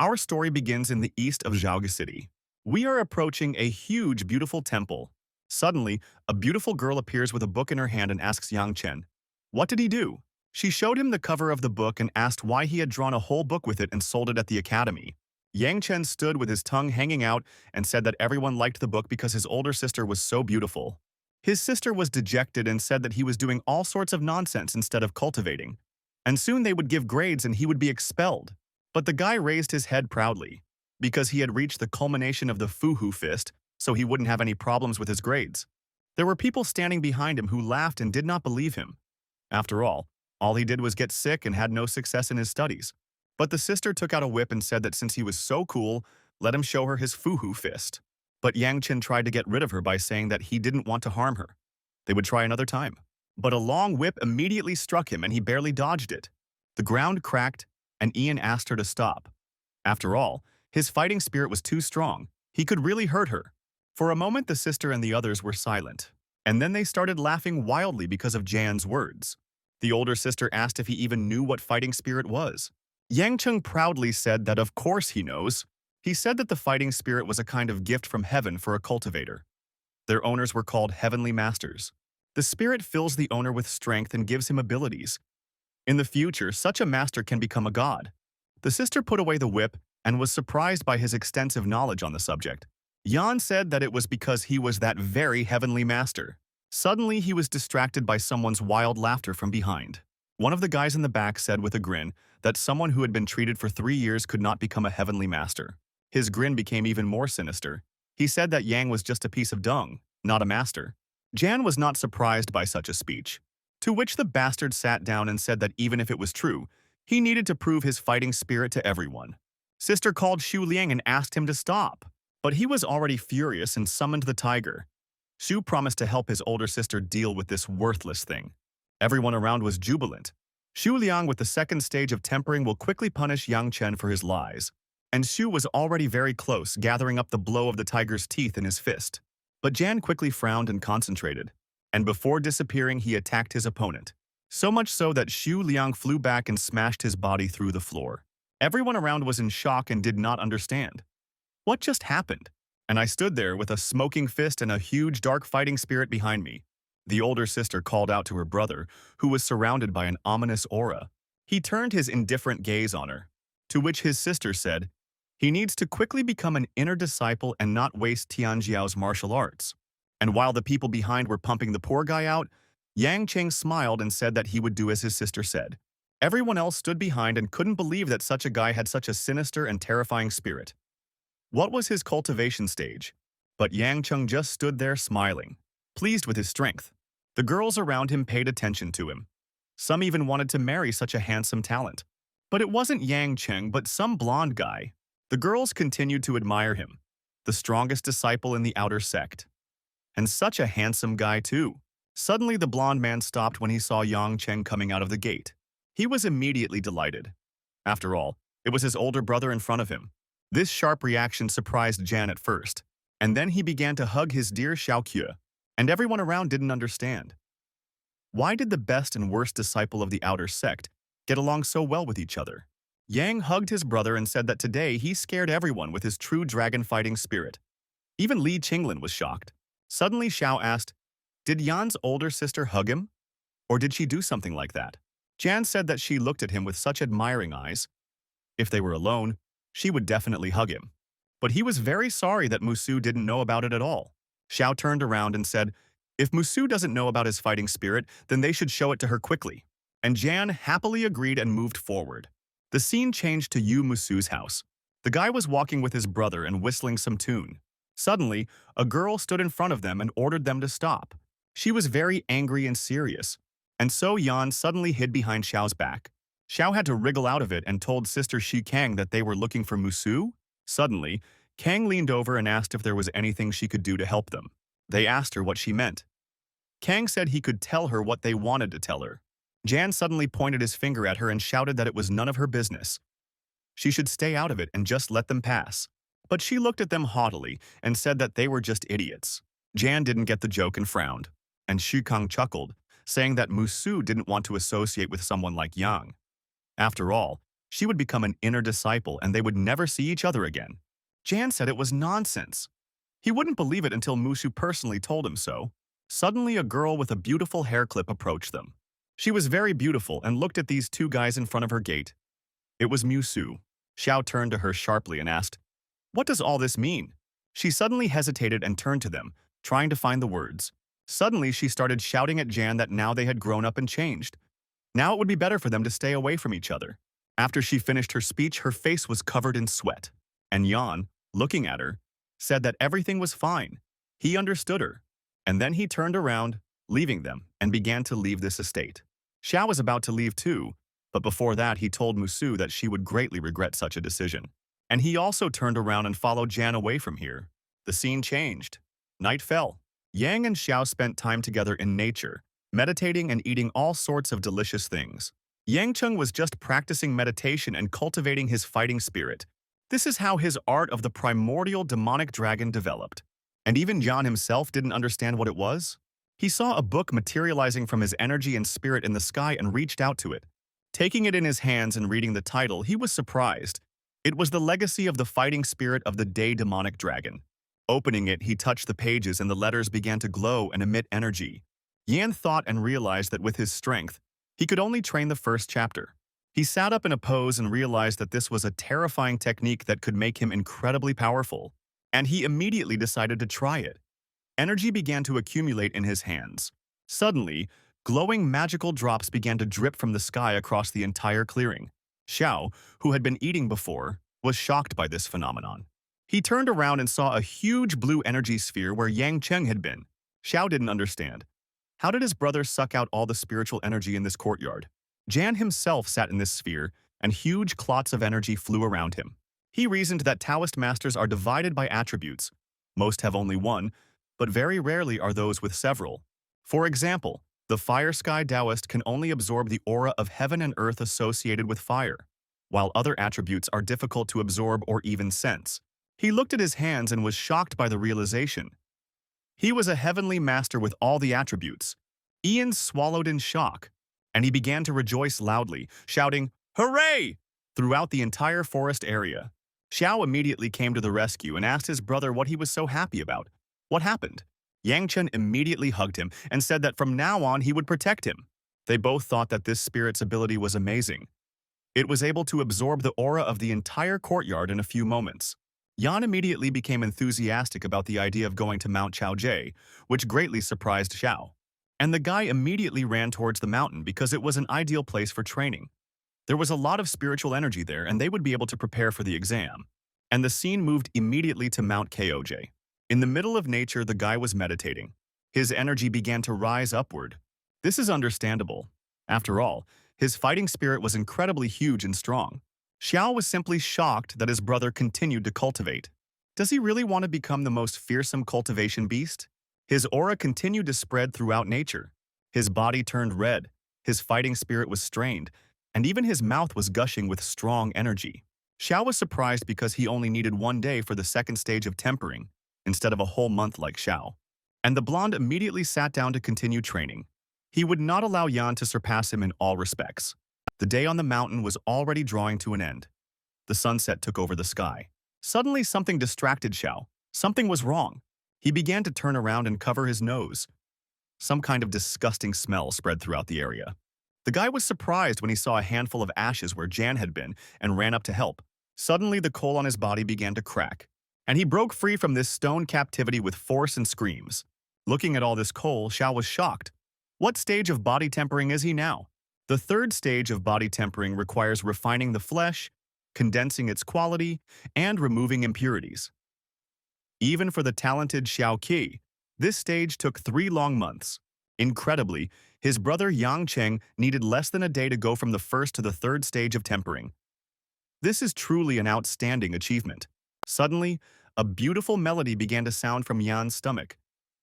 Our story begins in the east of Zhaoga City. We are approaching a huge, beautiful temple. Suddenly, a beautiful girl appears with a book in her hand and asks Yang Chen, "What did he do?" She showed him the cover of the book and asked why he had drawn a whole book with it and sold it at the academy. Yang Chen stood with his tongue hanging out and said that everyone liked the book because his older sister was so beautiful. His sister was dejected and said that he was doing all sorts of nonsense instead of cultivating. And soon they would give grades and he would be expelled. But the guy raised his head proudly, because he had reached the culmination of the Fuhu fist, so he wouldn't have any problems with his grades. There were people standing behind him who laughed and did not believe him. After all he did was get sick and had no success in his studies. But the sister took out a whip and said that since he was so cool, let him show her his Fuhu fist. But Yang Chen tried to get rid of her by saying that he didn't want to harm her. They would try another time. But a long whip immediately struck him and he barely dodged it. The ground cracked and Ian asked her to stop. After all, his fighting spirit was too strong. He could really hurt her. For a moment, the sister and the others were silent. And then they started laughing wildly because of Jan's words. The older sister asked if he even knew what fighting spirit was. Yang Cheng proudly said that of course he knows. He said that the fighting spirit was a kind of gift from heaven for a cultivator. Their owners were called heavenly masters. The spirit fills the owner with strength and gives him abilities. In the future, such a master can become a god. The sister put away the whip and was surprised by his extensive knowledge on the subject. Yan said that it was because he was that very heavenly master. Suddenly, he was distracted by someone's wild laughter from behind. One of the guys in the back said with a grin that someone who had been treated for 3 years could not become a heavenly master. His grin became even more sinister. He said that Yang was just a piece of dung, not a master. Jan was not surprised by such a speech, to which the bastard sat down and said that even if it was true, he needed to prove his fighting spirit to everyone. Sister called Xu Liang and asked him to stop, but he was already furious and summoned the tiger. Xu promised to help his older sister deal with this worthless thing. Everyone around was jubilant. Xu Liang with the second stage of tempering will quickly punish Yang Chen for his lies, and Xu was already very close, gathering up the blow of the tiger's teeth in his fist. But Jan quickly frowned and concentrated, and before disappearing he attacked his opponent. So much so that Xu Liang flew back and smashed his body through the floor. Everyone around was in shock and did not understand. What just happened? And I stood there with a smoking fist and a huge dark fighting spirit behind me. The older sister called out to her brother, who was surrounded by an ominous aura. He turned his indifferent gaze on her, to which his sister said, "He needs to quickly become an inner disciple and not waste Tianjiao's martial arts." And while the people behind were pumping the poor guy out, Yang Cheng smiled and said that he would do as his sister said. Everyone else stood behind and couldn't believe that such a guy had such a sinister and terrifying spirit. What was his cultivation stage? But Yang Cheng just stood there smiling, pleased with his strength. The girls around him paid attention to him. Some even wanted to marry such a handsome talent. But it wasn't Yang Cheng, but some blonde guy. The girls continued to admire him, the strongest disciple in the outer sect. And such a handsome guy too. Suddenly the blonde man stopped when he saw Yang Cheng coming out of the gate. He was immediately delighted. After all, it was his older brother in front of him. This sharp reaction surprised Jan at first, and then he began to hug his dear Xiaoque, and everyone around didn't understand. Why did the best and worst disciple of the outer sect get along so well with each other? Yang hugged his brother and said that today he scared everyone with his true dragon-fighting spirit. Even Li Qinglin was shocked. Suddenly Xiao asked, "Did Yan's older sister hug him? Or did she do something like that?" Jan said that she looked at him with such admiring eyes. If they were alone, she would definitely hug him. But he was very sorry that Musu didn't know about it at all. Xiao turned around and said, "If Musu doesn't know about his fighting spirit, then they should show it to her quickly." And Jan happily agreed and moved forward. The scene changed to Yu Musu's house. The guy was walking with his brother and whistling some tune. Suddenly, a girl stood in front of them and ordered them to stop. She was very angry and serious, and so Yan suddenly hid behind Xiao's back. Xiao had to wriggle out of it and told Sister Shi Kang that they were looking for Musu. Suddenly, Kang leaned over and asked if there was anything she could do to help them. They asked her what she meant. Kang said he could tell her what they wanted to tell her. Jan suddenly pointed his finger at her and shouted that it was none of her business. She should stay out of it and just let them pass. But she looked at them haughtily and said that they were just idiots. Jan didn't get the joke and frowned, and Xu Kang chuckled, saying that Musu didn't want to associate with someone like Yang. After all, She would become an inner disciple and they would never see each other again. Jan said it was nonsense. He wouldn't believe it until Mushu personally told him so. Suddenly, a girl with a beautiful hair clip approached them. She was very beautiful and looked at these two guys in front of her gate. It was Musu. Xiao turned to her sharply and asked, "What does all this mean?" She suddenly hesitated and turned to them, trying to find the words. Suddenly, she started shouting at Jan that now they had grown up and changed. Now it would be better for them to stay away from each other. After she finished her speech, her face was covered in sweat. And Jan, looking at her, said that everything was fine. He understood her. And then he turned around, leaving them, and began to leave this estate. Xiao was about to leave too, but before that he told Musu that she would greatly regret such a decision. And he also turned around and followed Jan away from here. The scene changed. Night fell. Yang and Xiao spent time together in nature, meditating and eating all sorts of delicious things. Yang Cheng was just practicing meditation and cultivating his fighting spirit. This is how his art of the primordial demonic dragon developed. And even Jan himself didn't understand what it was. He saw a book materializing from his energy and spirit in the sky and reached out to it. Taking it in his hands and reading the title, he was surprised. It was the legacy of the fighting spirit of the day demonic dragon. Opening it, he touched the pages and the letters began to glow and emit energy. Yan thought and realized that with his strength, he could only train the first chapter. He sat up in a pose and realized that this was a terrifying technique that could make him incredibly powerful. And he immediately decided to try it. Energy began to accumulate in his hands. Suddenly, glowing magical drops began to drip from the sky across the entire clearing. Xiao, who had been eating before, was shocked by this phenomenon. He turned around and saw a huge blue energy sphere where Yang Cheng had been. Xiao didn't understand. How did his brother suck out all the spiritual energy in this courtyard? Jan himself sat in this sphere, and huge clots of energy flew around him. He reasoned that Taoist masters are divided by attributes. Most have only one, but very rarely are those with several. For example, the fire sky Taoist can only absorb the aura of heaven and earth associated with fire, while other attributes are difficult to absorb or even sense. He looked at his hands and was shocked by the realization. He was a heavenly master with all the attributes. Ian swallowed in shock, and he began to rejoice loudly, shouting, "Hooray!" throughout the entire forest area. Xiao immediately came to the rescue and asked his brother what he was so happy about. What happened? Yang Chen immediately hugged him and said that from now on he would protect him. They both thought that this spirit's ability was amazing. It was able to absorb the aura of the entire courtyard in a few moments. Yan immediately became enthusiastic about the idea of going to Mount Chaojie, which greatly surprised Xiao. And the guy immediately ran towards the mountain because it was an ideal place for training. There was a lot of spiritual energy there and they would be able to prepare for the exam. And the scene moved immediately to Mount Chaojie. In the middle of nature, the guy was meditating. His energy began to rise upward. This is understandable. After all, his fighting spirit was incredibly huge and strong. Xiao was simply shocked that his brother continued to cultivate. Does he really want to become the most fearsome cultivation beast? His aura continued to spread throughout nature. His body turned red, his fighting spirit was strained, and even his mouth was gushing with strong energy. Xiao was surprised because he only needed 1 day for the second stage of tempering, instead of a whole month like Xiao. And the blonde immediately sat down to continue training. He would not allow Yan to surpass him in all respects. The day on the mountain was already drawing to an end. The sunset took over the sky. Suddenly something distracted Xiao. Something was wrong. He began to turn around and cover his nose. Some kind of disgusting smell spread throughout the area. The guy was surprised when he saw a handful of ashes where Jan had been and ran up to help. Suddenly the coal on his body began to crack, and he broke free from this stone captivity with force and screams. Looking at all this coal, Xiao was shocked. What stage of body tempering is he now? The third stage of body tempering requires refining the flesh, condensing its quality, and removing impurities. Even for the talented Xiao Qi, this stage took 3 long months. Incredibly, his brother Yang Cheng needed less than a day to go from the first to the third stage of tempering. This is truly an outstanding achievement. Suddenly, a beautiful melody began to sound from Yan's stomach.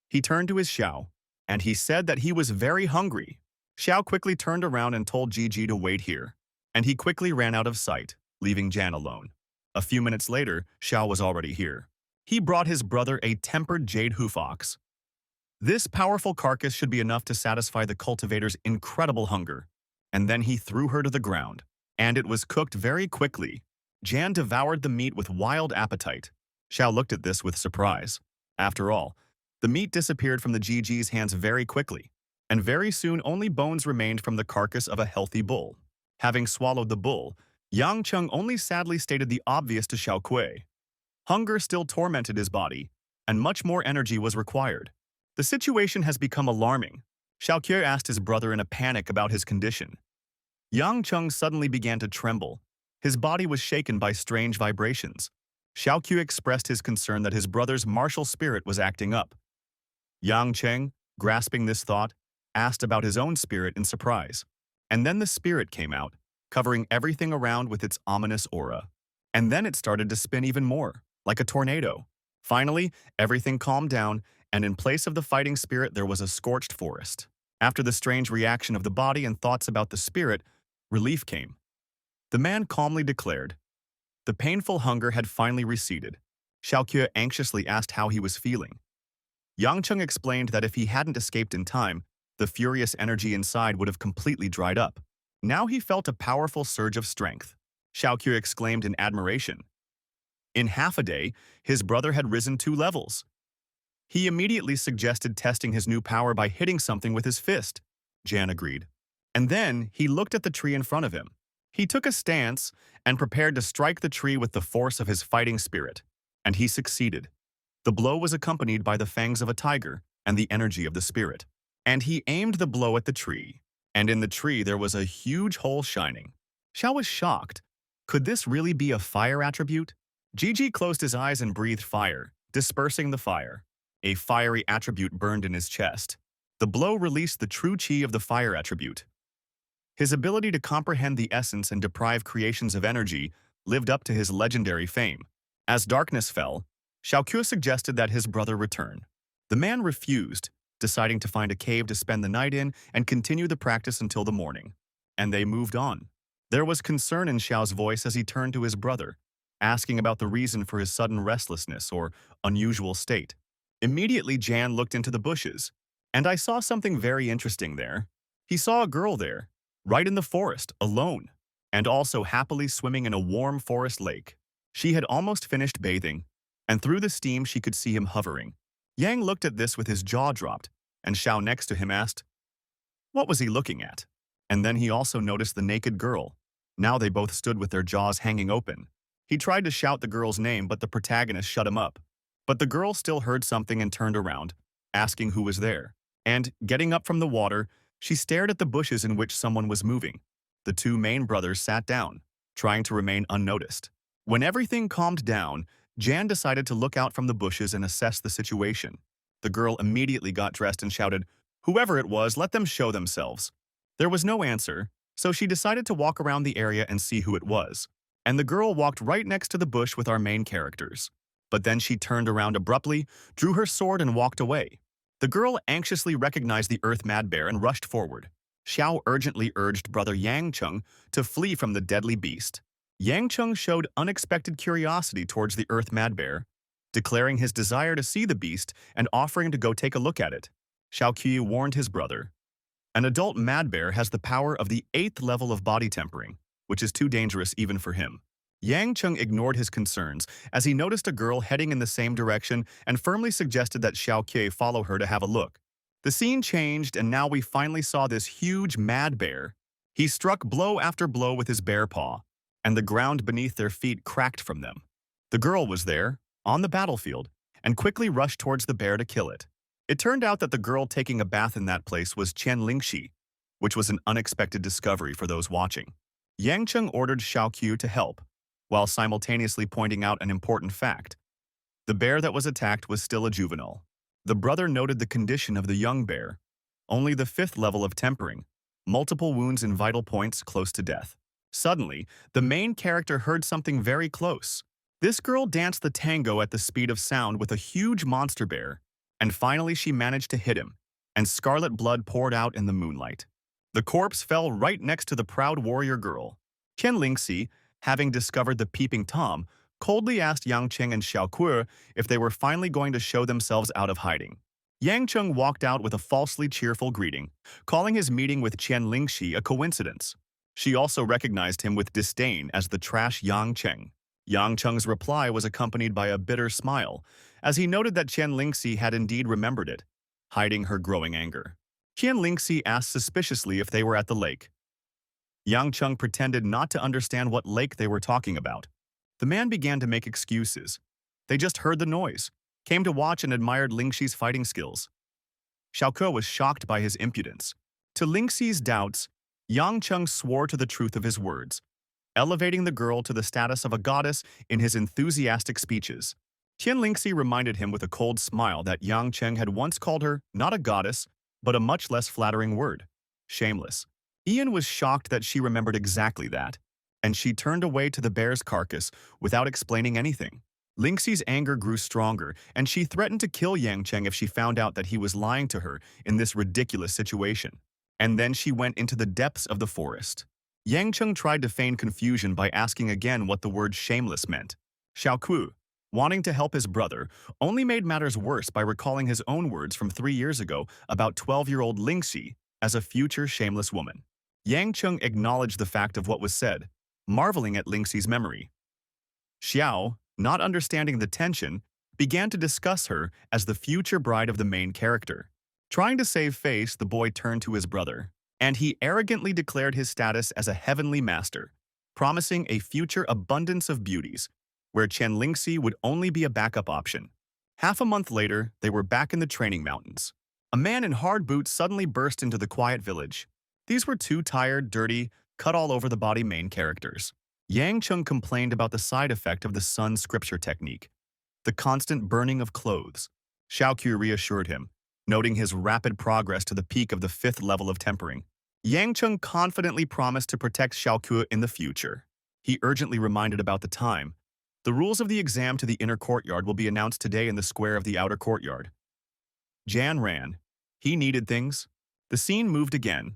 He turned to his Xiao, and he said that he was very hungry. Xiao quickly turned around and told Gigi to wait here, and he quickly ran out of sight, leaving Jan alone. A few minutes later, Xiao was already here. He brought his brother a tempered jade hoof ox. This powerful carcass should be enough to satisfy the cultivator's incredible hunger, and then he threw her to the ground. and it was cooked very quickly. Jan devoured the meat with wild appetite. Xiao looked at this with surprise. After all, the meat disappeared from the GG's hands very quickly, and very soon only bones remained from the carcass of a healthy bull. Having swallowed the bull, Yang Cheng only sadly stated the obvious to Xiao Kui. Hunger still tormented his body, and much more energy was required. The situation has become alarming. Xiao Kui asked his brother in a panic about his condition. Yang Cheng suddenly began to tremble. His body was shaken by strange vibrations. Xiao Kui expressed his concern that his brother's martial spirit was acting up. Yang Cheng, grasping this thought, asked about his own spirit in surprise. And then the spirit came out, covering everything around with its ominous aura. And then it started to spin even more, like a tornado. Finally, everything calmed down, and in place of the fighting spirit there was a scorched forest. After the strange reaction of the body and thoughts about the spirit, relief came. The man calmly declared. The painful hunger had finally receded. Xiao Kui anxiously asked how he was feeling. Yang Cheng explained that if he hadn't escaped in time, the furious energy inside would have completely dried up. Now he felt a powerful surge of strength. Xiao Kui exclaimed in admiration. In half a day, his brother had risen 2 levels. He immediately suggested testing his new power by hitting something with his fist. Jan agreed. And then he looked at the tree in front of him. He took a stance and prepared to strike the tree with the force of his fighting spirit. And he succeeded. The blow was accompanied by the fangs of a tiger and the energy of the spirit. And he aimed the blow at the tree. And in the tree there was a huge hole shining. Xiao was shocked. Could this really be a fire attribute? Gigi closed his eyes and breathed fire, dispersing the fire. A fiery attribute burned in his chest. The blow released the true chi of the fire attribute. His ability to comprehend the essence and deprive creations of energy lived up to his legendary fame. As darkness fell, Xiao Kui suggested that his brother return. The man refused, deciding to find a cave to spend the night in and continue the practice until the morning. And they moved on. There was concern in Xiao's voice as he turned to his brother, asking about the reason for his sudden restlessness or unusual state. Immediately, Jan looked into the bushes, and I saw something very interesting there. He saw a girl there, right in the forest, alone, and also happily swimming in a warm forest lake. She had almost finished bathing, and through the steam she could see him hovering. Yang looked at this with his jaw dropped, and Xiao next to him asked, what was he looking at? And then he also noticed the naked girl. Now they both stood with their jaws hanging open. He tried to shout the girl's name, but the protagonist shut him up. But the girl still heard something and turned around, asking who was there. And, getting up from the water, she stared at the bushes in which someone was moving. The 2 main brothers sat down, trying to remain unnoticed. When everything calmed down, Jan decided to look out from the bushes and assess the situation. The girl immediately got dressed and shouted, whoever it was, let them show themselves. There was no answer, so she decided to walk around the area and see who it was. And the girl walked right next to the bush with our main characters. But then she turned around abruptly, drew her sword and walked away. The girl anxiously recognized the Earth Mad Bear and rushed forward. Xiao urgently urged brother Yang Cheng to flee from the deadly beast. Yang Cheng showed unexpected curiosity towards the Earth Mad Bear, declaring his desire to see the beast and offering to go take a look at it. Xiao Kui warned his brother. An adult mad bear has the power of the 8th level of body tempering, which is too dangerous even for him. Yang Cheng ignored his concerns as he noticed a girl heading in the same direction and firmly suggested that Xiao Kui follow her to have a look. The scene changed, and now we finally saw this huge mad bear. He struck blow after blow with his bear paw, and the ground beneath their feet cracked from them. The girl was there, on the battlefield, and quickly rushed towards the bear to kill it. It turned out that the girl taking a bath in that place was Qian Lingxi, which was an unexpected discovery for those watching. Yang Cheng ordered Xiao Kui to help, while simultaneously pointing out an important fact. The bear that was attacked was still a juvenile. The brother noted the condition of the young bear, only the 5th level of tempering, multiple wounds in vital points close to death. Suddenly, the main character heard something very close. This girl danced the tango at the speed of sound with a huge monster bear, and finally she managed to hit him, and scarlet blood poured out in the moonlight. The corpse fell right next to the proud warrior girl. Qian Lingxi, having discovered the peeping Tom, coldly asked Yang Cheng and Xiao Kui if they were finally going to show themselves out of hiding. Yang Cheng walked out with a falsely cheerful greeting, calling his meeting with Qian Lingxi a coincidence. She also recognized him with disdain as the trash Yang Cheng. Yang Cheng's reply was accompanied by a bitter smile, as he noted that Qian Lingxi had indeed remembered it, hiding her growing anger. Qian Lingxi asked suspiciously if they were at the lake. Yang Cheng pretended not to understand what lake they were talking about. The man began to make excuses. They just heard the noise, came to watch and admired Lingxi's fighting skills. Xiaoke was shocked by his impudence. To Lingxi's doubts, Yang Cheng swore to the truth of his words, elevating the girl to the status of a goddess in his enthusiastic speeches. Qian Lingxi reminded him with a cold smile that Yang Cheng had once called her not a goddess, but a much less flattering word, shameless. Ian was shocked that she remembered exactly that, and she turned away to the bear's carcass without explaining anything. Lingxi's anger grew stronger, and she threatened to kill Yang Cheng if she found out that he was lying to her in this ridiculous situation. And then she went into the depths of the forest. Yang Cheng tried to feign confusion by asking again what the word shameless meant. Xiaoku, wanting to help his brother, only made matters worse by recalling his own words from 3 years ago about 12-year-old Lingxi as a future shameless woman. Yang Cheng acknowledged the fact of what was said, marveling at Lingxi's memory. Xiao, not understanding the tension, began to discuss her as the future bride of the main character. Trying to save face, the boy turned to his brother, and he arrogantly declared his status as a heavenly master, promising a future abundance of beauties, where Qian Lingxi would only be a backup option. Half a month later, they were back in the training mountains. A man in hard boots suddenly burst into the quiet village. These were two tired, dirty, cut-all-over-the-body main characters. Yang Cheng complained about the side effect of the sun scripture technique, the constant burning of clothes. Xiaoqiu reassured him, noting his rapid progress to the peak of the 5th level of tempering. Yang Cheng confidently promised to protect Xiaoqiu in the future. He urgently reminded about the time. The rules of the exam to the inner courtyard will be announced today in the square of the outer courtyard. Jan ran. He needed things. The scene moved again,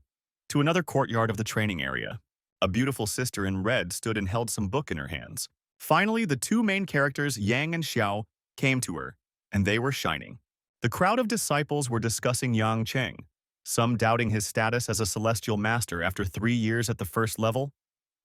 to another courtyard of the training area. A beautiful sister in red stood and held some book in her hands. Finally, the two main characters, Yang and Xiao, came to her, and they were shining. The crowd of disciples were discussing Yang Cheng, some doubting his status as a celestial master after 3 years at the first level,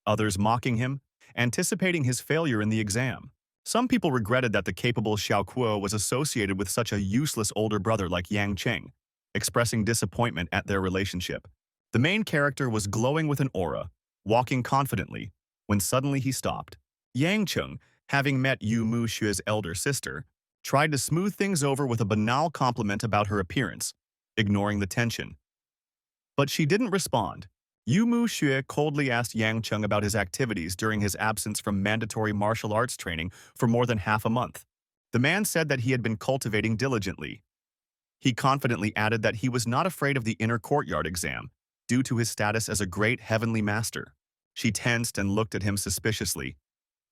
others mocking him, anticipating his failure in the exam. Some people regretted that the capable Xiao Kuo was associated with such a useless older brother like Yang Cheng, expressing disappointment at their relationship. The main character was glowing with an aura, walking confidently, when suddenly he stopped. Yang Cheng, having met Yu Mu Xue's elder sister, tried to smooth things over with a banal compliment about her appearance, ignoring the tension. But she didn't respond. Yu Mu Xue coldly asked Yang Cheng about his activities during his absence from mandatory martial arts training for more than half a month. The man said that he had been cultivating diligently. He confidently added that he was not afraid of the inner courtyard exam, due to his status as a great heavenly master. She tensed and looked at him suspiciously.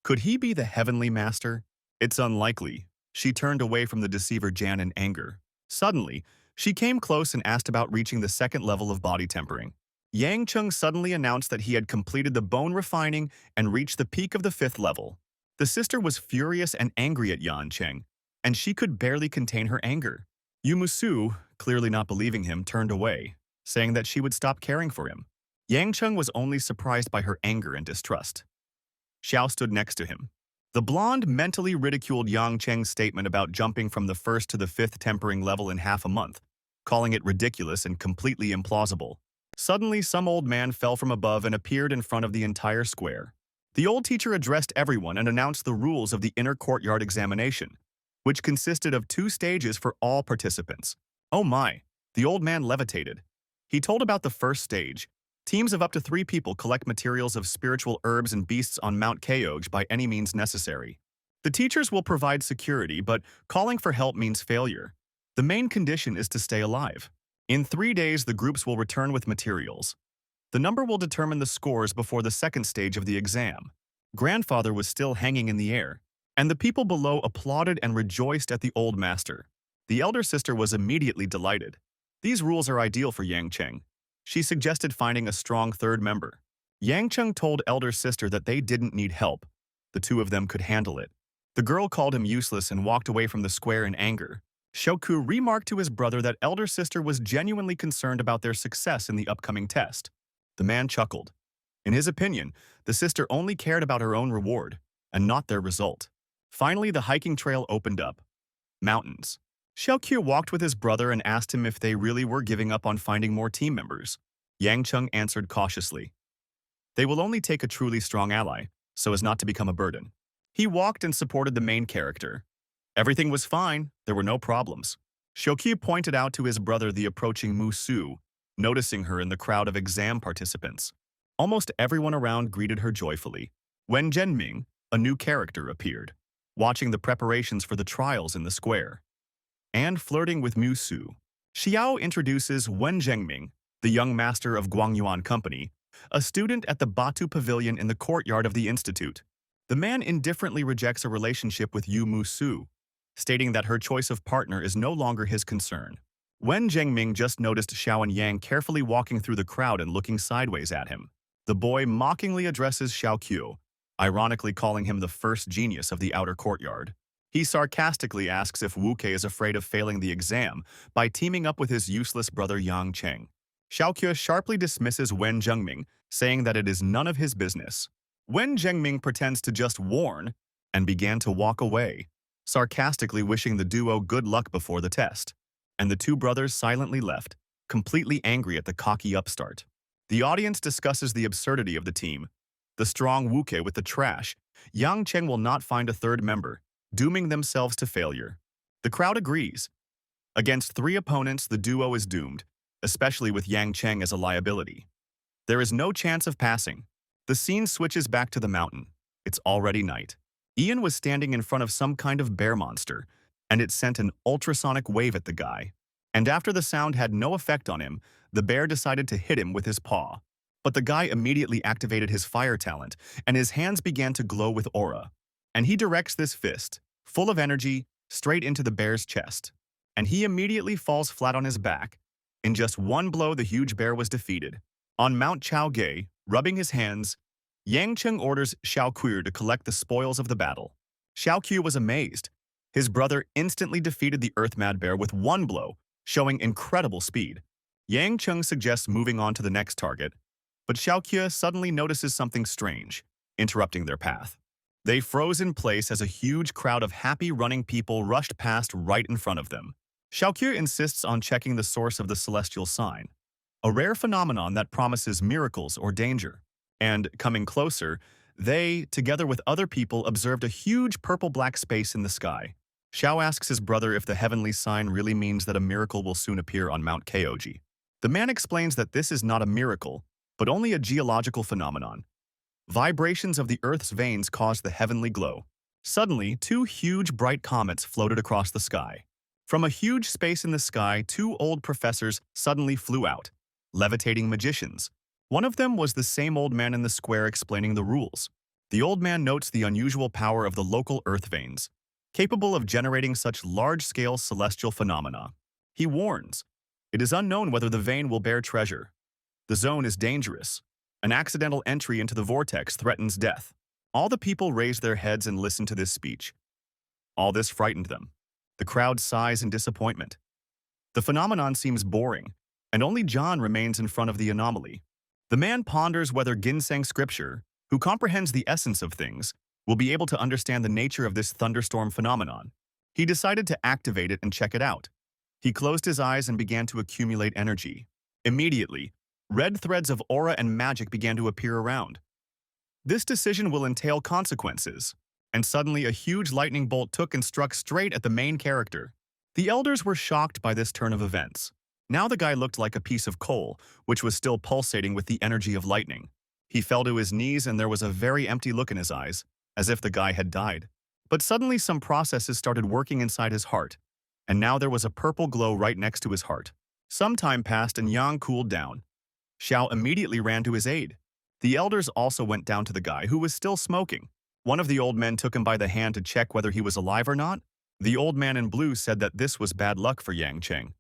Could he be the heavenly master? It's unlikely. She turned away from the deceiver Jan in anger. Suddenly, she came close and asked about reaching the 2nd level of body tempering. Yang Cheng suddenly announced that he had completed the bone refining and reached the peak of the 5th level. The sister was furious and angry at Yang Cheng, and she could barely contain her anger. Yu Musu, clearly not believing him, turned away, saying that she would stop caring for him. Yang Cheng was only surprised by her anger and distrust. Xiao stood next to him. The blonde mentally ridiculed Yang Cheng's statement about jumping from the 1st to the 5th tempering level in half a month, calling it ridiculous and completely implausible. Suddenly, some old man fell from above and appeared in front of the entire square. The old teacher addressed everyone and announced the rules of the inner courtyard examination, which consisted of 2 stages for all participants. Oh my, the old man levitated. He told about the first stage. Teams of up to 3 people collect materials of spiritual herbs and beasts on Mount Kaoj by any means necessary. The teachers will provide security, but calling for help means failure. The main condition is to stay alive. In 3 days, the groups will return with materials. The number will determine the scores before the 2nd stage of the exam. Grandfather was still hanging in the air, and the people below applauded and rejoiced at the old master. The elder sister was immediately delighted. These rules are ideal for Yang Cheng. She suggested finding a strong 3rd member. Yang Cheng told elder sister that they didn't need help. The 2 of them could handle it. The girl called him useless and walked away from the square in anger. Shoku remarked to his brother that elder sister was genuinely concerned about their success in the upcoming test. The man chuckled. In his opinion, the sister only cared about her own reward, and not their result. Finally, the hiking trail opened up. Mountains. Xiaoqiu walked with his brother and asked him if they really were giving up on finding more team members. Yang Cheng answered cautiously. They will only take a truly strong ally, so as not to become a burden. He walked and supported the main character. Everything was fine, there were no problems. Xiaoqiu pointed out to his brother the approaching Mu Su, noticing her in the crowd of exam participants. Almost everyone around greeted her joyfully. Wen Zhenming, a new character, appeared, watching the preparations for the trials in the square. And flirting with Mu Su. Xiao introduces Wen Zhengming, the young master of Guangyuan Company, a student at the Batu Pavilion in the courtyard of the institute. The man indifferently rejects a relationship with Yu Mu Su, stating that her choice of partner is no longer his concern. Wen Zhengming just noticed Xiao and Yang carefully walking through the crowd and looking sideways at him. The boy mockingly addresses Xiaoqiu, ironically calling him the first genius of the outer courtyard. He sarcastically asks if Wu Kei is afraid of failing the exam by teaming up with his useless brother Yang Cheng. Xiaoqiu sharply dismisses Wen Zhengming, saying that it is none of his business. Wen Zhengming pretends to just warn and began to walk away, sarcastically wishing the duo good luck before the test. And the two brothers silently left, completely angry at the cocky upstart. The audience discusses the absurdity of the team. The strong Wu Kei with the trash. Yang Cheng will not find a third member, dooming themselves to failure. The crowd agrees. Against three opponents, the duo is doomed, especially with Yang Cheng as a liability. There is no chance of passing. The scene switches back to the mountain. It's already night. Ian was standing in front of some kind of bear monster, and it sent an ultrasonic wave at the guy. And after the sound had no effect on him, the bear decided to hit him with his paw. But the guy immediately activated his fire talent, and his hands began to glow with aura. And he directs this fist, full of energy, straight into the bear's chest. And he immediately falls flat on his back. In just one blow, the huge bear was defeated. On Mount Chaogay, rubbing his hands, Yang Cheng orders Xiaoqiu to collect the spoils of the battle. Xiaoqiu was amazed. His brother instantly defeated the Earth-mad bear with one blow, showing incredible speed. Yang Cheng suggests moving on to the next target, but Xiaoqiu suddenly notices something strange, interrupting their path. They froze in place as a huge crowd of happy running people rushed past right in front of them. Xiaoqiu insists on checking the source of the celestial sign, a rare phenomenon that promises miracles or danger. And, coming closer, they, together with other people, observed a huge purple-black space in the sky. Xiao asks his brother if the heavenly sign really means that a miracle will soon appear on Mount Keoji. The man explains that this is not a miracle, but only a geological phenomenon. Vibrations of the Earth's veins caused the heavenly glow. Suddenly, two huge bright comets floated across the sky. From a huge space in the sky, two old professors suddenly flew out, levitating magicians. One of them was the same old man in the square explaining the rules. The old man notes the unusual power of the local earth veins, capable of generating such large-scale celestial phenomena. He warns, it is unknown whether the vein will bear treasure. The zone is dangerous. An accidental entry into the vortex threatens death. All the people raised their heads and listened to this speech. All this frightened them. The crowd sighs in disappointment. The phenomenon seems boring, and only John remains in front of the anomaly. The man ponders whether ginseng scripture, who comprehends the essence of things, will be able to understand the nature of this thunderstorm phenomenon. He decided to activate it and check it out. He closed his eyes and began to accumulate energy. Immediately, red threads of aura and magic began to appear around. This decision will entail consequences. And suddenly a huge lightning bolt took and struck straight at the main character. The elders were shocked by this turn of events. Now the guy looked like a piece of coal, which was still pulsating with the energy of lightning. He fell to his knees and there was a very empty look in his eyes, as if the guy had died. But suddenly some processes started working inside his heart, and now there was a purple glow right next to his heart. Some time passed and Yang cooled down. Xiao immediately ran to his aid. The elders also went down to the guy who was still smoking. One of the old men took him by the hand to check whether he was alive or not. The old man in blue said that this was bad luck for Yang Cheng.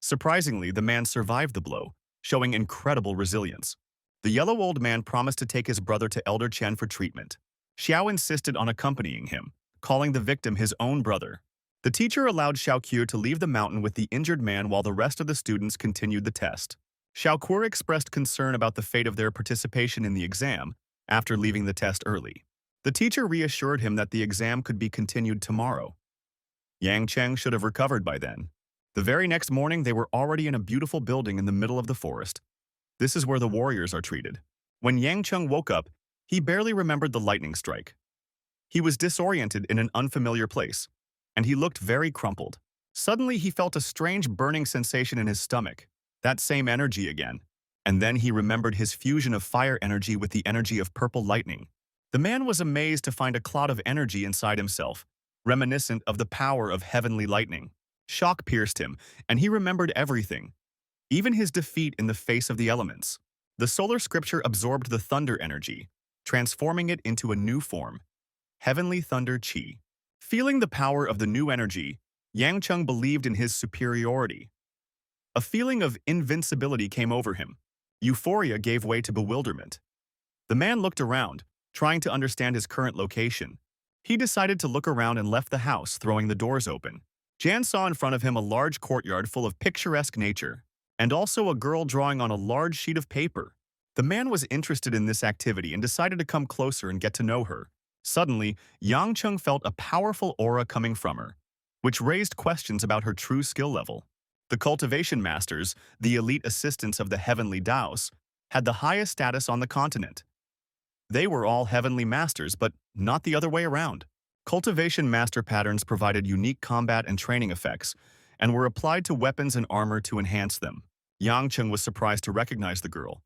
Surprisingly, the man survived the blow, showing incredible resilience. The yellow old man promised to take his brother to Elder Chen for treatment. Xiao insisted on accompanying him, calling the victim his own brother. The teacher allowed Xiaoqiu to leave the mountain with the injured man while the rest of the students continued the test. Xiaoquer expressed concern about the fate of their participation in the exam after leaving the test early. The teacher reassured him that the exam could be continued tomorrow. Yang Cheng should have recovered by then. The very next morning, they were already in a beautiful building in the middle of the forest. This is where the warriors are treated. When Yang Cheng woke up, he barely remembered the lightning strike. He was disoriented in an unfamiliar place, and he looked very crumpled. Suddenly, he felt a strange burning sensation in his stomach, that same energy again. And then he remembered his fusion of fire energy with the energy of purple lightning. The man was amazed to find a cloud of energy inside himself, reminiscent of the power of heavenly lightning. Shock pierced him, and he remembered everything, even his defeat in the face of the elements. The solar scripture absorbed the thunder energy, transforming it into a new form, heavenly thunder chi. Feeling the power of the new energy, Yang Cheng believed in his superiority. A feeling of invincibility came over him. Euphoria gave way to bewilderment. The man looked around, trying to understand his current location. He decided to look around and left the house, throwing the doors open. Jan saw in front of him a large courtyard full of picturesque nature, and also a girl drawing on a large sheet of paper. The man was interested in this activity and decided to come closer and get to know her. Suddenly, Yang Cheng felt a powerful aura coming from her, which raised questions about her true skill level. The cultivation masters, the elite assistants of the heavenly Daos, had the highest status on the continent. They were all heavenly masters, but not the other way around. Cultivation master patterns provided unique combat and training effects, and were applied to weapons and armor to enhance them. Yang Cheng was surprised to recognize the girl.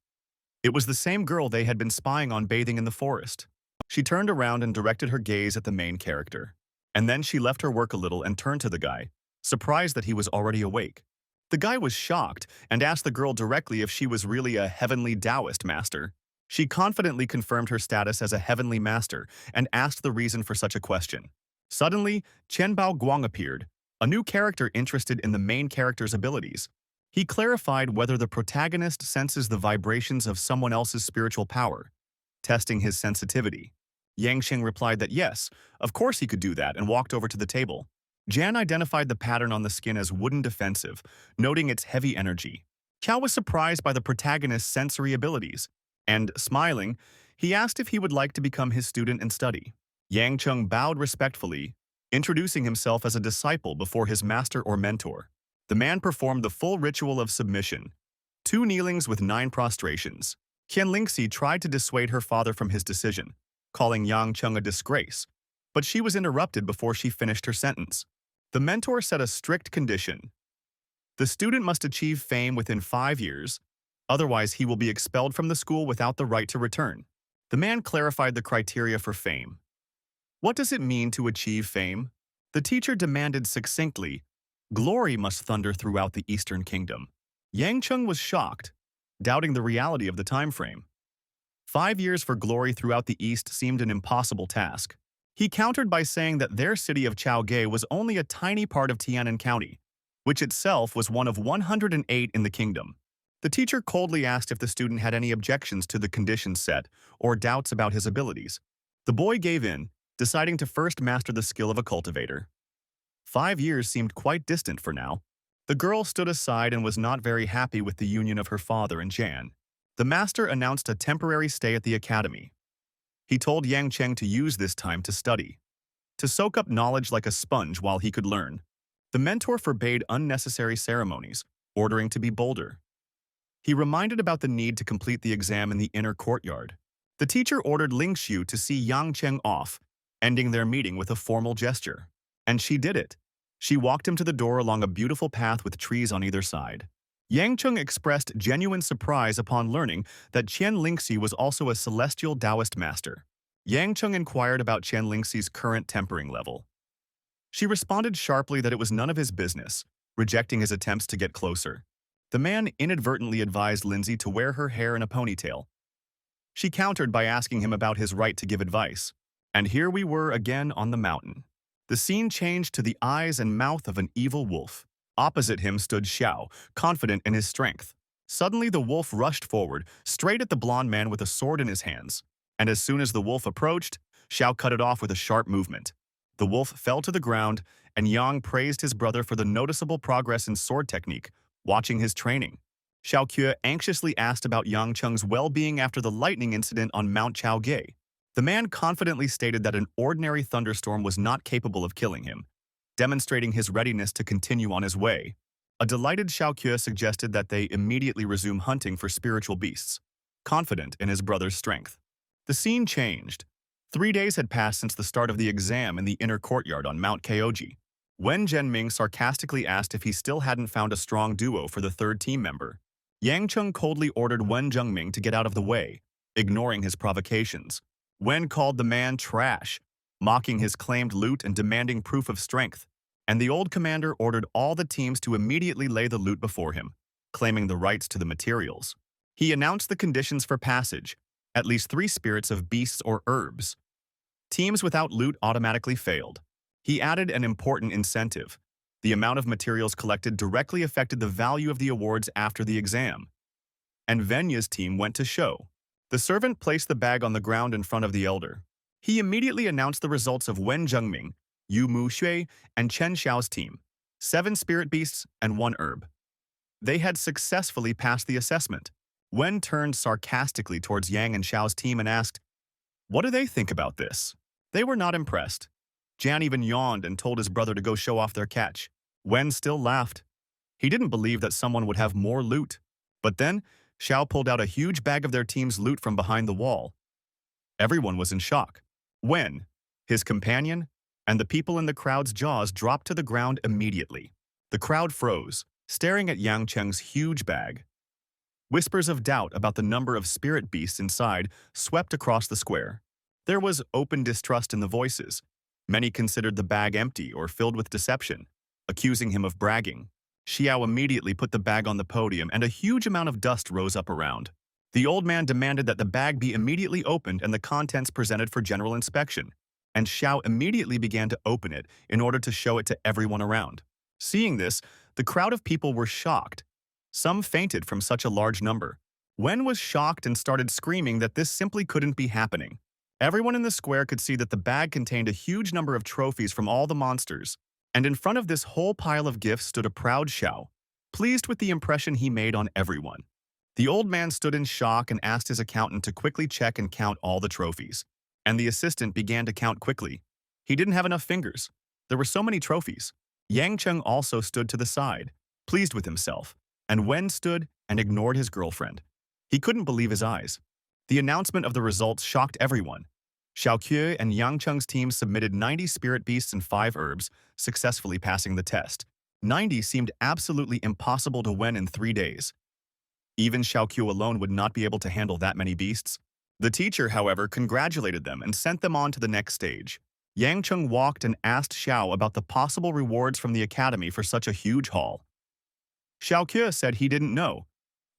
It was the same girl they had been spying on bathing in the forest. She turned around and directed her gaze at the main character. And then she left her work a little and turned to the guy, surprised that he was already awake. The guy was shocked and asked the girl directly if she was really a heavenly Taoist master. She confidently confirmed her status as a heavenly master and asked the reason for such a question. Suddenly, Chen Bao Guang appeared, a new character interested in the main character's abilities. He clarified whether the protagonist senses the vibrations of someone else's spiritual power, testing his sensitivity. Yang Cheng replied that yes, of course he could do that, and walked over to the table. Jan identified the pattern on the skin as wooden defensive, noting its heavy energy. Qiao was surprised by the protagonist's sensory abilities, and, smiling, he asked if he would like to become his student and study. Yang Cheng bowed respectfully, introducing himself as a disciple before his master or mentor. The man performed the full ritual of submission, 2 kneelings with 9 prostrations. Qian Lingxi tried to dissuade her father from his decision, calling Yang Cheng a disgrace, but she was interrupted before she finished her sentence. The mentor set a strict condition. The student must achieve fame within 5 years, otherwise he will be expelled from the school without the right to return. The man clarified the criteria for fame. What does it mean to achieve fame? The teacher demanded succinctly, glory must thunder throughout the Eastern Kingdom. Yang Cheng was shocked, doubting the reality of the time frame. 5 years for glory throughout the East seemed an impossible task. He countered by saying that their city of Chaogay was only a tiny part of Tianan County, which itself was one of 108 in the kingdom. The teacher coldly asked if the student had any objections to the conditions set or doubts about his abilities. The boy gave in, deciding to first master the skill of a cultivator. 5 years seemed quite distant for now. The girl stood aside and was not very happy with the union of her father and Jan. The master announced a temporary stay at the academy. He told Yang Cheng to use this time to study, to soak up knowledge like a sponge while he could learn. The mentor forbade unnecessary ceremonies, ordering to be bolder. He reminded about the need to complete the exam in the inner courtyard. The teacher ordered Ling Xiu to see Yang Cheng off, ending their meeting with a formal gesture. And she did it. She walked him to the door along a beautiful path with trees on either side. Yang Cheng expressed genuine surprise upon learning that Qian Lingxi was also a celestial Taoist master. Yang Cheng inquired about Qian Lingxi's current tempering level. She responded sharply that it was none of his business, rejecting his attempts to get closer. The man inadvertently advised Lindsay to wear her hair in a ponytail. She countered by asking him about his right to give advice. And here we were again on the mountain. The scene changed to the eyes and mouth of an evil wolf. Opposite him stood Xiao, confident in his strength. Suddenly the wolf rushed forward, straight at the blond man with a sword in his hands. And as soon as the wolf approached, Xiao cut it off with a sharp movement. The wolf fell to the ground, and Yang praised his brother for the noticeable progress in sword technique, watching his training. Xiao Que anxiously asked about Yang Cheng's well-being after the lightning incident on Mount Chaogay. The man confidently stated that an ordinary thunderstorm was not capable of killing him, demonstrating his readiness to continue on his way. A delighted Xiao Que suggested that they immediately resume hunting for spiritual beasts, confident in his brother's strength. The scene changed. 3 days had passed since the start of the exam in the inner courtyard on Mount Kaoji. Wen Zhenming sarcastically asked if he still hadn't found a strong duo for the third team member. Yang Cheng coldly ordered Wen Zhengming to get out of the way, ignoring his provocations. Wen called the man trash, mocking his claimed loot and demanding proof of strength, and the old commander ordered all the teams to immediately lay the loot before him, claiming the rights to the materials. He announced the conditions for passage, at least 3 spirits of beasts or herbs. Teams without loot automatically failed. He added an important incentive. The amount of materials collected directly affected the value of the awards after the exam. And Venya's team went to show. The servant placed the bag on the ground in front of the elder. He immediately announced the results of Wen Zhengming, Yu Mu Shui, and Chen Xiao's team, 7 spirit beasts and 1 herb. They had successfully passed the assessment. Wen turned sarcastically towards Yang and Xiao's team and asked, "What do they think about this?" They were not impressed. Jian even yawned and told his brother to go show off their catch. Wen still laughed. He didn't believe that someone would have more loot. But then, Xiao pulled out a huge bag of their team's loot from behind the wall. Everyone was in shock. Wen, his companion, and the people in the crowd's jaws dropped to the ground immediately. The crowd froze, staring at Yang Cheng's huge bag. Whispers of doubt about the number of spirit beasts inside swept across the square. There was open distrust in the voices. Many considered the bag empty or filled with deception, accusing him of bragging. Xiao immediately put the bag on the podium and a huge amount of dust rose up around. The old man demanded that the bag be immediately opened and the contents presented for general inspection, and Xiao immediately began to open it in order to show it to everyone around. Seeing this, the crowd of people were shocked. Some fainted from such a large number. Wen was shocked and started screaming that this simply couldn't be happening. Everyone in the square could see that the bag contained a huge number of trophies from all the monsters, and in front of this whole pile of gifts stood a proud Xiao, pleased with the impression he made on everyone. The old man stood in shock and asked his accountant to quickly check and count all the trophies, and the assistant began to count quickly. He didn't have enough fingers. There were so many trophies. Yang Cheng also stood to the side, pleased with himself, and Wen stood and ignored his girlfriend. He couldn't believe his eyes. The announcement of the results shocked everyone. Xiao Que and Yang Cheng's team submitted 90 spirit beasts and 5 herbs, successfully passing the test. 90 seemed absolutely impossible to win in 3 days. Even Xiao Que alone would not be able to handle that many beasts. The teacher, however, congratulated them and sent them on to the next stage. Yang Cheng walked and asked Xiao about the possible rewards from the academy for such a huge haul. Xiao Que said he didn't know,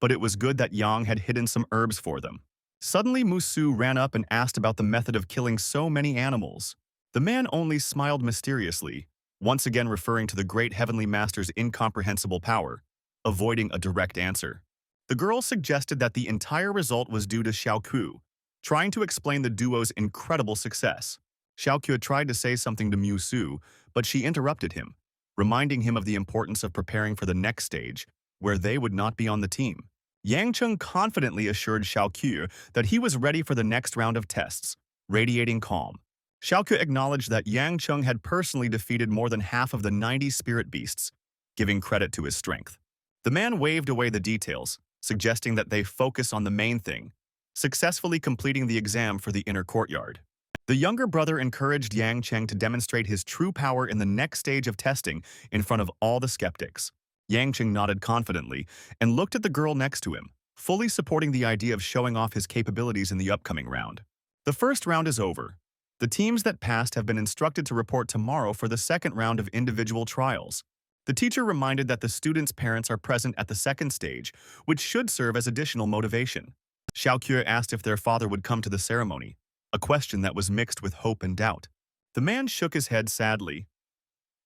but it was good that Yang had hidden some herbs for them. Suddenly, Musu ran up and asked about the method of killing so many animals. The man only smiled mysteriously, once again referring to the great heavenly master's incomprehensible power, avoiding a direct answer. The girl suggested that the entire result was due to Xiao Que, trying to explain the duo's incredible success. Xiao Que tried to say something to Musu, but she interrupted him, reminding him of the importance of preparing for the next stage, where they would not be on the team. Yang Cheng confidently assured Xiao Que that he was ready for the next round of tests, radiating calm. Xiao Que acknowledged that Yang Cheng had personally defeated more than half of the 90 spirit beasts, giving credit to his strength. The man waved away the details, suggesting that they focus on the main thing, successfully completing the exam for the inner courtyard. The younger brother encouraged Yang Cheng to demonstrate his true power in the next stage of testing in front of all the skeptics. Yang Cheng nodded confidently and looked at the girl next to him, fully supporting the idea of showing off his capabilities in the upcoming round. The first round is over. The teams that passed have been instructed to report tomorrow for the second round of individual trials. The teacher reminded that the students' parents are present at the second stage, which should serve as additional motivation. Xiao Que asked if their father would come to the ceremony, a question that was mixed with hope and doubt. The man shook his head sadly.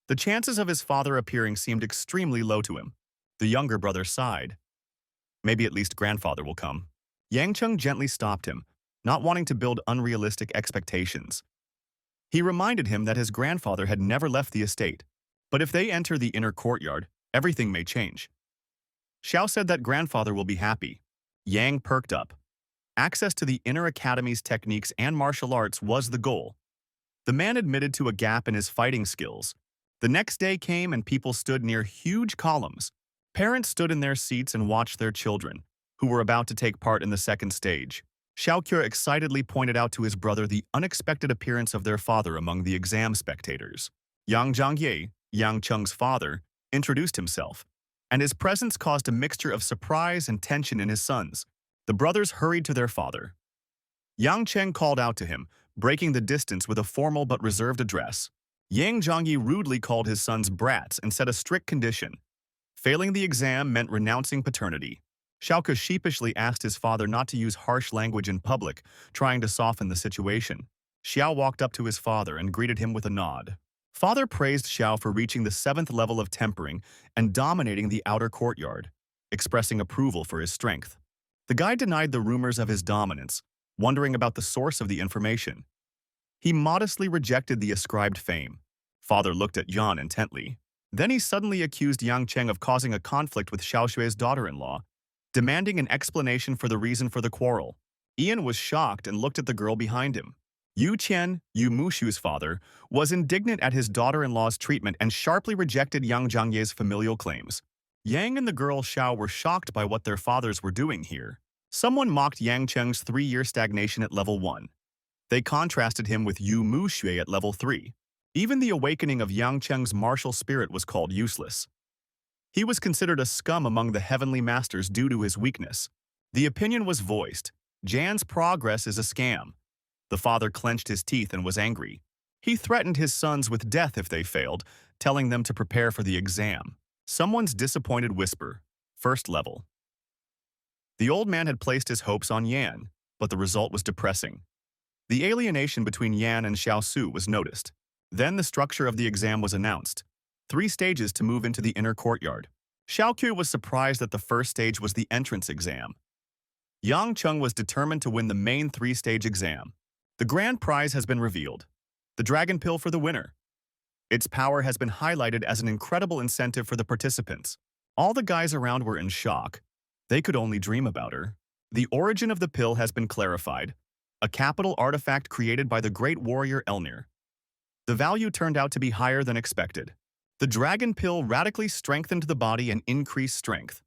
The chances of his father appearing seemed extremely low to him. The younger brother sighed. Maybe at least grandfather will come. Yang Cheng gently stopped him, not wanting to build unrealistic expectations. He reminded him that his grandfather had never left the estate, but if they enter the inner courtyard, everything may change. Xiao said that grandfather will be happy. Yang perked up. Access to the inner academy's techniques and martial arts was the goal. The man admitted to a gap in his fighting skills. The next day came and people stood near huge columns. Parents stood in their seats and watched their children, who were about to take part in the second stage. Xiaoqiu excitedly pointed out to his brother the unexpected appearance of their father among the exam spectators. Yang Zhangye, Yang Cheng's father, introduced himself, and his presence caused a mixture of surprise and tension in his sons. The brothers hurried to their father. Yang Cheng called out to him, breaking the distance with a formal but reserved address. Yang Zhangyi rudely called his sons brats and set a strict condition. Failing the exam meant renouncing paternity. Xiaoke sheepishly asked his father not to use harsh language in public, trying to soften the situation. Xiao walked up to his father and greeted him with a nod. Father praised Xiao for reaching the 7th level of tempering and dominating the outer courtyard, expressing approval for his strength. The guy denied the rumors of his dominance, wondering about the source of the information. He modestly rejected the ascribed fame. Father looked at Yan intently. Then he suddenly accused Yang Cheng of causing a conflict with Xiao Xue's daughter-in-law, demanding an explanation for the reason for the quarrel. Ian was shocked and looked at the girl behind him. Yu Qian, Yu Mushu's father, was indignant at his daughter-in-law's treatment and sharply rejected Yang Zhangye's familial claims. Yang and the girl Xiao were shocked by what their fathers were doing here. Someone mocked Yang Cheng's 3-year stagnation at level 1. They contrasted him with Yu Mushui at level 3. Even the awakening of Yang Cheng's martial spirit was called useless. He was considered a scum among the heavenly masters due to his weakness. The opinion was voiced. Jan's progress is a scam. The father clenched his teeth and was angry. He threatened his sons with death if they failed, telling them to prepare for the exam. Someone's disappointed whisper. First level. The old man had placed his hopes on Yan, but the result was depressing. The alienation between Yan and Xiao Su was noticed. Then the structure of the exam was announced. 3 stages to move into the inner courtyard. Xiaoqiu was surprised that the first stage was the entrance exam. Yang Cheng was determined to win the main 3-stage exam. The grand prize has been revealed. The dragon pill for the winner. Its power has been highlighted as an incredible incentive for the participants. All the guys around were in shock. They could only dream about her. The origin of the pill has been clarified. A capital artifact created by the great warrior Elnir. The value turned out to be higher than expected. The dragon pill radically strengthened the body and increased strength.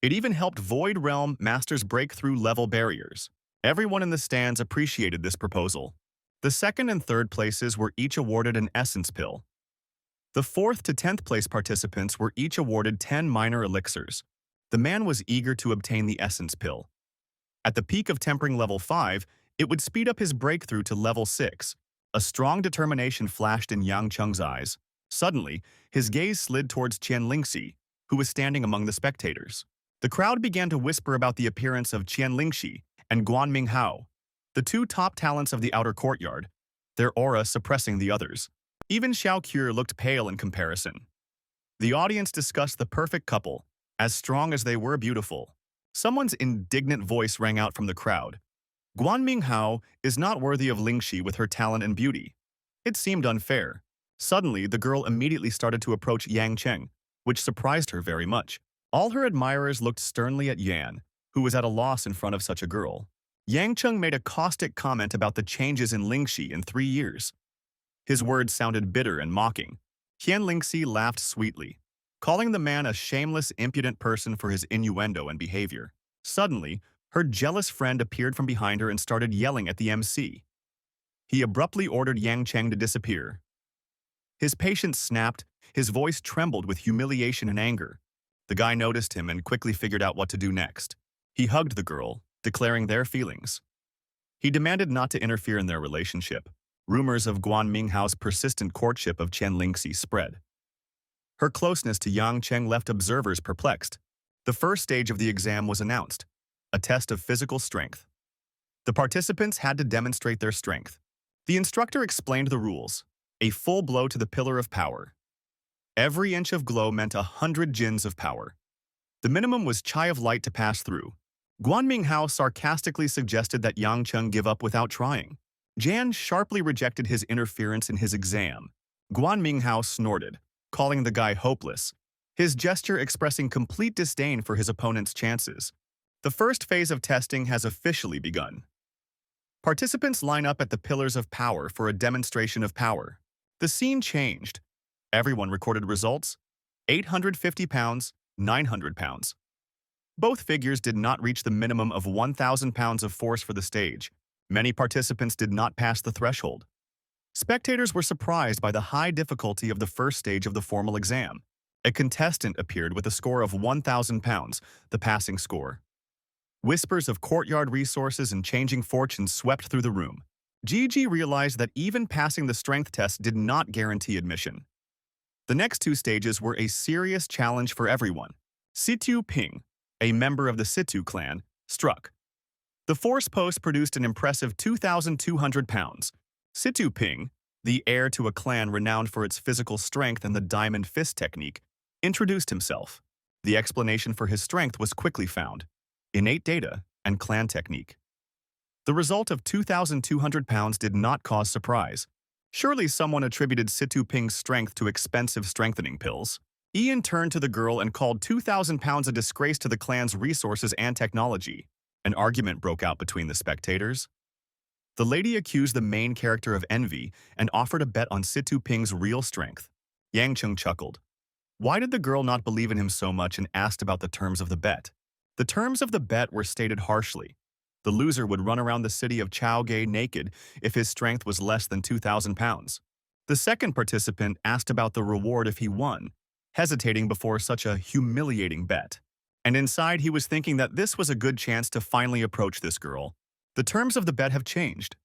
It even helped Void Realm Masters break through level barriers. Everyone in the stands appreciated this proposal. The 2nd and 3rd places were each awarded an essence pill. The 4th to 10th place participants were each awarded 10 minor elixirs. The man was eager to obtain the essence pill. At the peak of tempering level 5, it would speed up his breakthrough to level 6. A strong determination flashed in Yang Cheng's eyes. Suddenly, his gaze slid towards Qian Lingxi, who was standing among the spectators. The crowd began to whisper about the appearance of Qian Lingxi and Guan Minghao, the 2 top talents of the outer courtyard, their aura suppressing the others. Even Xiao Qur looked pale in comparison. The audience discussed the perfect couple, as strong as they were beautiful. Someone's indignant voice rang out from the crowd. Guan Minghao is not worthy of Lingxi with her talent and beauty. It seemed unfair. Suddenly, the girl immediately started to approach Yang Cheng, which surprised her very much. All her admirers looked sternly at Yan, who was at a loss in front of such a girl. Yang Cheng made a caustic comment about the changes in Lingxi in 3 years. His words sounded bitter and mocking. Qian Lingxi laughed sweetly, calling the man a shameless, impudent person for his innuendo and behavior. Suddenly, her jealous friend appeared from behind her and started yelling at the MC. He abruptly ordered Yang Cheng to disappear. His patience snapped, his voice trembled with humiliation and anger. The guy noticed him and quickly figured out what to do next. He hugged the girl, declaring their feelings. He demanded not to interfere in their relationship. Rumors of Guan Minghao's persistent courtship of Qian Lingxi spread. Her closeness to Yang Cheng left observers perplexed. The first stage of the exam was announced, a test of physical strength. The participants had to demonstrate their strength. The instructor explained the rules. A full blow to the pillar of power. Every inch of glow meant 100 jins of power. The minimum was chai of light to pass through. Guan Minghao sarcastically suggested that Yang Cheng give up without trying. Jan sharply rejected his interference in his exam. Guan Minghao snorted, calling the guy hopeless. his gesture expressing complete disdain for his opponent's chances. The first phase of testing has officially begun. Participants line up at the Pillars of Power for a demonstration of power. The scene changed. Everyone recorded results: 850 pounds, 900 pounds. Both figures did not reach the minimum of 1,000 pounds of force for the stage. Many participants did not pass the threshold. Spectators were surprised by the high difficulty of the first stage of the formal exam. A contestant appeared with a score of 1,000 pounds, the passing score. Whispers of courtyard resources and changing fortunes swept through the room. Gigi realized that even passing the strength test did not guarantee admission. The next two stages were a serious challenge for everyone. Situ Ping, a member of the Situ clan, struck. The force post produced an impressive 2,200 pounds. Situ Ping, the heir to a clan renowned for its physical strength and the diamond fist technique, introduced himself. The explanation for his strength was quickly found: innate data and clan technique. The result of 2,200 pounds did not cause surprise. Surely someone attributed Situ Ping's strength to expensive strengthening pills. Ian turned to the girl and called 2,000 pounds a disgrace to the clan's resources and technology. An argument broke out between the spectators. The lady accused the main character of envy and offered a bet on Situ Ping's real strength. Yang Chung chuckled. Why did the girl not believe in him so much and asked about the terms of the bet? The terms of the bet were stated harshly. The loser would run around the city of Chaogay naked if his strength was less than 2,000 pounds. The second participant asked about the reward if he won, hesitating before such a humiliating bet. And inside he was thinking that this was a good chance to finally approach this girl. The terms of the bet have changed.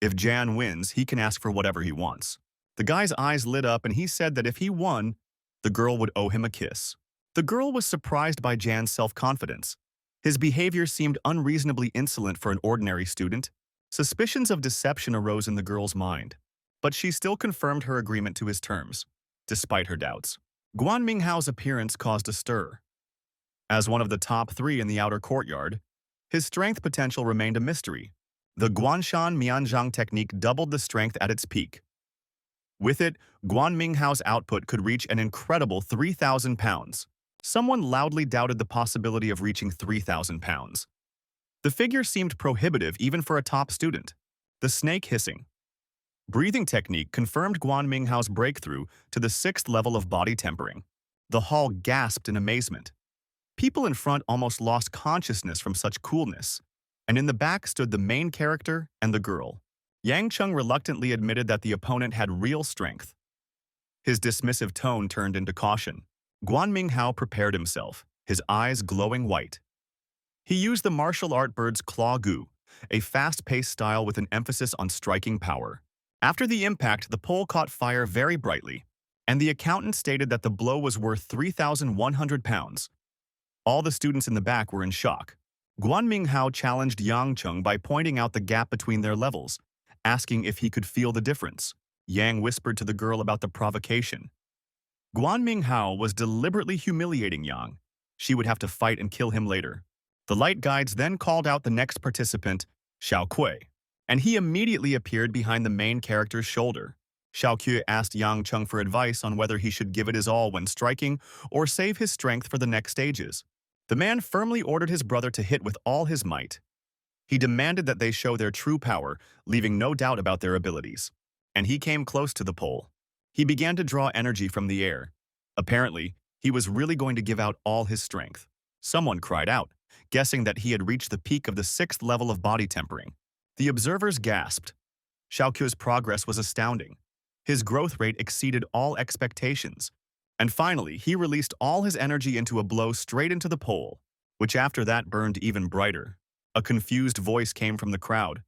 If Jan wins, he can ask for whatever he wants. The guy's eyes lit up and he said that if he won, the girl would owe him a kiss. The girl was surprised by Jan's self-confidence. His behavior seemed unreasonably insolent for an ordinary student. Suspicions of deception arose in the girl's mind, but she still confirmed her agreement to his terms, despite her doubts. Guan Minghao's appearance caused a stir. As one of the top three in the outer courtyard, his strength potential remained a mystery. The Guanshan Mianzhang technique doubled the strength at its peak. With it, Guan Minghao's output could reach an incredible 3,000 pounds. Someone loudly doubted the possibility of reaching 3,000 pounds. The figure seemed prohibitive even for a top student. The snake hissing. Breathing technique confirmed Guan Minghao's breakthrough to the 6th level of body tempering. The hall gasped in amazement. People in front almost lost consciousness from such coolness, and in the back stood the main character and the girl. Yang Chung reluctantly admitted that the opponent had real strength. His dismissive tone turned into caution. Guan Minghao prepared himself, his eyes glowing white. He used the martial art bird's claw gu, a fast-paced style with an emphasis on striking power. After the impact, the pole caught fire very brightly, and the accountant stated that the blow was worth 3,100 pounds. All the students in the back were in shock. Guan Minghao challenged Yang Chung by pointing out the gap between their levels, asking if he could feel the difference. Yang whispered to the girl about the provocation. Guan Minghao was deliberately humiliating Yang. She would have to fight and kill him later. The light guides then called out the next participant, Xiao Kui, and he immediately appeared behind the main character's shoulder. Xiao Kui asked Yang Chung for advice on whether he should give it his all when striking or save his strength for the next stages. The man firmly ordered his brother to hit with all his might. He demanded that they show their true power, leaving no doubt about their abilities. And he came close to the pole. He began to draw energy from the air. Apparently, he was really going to give out all his strength. Someone cried out, guessing that he had reached the peak of the 6th level of body tempering. The observers gasped. Xiaoqiu's progress was astounding. His growth rate exceeded all expectations. And finally, he released all his energy into a blow straight into the pole, which after that burned even brighter. A confused voice came from the crowd.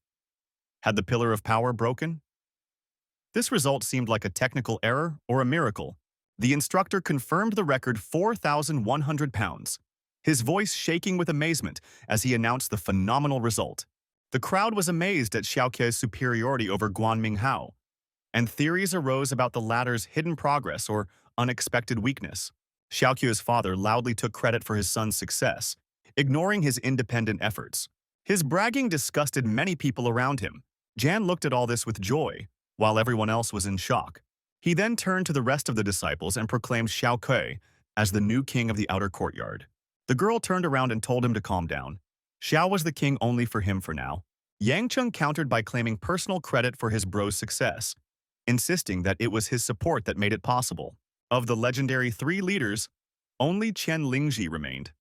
Had the pillar of power broken? This result seemed like a technical error or a miracle. The instructor confirmed the record 4,100 pounds, his voice shaking with amazement as he announced the phenomenal result. The crowd was amazed at Xiaoqiu's superiority over Guan Minghao, and theories arose about the latter's hidden progress or unexpected weakness. Xiaoqiu's father loudly took credit for his son's success, ignoring his independent efforts. His bragging disgusted many people around him. Jan looked at all this with joy, while everyone else was in shock. He then turned to the rest of the disciples and proclaimed Xiao Kui, as the new king of the outer courtyard. The girl turned around and told him to calm down. Xiao was the king only for him for now. Yang Cheng countered by claiming personal credit for his bro's success, insisting that it was his support that made it possible. Of the legendary three leaders, only Qian Lingji remained.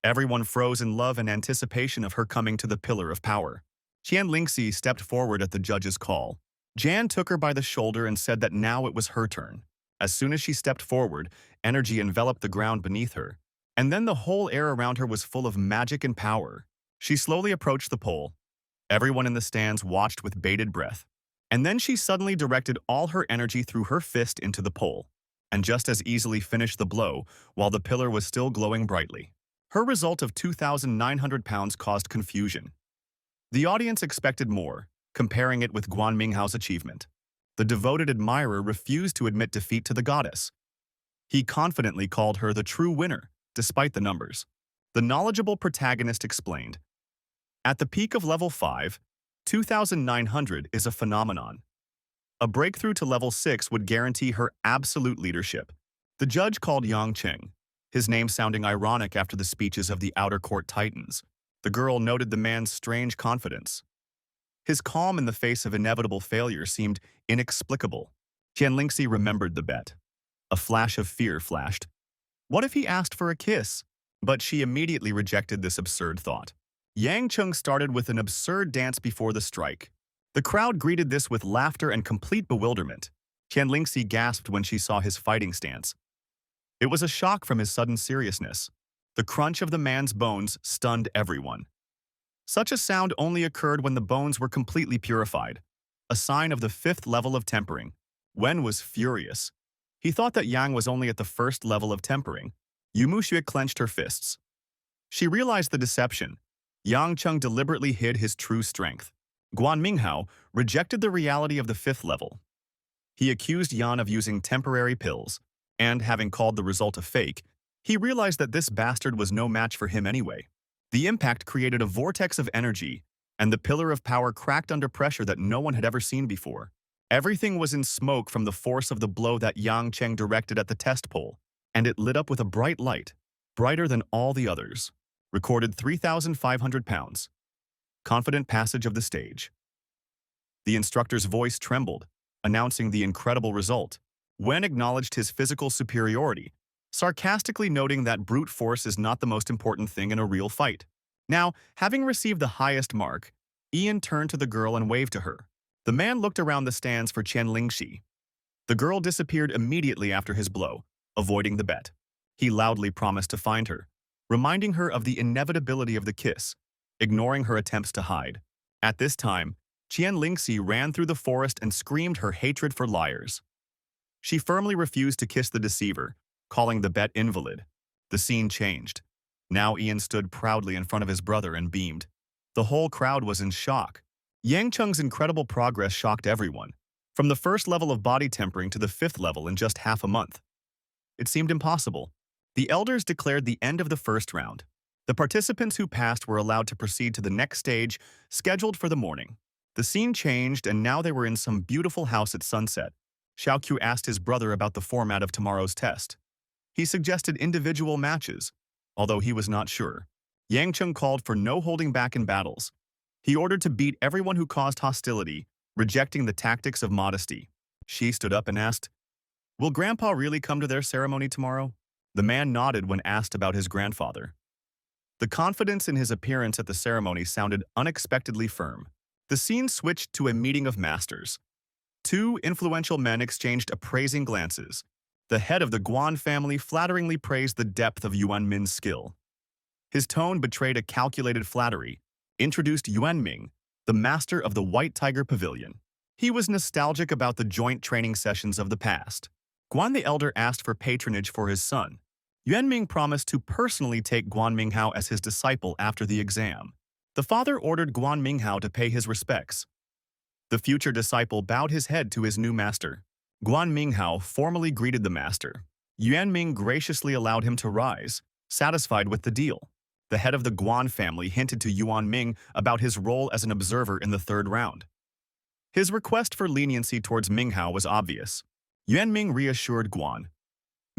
Everyone froze in love and anticipation of her coming to the pillar of power. Qian Lingxi stepped forward at the judge's call. Jan took her by the shoulder and said that now it was her turn. As soon as she stepped forward, energy enveloped the ground beneath her, and then the whole air around her was full of magic and power. She slowly approached the pole. Everyone in the stands watched with bated breath. And then she suddenly directed all her energy through her fist into the pole, and just as easily finished the blow while the pillar was still glowing brightly. Her result of 2,900 pounds caused confusion. The audience expected more, comparing it with Guan Minghao's achievement. The devoted admirer refused to admit defeat to the goddess. He confidently called her the true winner, despite the numbers. The knowledgeable protagonist explained, "At the peak of level 5, 2,900 is a phenomenon. A breakthrough to level 6 would guarantee her absolute leadership." The judge called Yang Cheng, his name sounding ironic after the speeches of the outer court titans. The girl noted the man's strange confidence. His calm in the face of inevitable failure seemed inexplicable. Qian Lingxi remembered the bet. A flash of fear flashed. What if he asked for a kiss? But she immediately rejected this absurd thought. Yang Cheng started with an absurd dance before the strike. The crowd greeted this with laughter and complete bewilderment. Qian Lingxi gasped when she saw his fighting stance. It was a shock from his sudden seriousness. The crunch of the man's bones stunned everyone. Such a sound only occurred when the bones were completely purified, a sign of the 5th level of tempering. Wen was furious. He thought that Yang was only at the 1st level of tempering. Yu Muxue clenched her fists. She realized the deception. Yang Cheng deliberately hid his true strength. Guan Minghao rejected the reality of the 5th level. He accused Yan of using temporary pills, and having called the result a fake, he realized that this bastard was no match for him anyway. The impact created a vortex of energy, and the pillar of power cracked under pressure that no one had ever seen before. Everything was in smoke from the force of the blow that Yang Cheng directed at the test pole, and it lit up with a bright light, brighter than all the others. Recorded 3,500 pounds. Confident passage of the stage. The instructor's voice trembled, announcing the incredible result. Wen acknowledged his physical superiority, sarcastically noting that brute force is not the most important thing in a real fight. Now, having received the highest mark, Ian turned to the girl and waved to her. The man looked around the stands for Qian Lingxi. The girl disappeared immediately after his blow, avoiding the bet. He loudly promised to find her, reminding her of the inevitability of the kiss, ignoring her attempts to hide. At this time, Qian Lingxi ran through the forest and screamed her hatred for liars. She firmly refused to kiss the deceiver, calling the bet invalid. The scene changed. Now Ian stood proudly in front of his brother and beamed. The whole crowd was in shock. Yang Cheng's incredible progress shocked everyone, from the 1st level of body tempering to the 5th level in just half a month. It seemed impossible. The elders declared the end of the 1st round. The participants who passed were allowed to proceed to the next stage, scheduled for the morning. The scene changed, and now they were in some beautiful house at sunset. Xiaoqiu asked his brother about the format of tomorrow's test. He suggested individual matches, although he was not sure. Yang Cheng called for no holding back in battles. He ordered to beat everyone who caused hostility, rejecting the tactics of modesty. She stood up and asked, "Will Grandpa really come to their ceremony tomorrow?" The man nodded when asked about his grandfather. The confidence in his appearance at the ceremony sounded unexpectedly firm. The scene switched to a meeting of masters. Two influential men exchanged appraising glances. The head of the Guan family flatteringly praised the depth of Yuan Min's skill. His tone betrayed a calculated flattery, introduced Yuan Ming, the master of the White Tiger Pavilion. He was nostalgic about the joint training sessions of the past. Guan the Elder asked for patronage for his son. Yuan Ming promised to personally take Guan Minghao as his disciple after the exam. The father ordered Guan Minghao to pay his respects. The future disciple bowed his head to his new master. Guan Minghao formally greeted the master. Yuan Ming graciously allowed him to rise, satisfied with the deal. The head of the Guan family hinted to Yuan Ming about his role as an observer in the 3rd round. His request for leniency towards Minghao was obvious. Yuan Ming reassured Guan.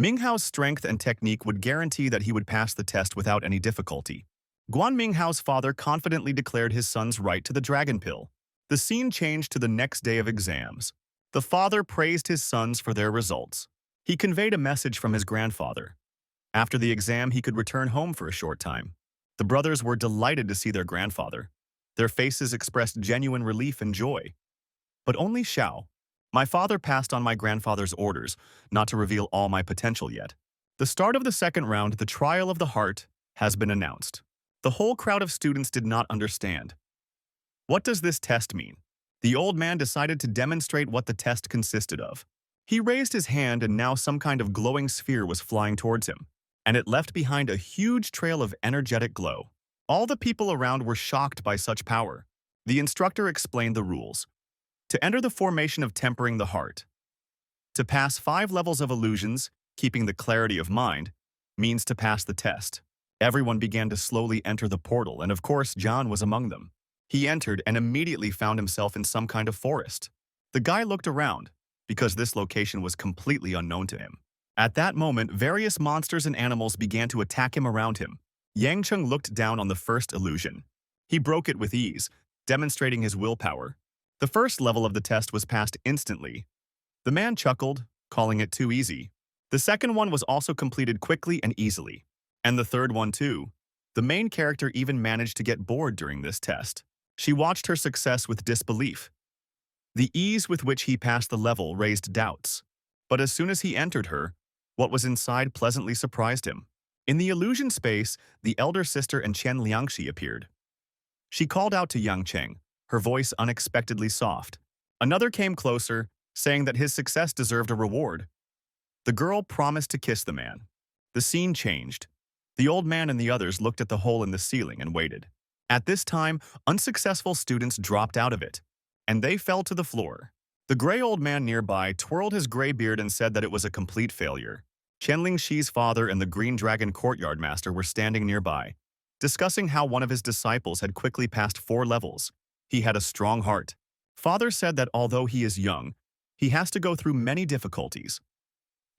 Minghao's strength and technique would guarantee that he would pass the test without any difficulty. Guan Minghao's father confidently declared his son's right to the dragon pill. The scene changed to the next day of exams. The father praised his sons for their results. He conveyed a message from his grandfather. After the exam, he could return home for a short time. The brothers were delighted to see their grandfather. Their faces expressed genuine relief and joy. But only Xiao. My father passed on my grandfather's orders, not to reveal all my potential yet. The start of the second round, the trial of the heart, has been announced. The whole crowd of students did not understand. What does this test mean? The old man decided to demonstrate what the test consisted of. He raised his hand and now some kind of glowing sphere was flying towards him, and it left behind a huge trail of energetic glow. All the people around were shocked by such power. The instructor explained the rules. To enter the formation of tempering the heart. To pass 5 levels of illusions, keeping the clarity of mind, means to pass the test. Everyone began to slowly enter the portal, and of course John was among them. He entered and immediately found himself in some kind of forest. The guy looked around, because this location was completely unknown to him. At that moment, various monsters and animals began to attack him around him. Yang Cheng looked down on the first illusion. He broke it with ease, demonstrating his willpower. The first level of the test was passed instantly. The man chuckled, calling it too easy. The second one was also completed quickly and easily. And the third one too. The main character even managed to get bored during this test. She watched her success with disbelief. The ease with which he passed the level raised doubts. But as soon as he entered her, what was inside pleasantly surprised him. In the illusion space, the elder sister and Chen Liangxi appeared. She called out to Yang Cheng, her voice unexpectedly soft. Another came closer, saying that his success deserved a reward. The girl promised to kiss the man. The scene changed. The old man and the others looked at the hole in the ceiling and waited. At this time, unsuccessful students dropped out of it, and they fell to the floor. The gray old man nearby twirled his gray beard and said that it was a complete failure. Chen Lingxi's father and the Green Dragon courtyard master were standing nearby, discussing how one of his disciples had quickly passed 4 levels. He had a strong heart. Father said that although he is young, he has to go through many difficulties.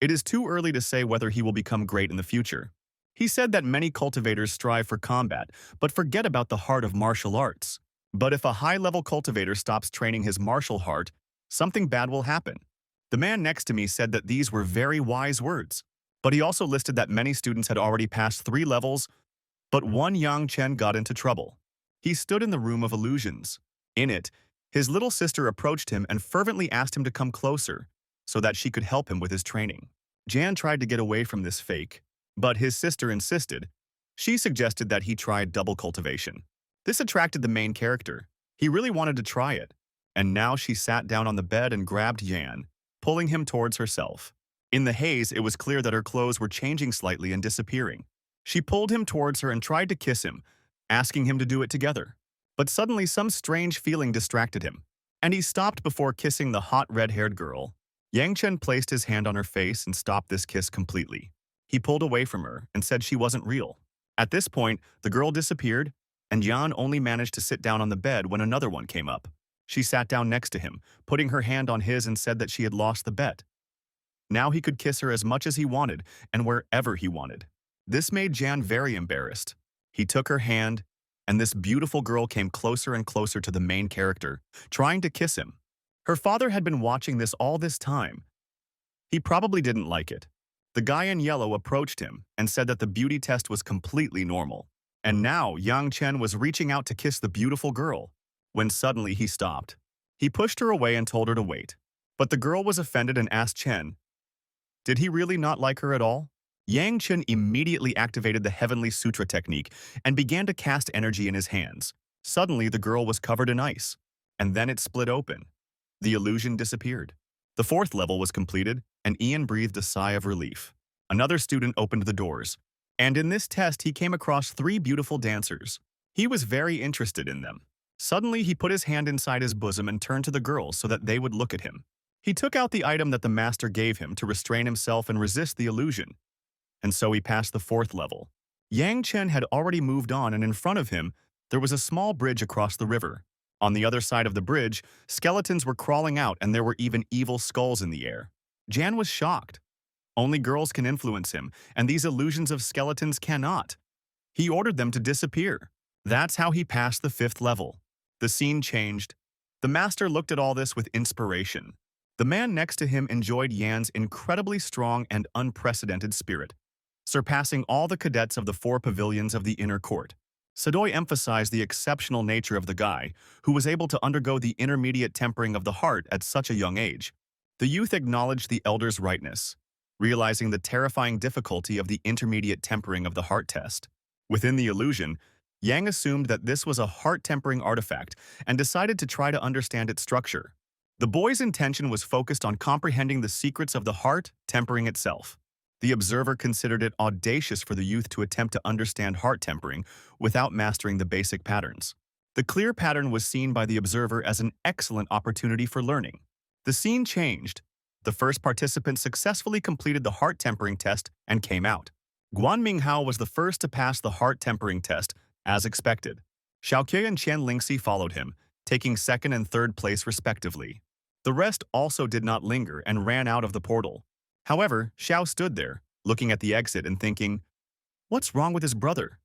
It is too early to say whether he will become great in the future. He said that many cultivators strive for combat, but forget about the heart of martial arts. But if a high-level cultivator stops training his martial heart, something bad will happen. The man next to me said that these were very wise words. But he also listed that many students had already passed 3 levels, but one Yang Chen got into trouble. He stood in the room of illusions. In it, his little sister approached him and fervently asked him to come closer so that she could help him with his training. Jan tried to get away from this fake, but his sister insisted. She suggested that he try double cultivation. This attracted the main character. He really wanted to try it. And now she sat down on the bed and grabbed Jan, pulling him towards herself. In the haze, it was clear that her clothes were changing slightly and disappearing. She pulled him towards her and tried to kiss him, asking him to do it together. But suddenly some strange feeling distracted him, and he stopped before kissing the hot red-haired girl. Yang Chen placed his hand on her face and stopped this kiss completely. He pulled away from her and said she wasn't real. At this point, the girl disappeared, and Jan only managed to sit down on the bed when another one came up. She sat down next to him, putting her hand on his and said that she had lost the bet. Now he could kiss her as much as he wanted and wherever he wanted. This made Jan very embarrassed. He took her hand, and this beautiful girl came closer and closer to the main character, trying to kiss him. Her father had been watching this all this time. He probably didn't like it. The guy in yellow approached him and said that the beauty test was completely normal. And now Yang Chen was reaching out to kiss the beautiful girl, when suddenly he stopped. He pushed her away and told her to wait. But the girl was offended and asked Chen, did he really not like her at all? Yang Chen immediately activated the Heavenly Sutra technique and began to cast energy in his hands. Suddenly, the girl was covered in ice, and then it split open. The illusion disappeared. The 4th level was completed, and Ian breathed a sigh of relief. Another student opened the doors, and in this test he came across 3 beautiful dancers. He was very interested in them. Suddenly, he put his hand inside his bosom and turned to the girls so that they would look at him. He took out the item that the master gave him to restrain himself and resist the illusion. And so he passed the 4th level. Yang Chen had already moved on, and in front of him, there was a small bridge across the river. On the other side of the bridge, skeletons were crawling out and there were even evil skulls in the air. Jan was shocked. Only girls can influence him, and these illusions of skeletons cannot. He ordered them to disappear. That's how he passed the 5th level. The scene changed. The master looked at all this with inspiration. The man next to him enjoyed Yan's incredibly strong and unprecedented spirit, surpassing all the cadets of the 4 pavilions of the inner court. Sadoy emphasized the exceptional nature of the guy, who was able to undergo the intermediate tempering of the heart at such a young age. The youth acknowledged the elder's rightness, realizing the terrifying difficulty of the intermediate tempering of the heart test. Within the illusion, Yang assumed that this was a heart-tempering artifact and decided to try to understand its structure. The boy's intention was focused on comprehending the secrets of the heart tempering itself. The observer considered it audacious for the youth to attempt to understand heart tempering without mastering the basic patterns. The clear pattern was seen by the observer as an excellent opportunity for learning. The scene changed. The first participant successfully completed the heart tempering test and came out. Guan Minghao was the first to pass the heart tempering test, as expected. Xiaoque and Qian Lingxi followed him, taking 2nd and 3rd place respectively. The rest also did not linger and ran out of the portal. However, Xiao stood there, looking at the exit and thinking, "What's wrong with his brother?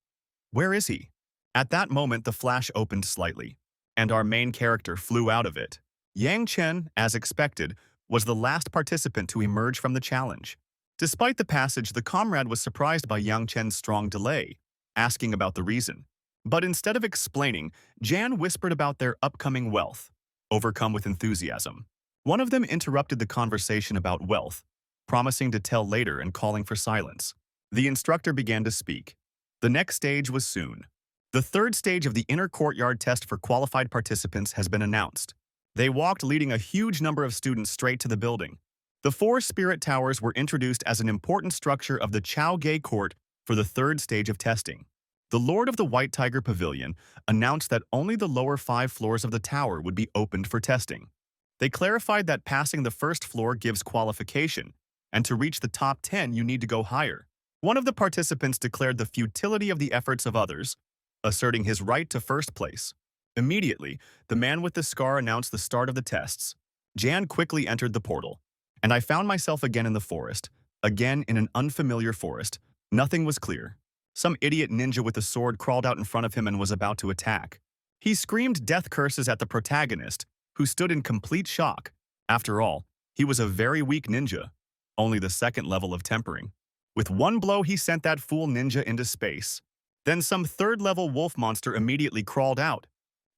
Where is he?" At that moment, the flash opened slightly, and our main character flew out of it. Yang Chen, as expected, was the last participant to emerge from the challenge. Despite the passage, the comrade was surprised by Yang Chen's strong delay, asking about the reason. But instead of explaining, Jan whispered about their upcoming wealth, overcome with enthusiasm. One of them interrupted the conversation about wealth, promising to tell later and calling for silence. The instructor began to speak. The next stage was soon. The 3rd stage of the inner courtyard test for qualified participants has been announced. They walked, leading a huge number of students straight to the building. The 4 spirit towers were introduced as an important structure of the Chao Gay Court for the 3rd stage of testing. The Lord of the White Tiger Pavilion announced that only the lower 5 floors of the tower would be opened for testing. They clarified that passing the 1st floor gives qualification, and to reach the top 10 you need to go higher. One of the participants declared the futility of the efforts of others, asserting his right to 1st place. Immediately, the man with the scar announced the start of the tests. Jan quickly entered the portal, and I found myself again in the forest, again in an unfamiliar forest. Nothing was clear. Some idiot ninja with a sword crawled out in front of him and was about to attack. He screamed death curses at the protagonist, who stood in complete shock. After all, he was a very weak ninja, only the 2nd level of tempering. With one blow, he sent that fool ninja into space. Then some 3rd level wolf monster immediately crawled out,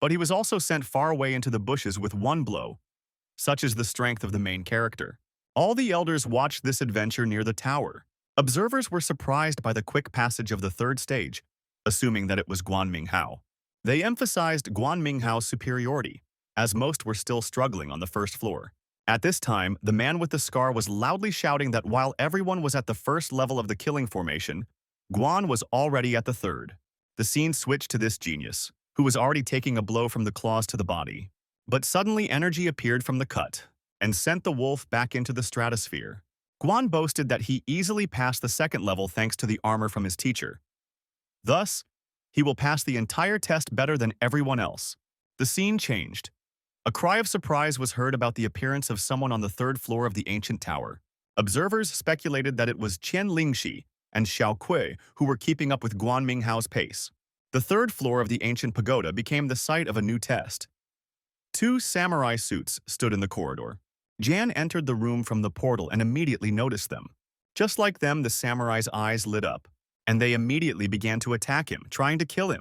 but he was also sent far away into the bushes with one blow. Such is the strength of the main character. All the elders watched this adventure near the tower. Observers were surprised by the quick passage of the 3rd stage, assuming that it was Guan Minghao. They emphasized Guan Minghao's superiority, as most were still struggling on the 1st floor. At this time, the man with the scar was loudly shouting that while everyone was at the 1st level of the killing formation, Guan was already at the 3rd. The scene switched to this genius, who was already taking a blow from the claws to the body. But suddenly energy appeared from the cut and sent the wolf back into the stratosphere. Guan boasted that he easily passed the 2nd level thanks to the armor from his teacher. Thus, he will pass the entire test better than everyone else. The scene changed. A cry of surprise was heard about the appearance of someone on the 3rd floor of the ancient tower. Observers speculated that it was Qian Lingxi and Xiaoque who were keeping up with Guan Minghao's pace. The 3rd floor of the ancient pagoda became the site of a new test. 2 samurai suits stood in the corridor. Jan entered the room from the portal and immediately noticed them. Just like them, the samurai's eyes lit up, and they immediately began to attack him, trying to kill him.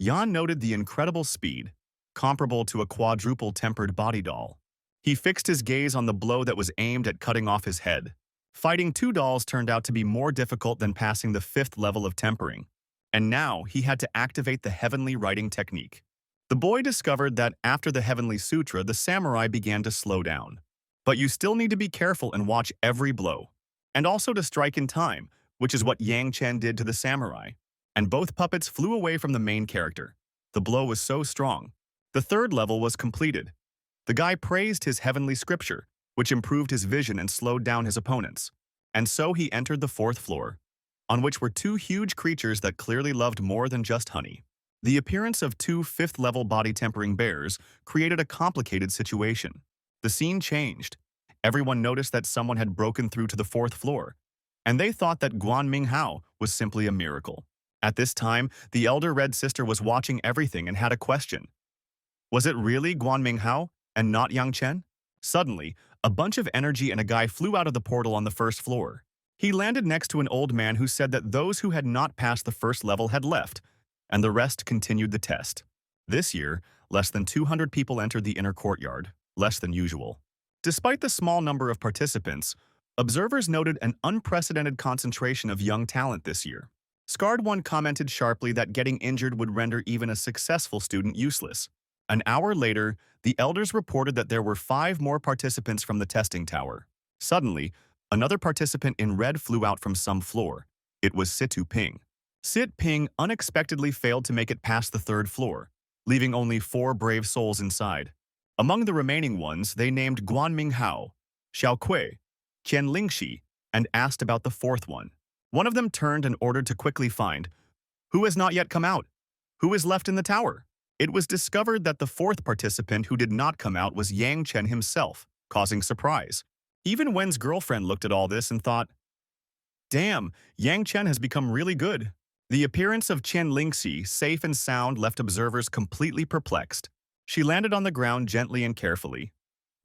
Jan noted the incredible speed, comparable to a quadruple-tempered body doll. He fixed his gaze on the blow that was aimed at cutting off his head. Fighting 2 dolls turned out to be more difficult than passing the 5th level of tempering, and now he had to activate the heavenly writing technique. The boy discovered that after the heavenly sutra, the samurai began to slow down. But you still need to be careful and watch every blow, and also to strike in time, which is what Yang Chen did to the samurai. And both puppets flew away from the main character. The blow was so strong. The 3rd level was completed. The guy praised his heavenly scripture, which improved his vision and slowed down his opponents. And so he entered the 4th floor, on which were 2 huge creatures that clearly loved more than just honey. The appearance of 2 5th-level body-tempering bears created a complicated situation. The scene changed. Everyone noticed that someone had broken through to the 4th floor, and they thought that Guan Minghao was simply a miracle. At this time, the elder Red Sister was watching everything and had a question. Was it really Guan Minghao and not Yang Chen? Suddenly, a bunch of energy and a guy flew out of the portal on the first floor. He landed next to an old man who said that those who had not passed the first level had left, and the rest continued the test. This year, less than 200 people entered the inner courtyard, less than usual. Despite the small number of participants, observers noted an unprecedented concentration of young talent this year. Scarred One commented sharply that getting injured would render even a successful student useless. An hour later, the elders reported that there were 5 more participants from the testing tower. Suddenly, another participant in red flew out from some floor. It was Situ Ping. Sit Ping unexpectedly failed to make it past the 3rd floor, leaving only 4 brave souls inside. Among the remaining ones, they named Guan Minghao, Xiao Kui, Qian Lingxi, and asked about the 4th one. One of them turned and ordered to quickly find, "Who has not yet come out? Who is left in the tower?" It was discovered that the 4th participant who did not come out was Yang Chen himself, causing surprise. Even Wen's girlfriend looked at all this and thought, "Damn, Yang Chen has become really good." The appearance of Qian Lingxi, safe and sound, left observers completely perplexed. She landed on the ground gently and carefully.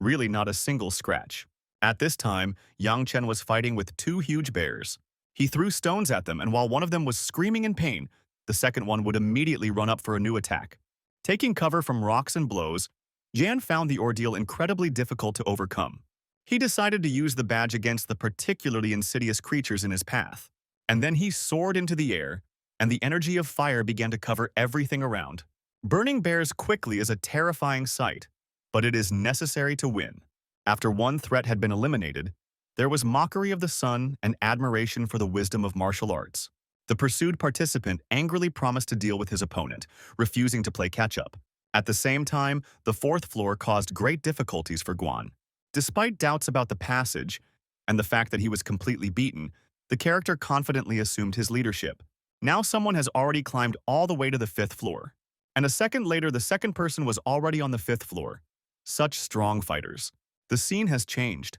Really not a single scratch. At this time, Yang Chen was fighting with 2 huge bears. He threw stones at them, and while one of them was screaming in pain, the second one would immediately run up for a new attack. Taking cover from rocks and blows, Jan found the ordeal incredibly difficult to overcome. He decided to use the badge against the particularly insidious creatures in his path. And then he soared into the air, and the energy of fire began to cover everything around. Burning bears quickly is a terrifying sight, but it is necessary to win. After one threat had been eliminated, there was mockery of the sun and admiration for the wisdom of martial arts. The pursued participant angrily promised to deal with his opponent, refusing to play catch-up. At the same time, the 4th floor caused great difficulties for Guan. Despite doubts about the passage and the fact that he was completely beaten, the character confidently assumed his leadership. Now someone has already climbed all the way to the 5th floor. And a second later, the second person was already on the 5th floor. Such strong fighters. The scene has changed.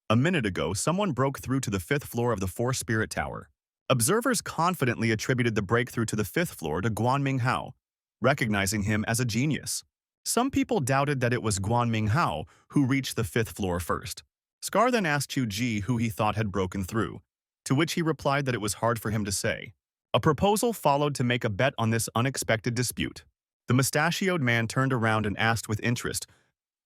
A minute ago, someone broke through to the 5th floor of the 4-Spirit Tower. Observers confidently attributed the breakthrough to the 5th floor to Guan Minghao, recognizing him as a genius. Some people doubted that it was Guan Minghao who reached the 5th floor first. Scar then asked Chu Ji who he thought had broken through, to which he replied that it was hard for him to say. A proposal followed to make a bet on this unexpected dispute. The mustachioed man turned around and asked with interest,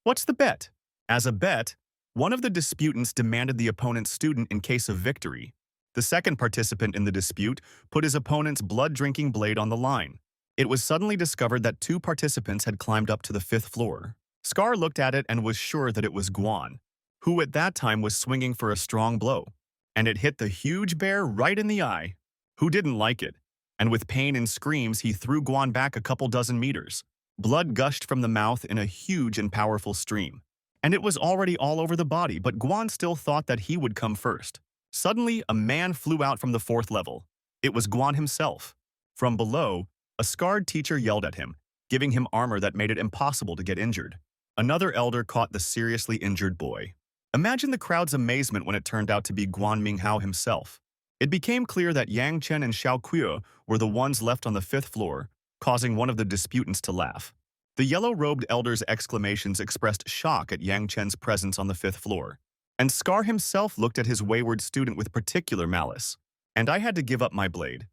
"What's the bet?" As a bet, one of the disputants demanded the opponent's student in case of victory. The second participant in the dispute put his opponent's blood-drinking blade on the line. It was suddenly discovered that 2 participants had climbed up to the 5th floor. Scar looked at it and was sure that it was Guan, who at that time was swinging for a strong blow. And it hit the huge bear right in the eye. Who didn't like it? And with pain and screams, he threw Guan back a couple dozen meters. Blood gushed from the mouth in a huge and powerful stream. And it was already all over the body, but Guan still thought that he would come first. Suddenly, a man flew out from the 4th level. It was Guan himself. From below, a scarred teacher yelled at him, giving him armor that made it impossible to get injured. Another elder caught the seriously injured boy. Imagine the crowd's amazement when it turned out to be Guan Minghao himself. It became clear that Yang Chen and Xiao Kui were the ones left on the 5th floor, causing one of the disputants to laugh. The yellow-robed elder's exclamations expressed shock at Yang Chen's presence on the 5th floor. And Scar himself looked at his wayward student with particular malice. And I had to give up my blade.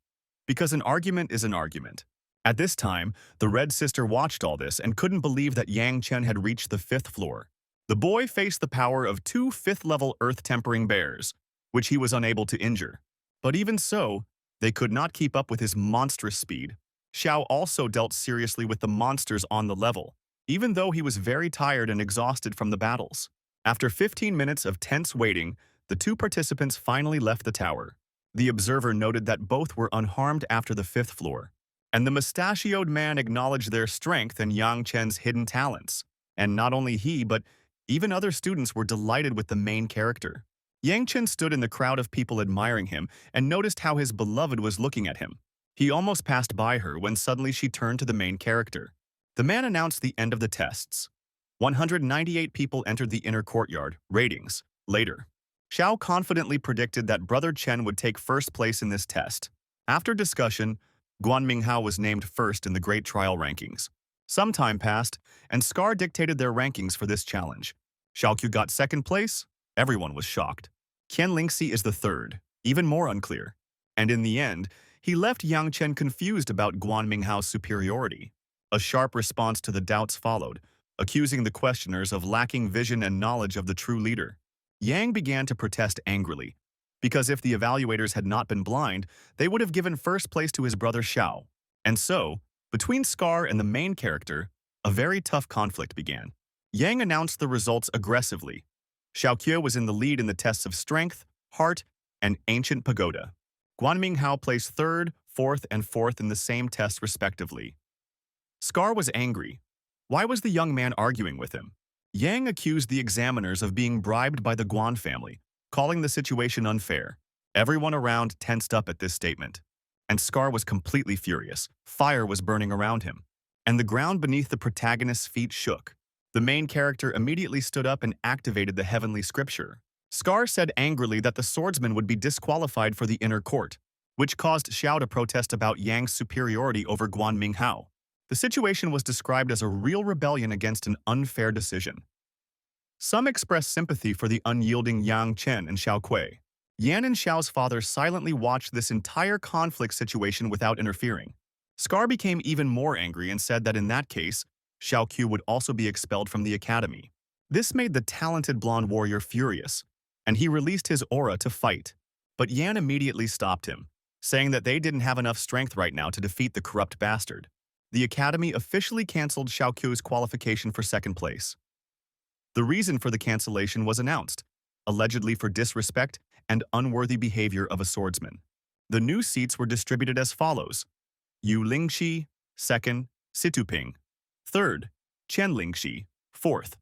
Because an argument is an argument. At this time, the Red Sister watched all this and couldn't believe that Yang Chen had reached the 5th floor. The boy faced the power of 2 5th-level earth-tempering bears, which he was unable to injure. But even so, they could not keep up with his monstrous speed. Xiao also dealt seriously with the monsters on the level, even though he was very tired and exhausted from the battles. After 15 minutes of tense waiting, the 2 participants finally left the tower. The observer noted that both were unharmed after the 5th floor. And the mustachioed man acknowledged their strength and Yang Chen's hidden talents. And not only he, but even other students were delighted with the main character. Yang Chen stood in the crowd of people admiring him and noticed how his beloved was looking at him. He almost passed by her when suddenly she turned to the main character. The man announced the end of the tests. 198 people entered the inner courtyard. Ratings. Later. Xiao confidently predicted that Brother Chen would take first place in this test. After discussion, Guan Minghao was named first in the Great Trial rankings. Some time passed, and Scar dictated their rankings for this challenge. Xiaoqiu got second place. Everyone was shocked. Qian Lingxi is the third, even more unclear. And in the end, he left Yang Chen confused about Guan Minghao's superiority. A sharp response to the doubts followed, accusing the questioners of lacking vision and knowledge of the true leader. Yang began to protest angrily, because if the evaluators had not been blind, they would have given first place to his brother Xiao. And so, between Scar and the main character, a very tough conflict began. Yang announced the results aggressively. Xiaoqiu was in the lead in the tests of strength, heart, and ancient pagoda. Guan Minghao placed third, fourth, and fourth in the same test respectively. Scar was angry. Why was the young man arguing with him? Yang accused the examiners of being bribed by the Guan family, calling the situation unfair. Everyone around tensed up at this statement. And Scar was completely furious. Fire was burning around him, and the ground beneath the protagonist's feet shook. The main character immediately stood up and activated the heavenly scripture. Scar said angrily that the swordsman would be disqualified for the inner court, which caused Xiao to protest about Yang's superiority over Guan Minghao. The situation was described as a real rebellion against an unfair decision. Some expressed sympathy for the unyielding Yang Chen and Xiao Kui. Yan and Xiao's father silently watched this entire conflict situation without interfering. Scar became even more angry and said that in that case, Xiao Qiu would also be expelled from the academy. This made the talented blonde warrior furious, and he released his aura to fight. But Yan immediately stopped him, saying that they didn't have enough strength right now to defeat the corrupt bastard. The academy officially cancelled Xiao Qiu's qualification for second place. The reason for the cancellation was announced, allegedly for disrespect and unworthy behavior of a swordsman. The new seats were distributed as follows: Yu Lingxi, second; Situping, third; Chen Lingxi, fourth.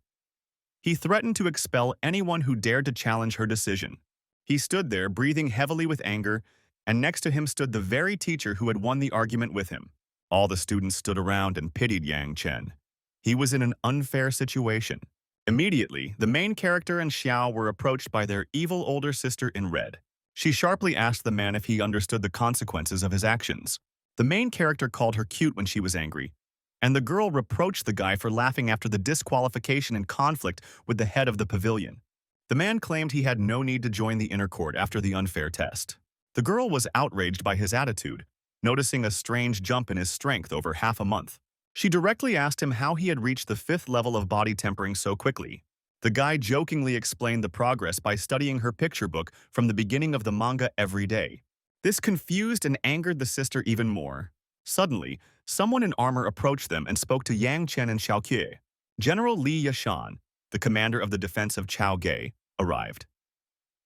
He threatened to expel anyone who dared to challenge her decision. He stood there, breathing heavily with anger, and next to him stood the very teacher who had won the argument with him. All the students stood around and pitied Yang Chen. He was in an unfair situation. Immediately, the main character and Xiao were approached by their evil older sister in red. She sharply asked the man if he understood the consequences of his actions. The main character called her cute when she was angry, and the girl reproached the guy for laughing after the disqualification and conflict with the head of the pavilion. The man claimed he had no need to join the inner court after the unfair test. The girl was outraged by his attitude, noticing a strange jump in his strength over half a month. She directly asked him how he had reached the 5th level of body tempering so quickly. The guy jokingly explained the progress by studying her picture book from the beginning of the manga every day. This confused and angered the sister even more. Suddenly, someone in armor approached them and spoke to Yang Chen and Xiao Qie. General Li Yashan, the commander of the defense of Chao Gai, arrived.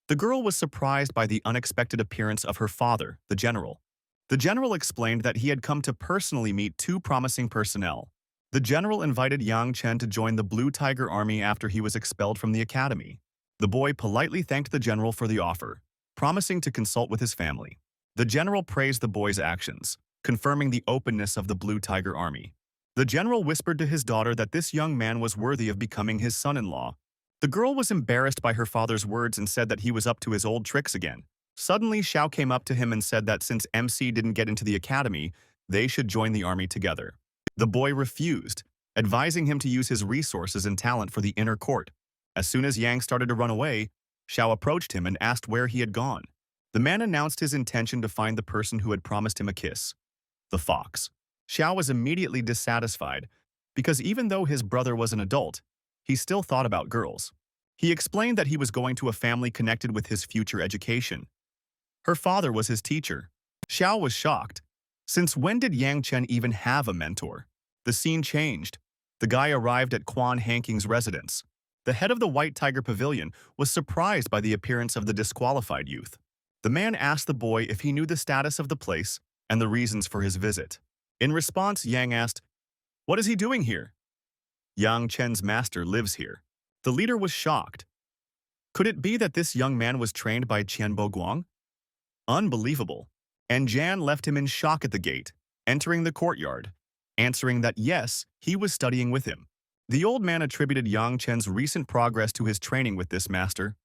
The girl was surprised by the unexpected appearance of her father, the general. The general explained that he had come to personally meet 2 promising personnel. The general invited Yang Chen to join the Blue Tiger Army after he was expelled from the academy. The boy politely thanked the general for the offer, promising to consult with his family. The general praised the boy's actions, confirming the openness of the Blue Tiger Army. The general whispered to his daughter that this young man was worthy of becoming his son-in-law. The girl was embarrassed by her father's words and said that he was up to his old tricks again. Suddenly, Xiao came up to him and said that since MC didn't get into the academy, they should join the army together. The boy refused, advising him to use his resources and talent for the inner court. As soon as Yang started to run away, Xiao approached him and asked where he had gone. The man announced his intention to find the person who had promised him a kiss, the fox. Xiao was immediately dissatisfied, because even though his brother was an adult, he still thought about girls. He explained that he was going to a family connected with his future education. Her father was his teacher. Xiao was shocked. Since when did Yang Chen even have a mentor? The scene changed. The guy arrived at Quan Hanking's residence. The head of the White Tiger Pavilion was surprised by the appearance of the disqualified youth. The man asked the boy if he knew the status of the place and the reasons for his visit. In response, Yang asked, "What is he doing here?" "Yang Chen's master lives here." The leader was shocked. Could it be that this young man was trained by Qianbo Guang? Unbelievable. And Jan left him in shock at the gate, entering the courtyard, answering that yes, he was studying with him. The old man attributed Yang Chen's recent progress to his training with this master.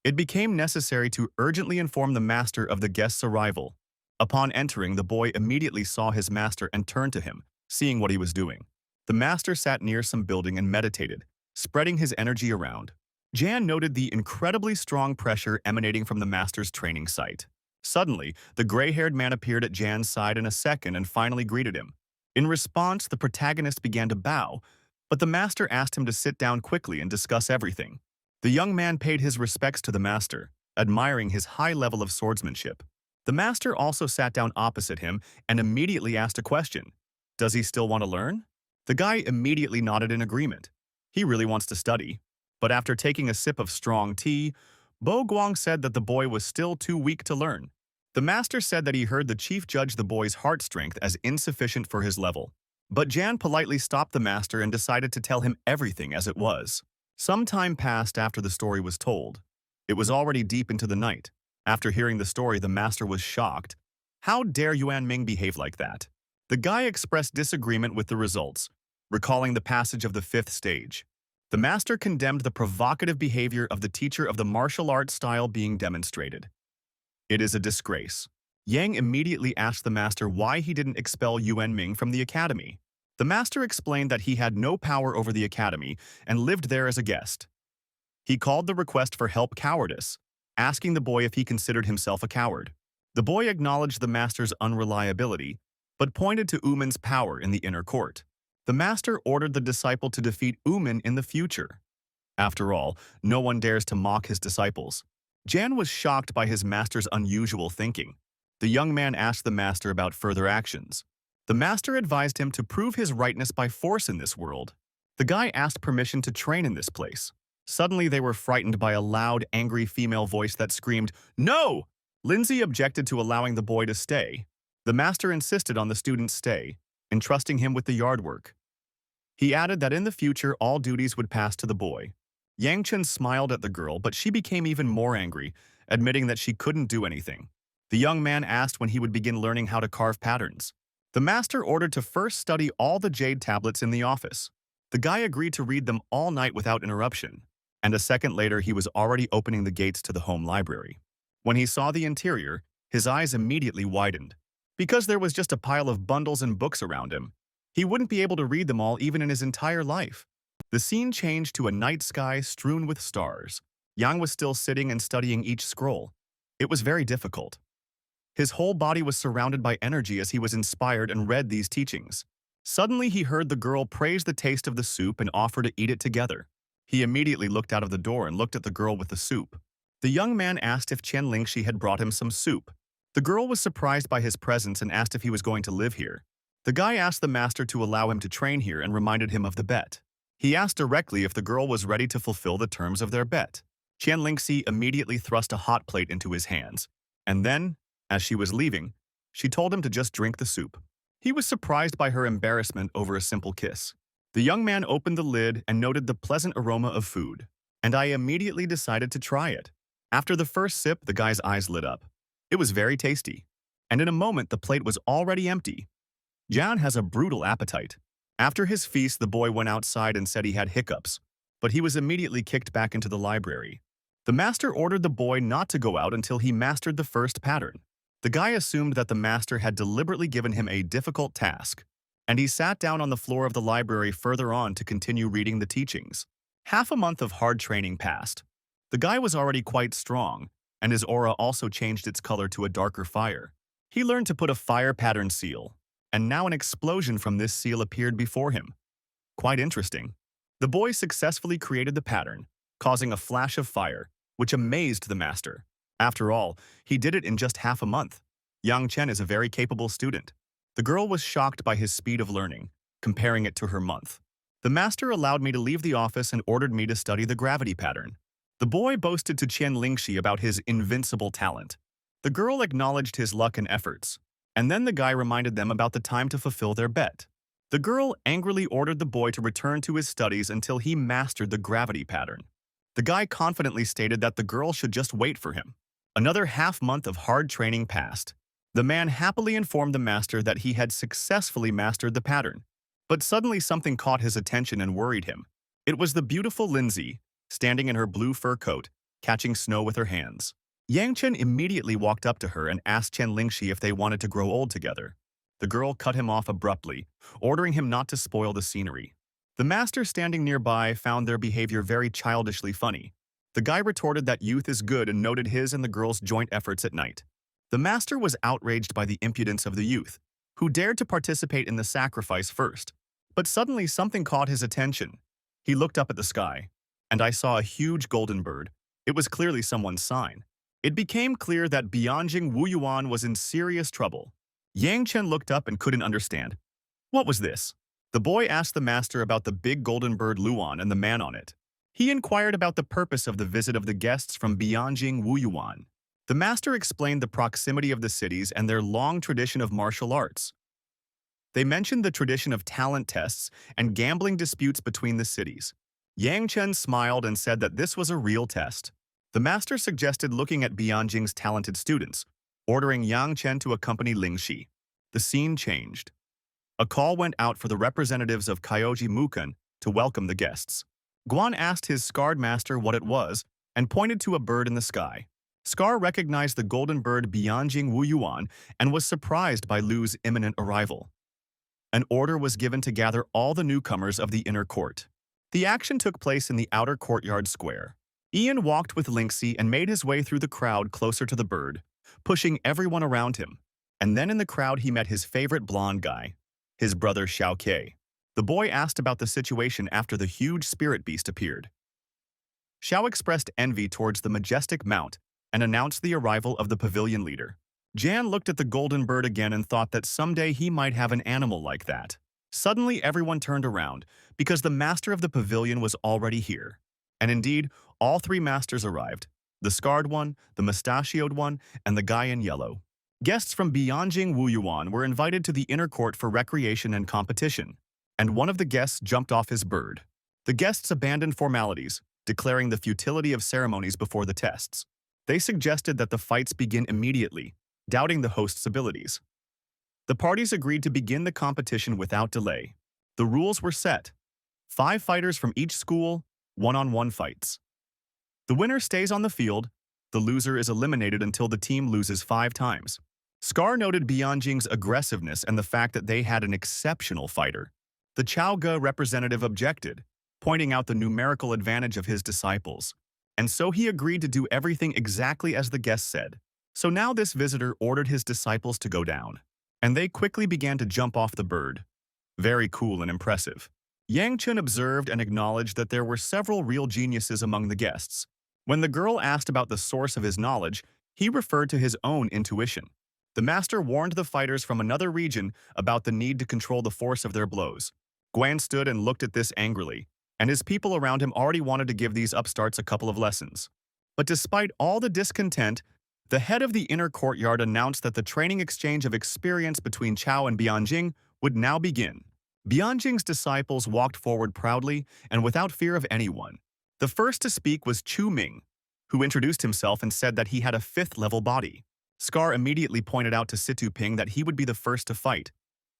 It became necessary to urgently inform the master of the guest's arrival. Upon entering, the boy immediately saw his master and turned to him, seeing what he was doing. The master sat near some building and meditated, spreading his energy around. Jan noted the incredibly strong pressure emanating from the master's training site. Suddenly, the gray-haired man appeared at Jan's side in a second and finally greeted him. In response, the protagonist began to bow, but the master asked him to sit down quickly and discuss everything. The young man paid his respects to the master, admiring his high level of swordsmanship. The master also sat down opposite him and immediately asked a question. Does he still want to learn? The guy immediately nodded in agreement. He really wants to study. But after taking a sip of strong tea, Bo Guang said that the boy was still too weak to learn. The master said that he heard the chief judge the boy's heart strength as insufficient for his level. But Jan politely stopped the master and decided to tell him everything as it was. Some time passed after the story was told. It was already deep into the night. After hearing the story, the master was shocked. How dare Yuan Ming behave like that? The guy expressed disagreement with the results, recalling the passage of the fifth stage. The master condemned the provocative behavior of the teacher of the martial arts style being demonstrated. It is a disgrace. Yang immediately asked the master why he didn't expel Yuan Ming from the academy. The master explained that he had no power over the academy and lived there as a guest. He called the request for help cowardice, asking the boy if he considered himself a coward. The boy acknowledged the master's unreliability, but pointed to Uman's power in the inner court. The master ordered the disciple to defeat Uman in the future. After all, no one dares to mock his disciples. Jan was shocked by his master's unusual thinking. The young man asked the master about further actions. The master advised him to prove his rightness by force in this world. The guy asked permission to train in this place. Suddenly, they were frightened by a loud, angry female voice that screamed, "No!" Lindsay objected to allowing the boy to stay. The master insisted on the student's stay, entrusting him with the yard work. He added that in the future, all duties would pass to the boy. Yang Chen smiled at the girl, but she became even more angry, admitting that she couldn't do anything. The young man asked when he would begin learning how to carve patterns. The master ordered to first study all the jade tablets in the office. The guy agreed to read them all night without interruption, and a second later he was already opening the gates to the home library. When he saw the interior, his eyes immediately widened. Because there was just a pile of bundles and books around him, he wouldn't be able to read them all even in his entire life. The scene changed to a night sky strewn with stars. Yang was still sitting and studying each scroll. It was very difficult. His whole body was surrounded by energy as he was inspired and read these teachings. Suddenly, he heard the girl praise the taste of the soup and offer to eat it together. He immediately looked out of the door and looked at the girl with the soup. The young man asked if Chen Lingxi had brought him some soup. The girl was surprised by his presence and asked if he was going to live here. The guy asked the master to allow him to train here and reminded him of the bet. He asked directly if the girl was ready to fulfill the terms of their bet. Chen Lingxi immediately thrust a hot plate into his hands, and then, as she was leaving, she told him to just drink the soup. He was surprised by her embarrassment over a simple kiss. The young man opened the lid and noted the pleasant aroma of food, and I immediately decided to try it. After the first sip, the guy's eyes lit up. It was very tasty, and in a moment the plate was already empty. Jan has a brutal appetite. After his feast, the boy went outside and said he had hiccups, but he was immediately kicked back into the library. The master ordered the boy not to go out until he mastered the first pattern. The guy assumed that the master had deliberately given him a difficult task, and he sat down on the floor of the library further on to continue reading the teachings. Half a month of hard training passed. The guy was already quite strong, and his aura also changed its color to a darker fire. He learned to put a fire pattern seal, and now an explosion from this seal appeared before him. Quite interesting. The boy successfully created the pattern, causing a flash of fire, which amazed the master. After all, he did it in just half a month. Yang Chen is a very capable student. The girl was shocked by his speed of learning, comparing it to her month. The master allowed me to leave the office and ordered me to study the gravity pattern. The boy boasted to Chen Lingxi about his invincible talent. The girl acknowledged his luck and efforts, and then the guy reminded them about the time to fulfill their bet. The girl angrily ordered the boy to return to his studies until he mastered the gravity pattern. The guy confidently stated that the girl should just wait for him. Another half-month of hard training passed. The man happily informed the master that he had successfully mastered the pattern. But suddenly something caught his attention and worried him. It was the beautiful Lindsay, standing in her blue fur coat, catching snow with her hands. Yang Chen immediately walked up to her and asked Chen Lingxi if they wanted to grow old together. The girl cut him off abruptly, ordering him not to spoil the scenery. The master standing nearby found their behavior very childishly funny. The guy retorted that youth is good and noted his and the girl's joint efforts at night. The master was outraged by the impudence of the youth, who dared to participate in the sacrifice first. But suddenly something caught his attention. He looked up at the sky, and I saw a huge golden bird. It was clearly someone's sign. It became clear that Bianjing Wuyuan was in serious trouble. Yang Chen looked up and couldn't understand. What was this? The boy asked the master about the big golden bird Luan and the man on it. He inquired about the purpose of the visit of the guests from Bianjing Wuyuan. The master explained the proximity of the cities and their long tradition of martial arts. They mentioned the tradition of talent tests and gambling disputes between the cities. Yang Chen smiled and said that this was a real test. The master suggested looking at Bianjing's talented students, ordering Yang Chen to accompany Ling Shi. The scene changed. A call went out for the representatives of Kyoji Mukan to welcome the guests. Guan asked his scarred master what it was and pointed to a bird in the sky. Scar recognized the golden bird Bianjing Wuyuan and was surprised by Lu's imminent arrival. An order was given to gather all the newcomers of the inner court. The action took place in the outer courtyard square. Ian walked with Lingxi and made his way through the crowd closer to the bird, pushing everyone around him. And then in the crowd he met his favorite blonde guy, his brother Xiao Ke. The boy asked about the situation after the huge spirit beast appeared. Xiao expressed envy towards the majestic mount and announced the arrival of the pavilion leader. Jan looked at the golden bird again and thought that someday he might have an animal like that. Suddenly everyone turned around because the master of the pavilion was already here. And indeed, all three masters arrived, the scarred one, the mustachioed one, and the guy in yellow. Guests from Bianjing Wuyuan were invited to the inner court for recreation and competition, and one of the guests jumped off his bird. The guests abandoned formalities, declaring the futility of ceremonies before the tests. They suggested that the fights begin immediately, doubting the host's abilities. The parties agreed to begin the competition without delay. The rules were set. 5 fighters from each school, one-on-one fights. The winner stays on the field. The loser is eliminated until the team loses 5 times. Scar noted Bianjing's aggressiveness and the fact that they had an exceptional fighter. The Chaoge representative objected, pointing out the numerical advantage of his disciples. And so he agreed to do everything exactly as the guest said. So now this visitor ordered his disciples to go down, and they quickly began to jump off the bird. Very cool and impressive. Yang Chen observed and acknowledged that there were several real geniuses among the guests. When the girl asked about the source of his knowledge, he referred to his own intuition. The master warned the fighters from another region about the need to control the force of their blows. Guan stood and looked at this angrily, and his people around him already wanted to give these upstarts a couple of lessons. But despite all the discontent, the head of the inner courtyard announced that the training exchange of experience between Chao and Bianjing would now begin. Bianjing's disciples walked forward proudly and without fear of anyone. The first to speak was Chu Ming, who introduced himself and said that he had a 5th-level body. Scar immediately pointed out to Situ Ping that he would be the first to fight,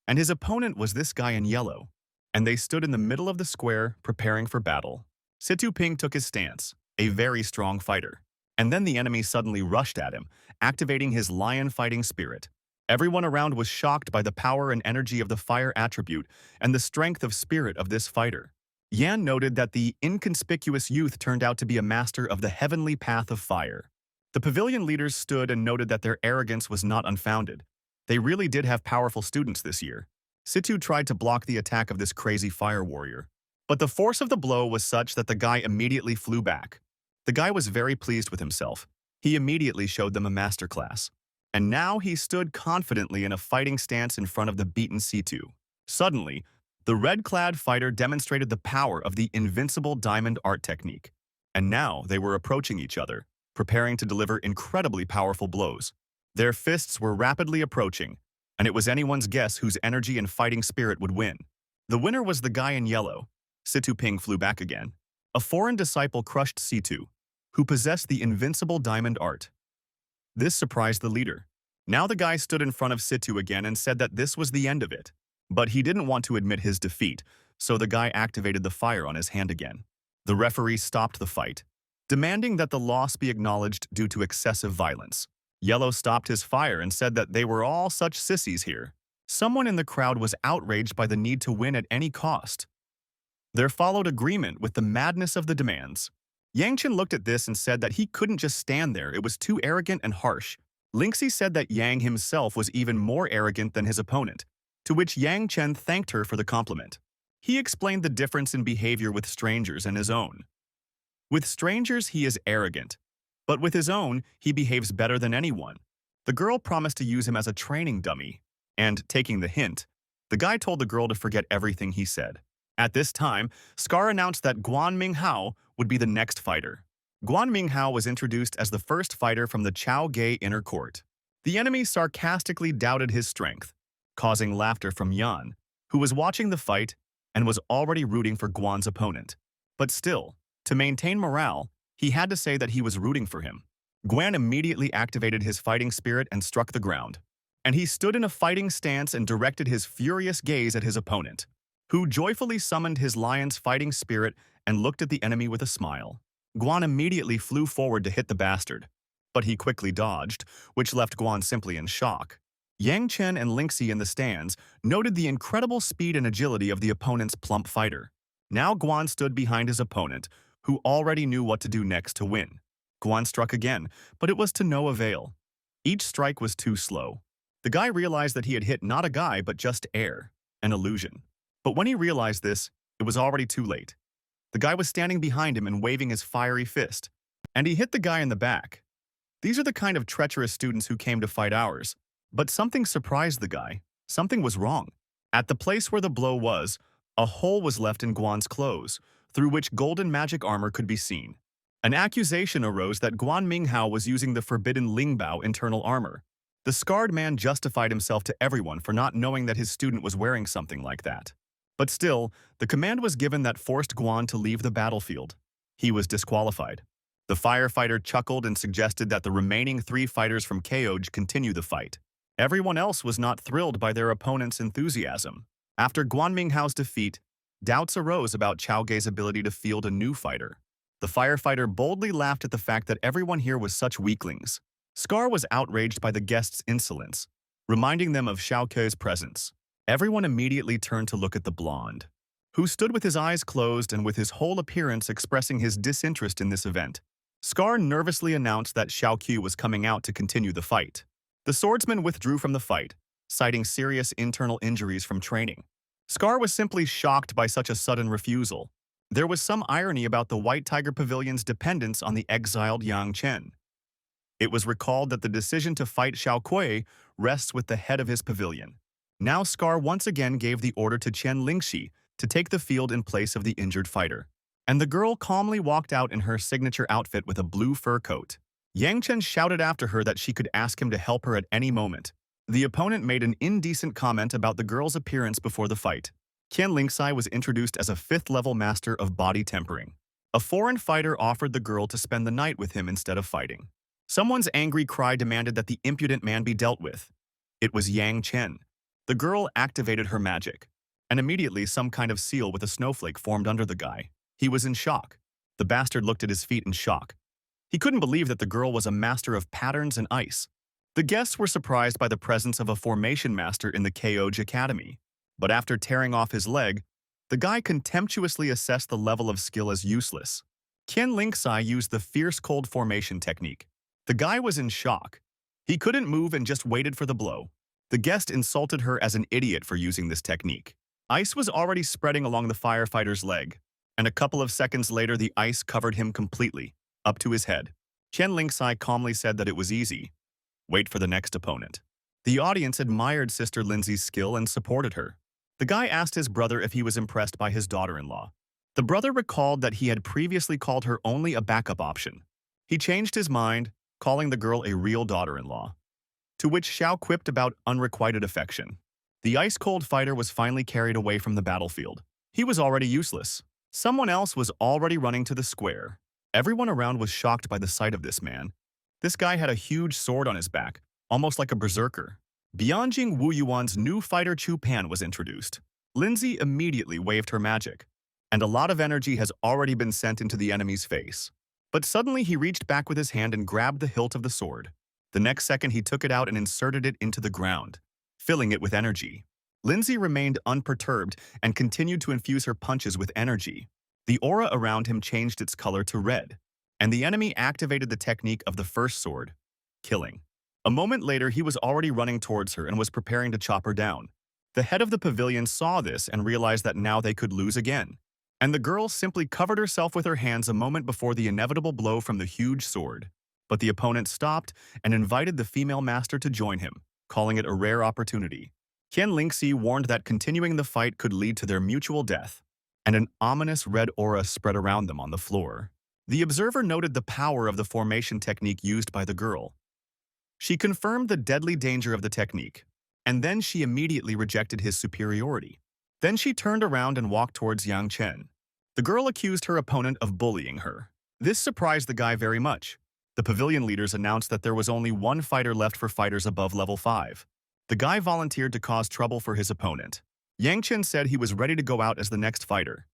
and his opponent was this guy in yellow. And they stood in the middle of the square, preparing for battle. Situ Ping took his stance, a very strong fighter. And then the enemy suddenly rushed at him, activating his lion fighting spirit. Everyone around was shocked by the power and energy of the fire attribute and the strength of spirit of this fighter. Yan noted that the inconspicuous youth turned out to be a master of the heavenly path of fire. The pavilion leaders stood and noted that their arrogance was not unfounded. They really did have powerful students this year. Situ tried to block the attack of this crazy fire warrior, but the force of the blow was such that the guy immediately flew back. The guy was very pleased with himself. He immediately showed them a masterclass. And now he stood confidently in a fighting stance in front of the beaten Situ. Suddenly, the red-clad fighter demonstrated the power of the invincible diamond art technique. And now they were approaching each other, preparing to deliver incredibly powerful blows. Their fists were rapidly approaching, and it was anyone's guess whose energy and fighting spirit would win. The winner was the guy in yellow. Situ Ping flew back again. A foreign disciple crushed Situ, who possessed the invincible diamond art. This surprised the leader. Now the guy stood in front of Situ again and said that this was the end of it. But he didn't want to admit his defeat, so the guy activated the fire on his hand again. The referee stopped the fight, demanding that the loss be acknowledged due to excessive violence. Yellow stopped his fire and said that they were all such sissies here. Someone in the crowd was outraged by the need to win at any cost. There followed agreement with the madness of the demands. Yang Chen looked at this and said that he couldn't just stand there, it was too arrogant and harsh. Lingxi said that Yang himself was even more arrogant than his opponent, to which Yang Chen thanked her for the compliment. He explained the difference in behavior with strangers and his own. With strangers, he is arrogant, but with his own, he behaves better than anyone. The girl promised to use him as a training dummy, and, taking the hint, the guy told the girl to forget everything he said. At this time, Scar announced that Guan Minghao would be the next fighter. Guan Minghao was introduced as the first fighter from the Chao Gay inner court. The enemy sarcastically doubted his strength, causing laughter from Yan, who was watching the fight and was already rooting for Guan's opponent. But still, to maintain morale, he had to say that he was rooting for him. Guan immediately activated his fighting spirit and struck the ground, and he stood in a fighting stance and directed his furious gaze at his opponent, who joyfully summoned his lion's fighting spirit and looked at the enemy with a smile. Guan immediately flew forward to hit the bastard, but he quickly dodged, which left Guan simply in shock. Yang Chen and Lingxi in the stands noted the incredible speed and agility of the opponent's plump fighter. Now Guan stood behind his opponent, who already knew what to do next to win. Guan struck again, but it was to no avail. Each strike was too slow. The guy realized that he had hit not a guy but just air, an illusion. But when he realized this, it was already too late. The guy was standing behind him and waving his fiery fist, and he hit the guy in the back. These are the kind of treacherous students who came to fight ours. But something surprised the guy. Something was wrong. At the place where the blow was, a hole was left in Guan's clothes, through which golden magic armor could be seen. An accusation arose that Guan Minghao was using the forbidden Lingbao internal armor. The scarred man justified himself to everyone for not knowing that his student was wearing something like that. But still, the command was given that forced Guan to leave the battlefield. He was disqualified. The firefighter chuckled and suggested that the remaining 3 fighters from Keoj continue the fight. Everyone else was not thrilled by their opponent's enthusiasm. After Guan Minghao's defeat, doubts arose about Chao Gei's ability to field a new fighter. The firefighter boldly laughed at the fact that everyone here was such weaklings. Scar was outraged by the guests' insolence, reminding them of Xiao Ke's presence. Everyone immediately turned to look at the blonde, who stood with his eyes closed and with his whole appearance expressing his disinterest in this event. Scar nervously announced that Xiao Q was coming out to continue the fight. The swordsman withdrew from the fight, citing serious internal injuries from training. Scar was simply shocked by such a sudden refusal. There was some irony about the White Tiger Pavilion's dependence on the exiled Yang Chen. It was recalled that the decision to fight Xiao Kui rests with the head of his pavilion. Now Scar once again gave the order to Chen Lingxi to take the field in place of the injured fighter, and the girl calmly walked out in her signature outfit with a blue fur coat. Yang Chen shouted after her that she could ask him to help her at any moment. The opponent made an indecent comment about the girl's appearance before the fight. Qian Lingxi was introduced as a 5th-level master of body tempering. A foreign fighter offered the girl to spend the night with him instead of fighting. Someone's angry cry demanded that the impudent man be dealt with. It was Yang Chen. The girl activated her magic, and immediately some kind of seal with a snowflake formed under the guy. He was in shock. The bastard looked at his feet in shock. He couldn't believe that the girl was a master of patterns and ice. The guests were surprised by the presence of a formation master in the Keoj Academy. But after tearing off his leg, the guy contemptuously assessed the level of skill as useless. Qian Lingxi used the fierce cold formation technique. The guy was in shock. He couldn't move and just waited for the blow. The guest insulted her as an idiot for using this technique. Ice was already spreading along the firefighter's leg, and a couple of seconds later the ice covered him completely, up to his head. Qian Lingxi calmly said that it was easy. Wait for the next opponent. The audience admired Sister Lindsay's skill and supported her. The guy asked his brother if he was impressed by his daughter-in-law. The brother recalled that he had previously called her only a backup option. He changed his mind, calling the girl a real daughter-in-law, to which Xiao quipped about unrequited affection. The ice-cold fighter was finally carried away from the battlefield. He was already useless. Someone else was already running to the square. Everyone around was shocked by the sight of this man. This guy had a huge sword on his back, almost like a berserker. Bianjing Wu Yuan's new fighter Chu Pan was introduced. Lindsay immediately waved her magic, and a lot of energy has already been sent into the enemy's face. But suddenly he reached back with his hand and grabbed the hilt of the sword. The next second he took it out and inserted it into the ground, filling it with energy. Lindsay remained unperturbed and continued to infuse her punches with energy. The aura around him changed its color to red, and the enemy activated the technique of the first sword, killing. A moment later, he was already running towards her and was preparing to chop her down. The head of the pavilion saw this and realized that now they could lose again. And the girl simply covered herself with her hands a moment before the inevitable blow from the huge sword. But the opponent stopped and invited the female master to join him, calling it a rare opportunity. Qian Lingxi warned that continuing the fight could lead to their mutual death, and an ominous red aura spread around them on the floor. The observer noted the power of the formation technique used by the girl. She confirmed the deadly danger of the technique, and then she immediately rejected his superiority. Then she turned around and walked towards Yang Chen. The girl accused her opponent of bullying her. This surprised the guy very much. The pavilion leaders announced that there was only one fighter left for fighters above level 5. The guy volunteered to cause trouble for his opponent. Yang Chen said he was ready to go out as the next fighter,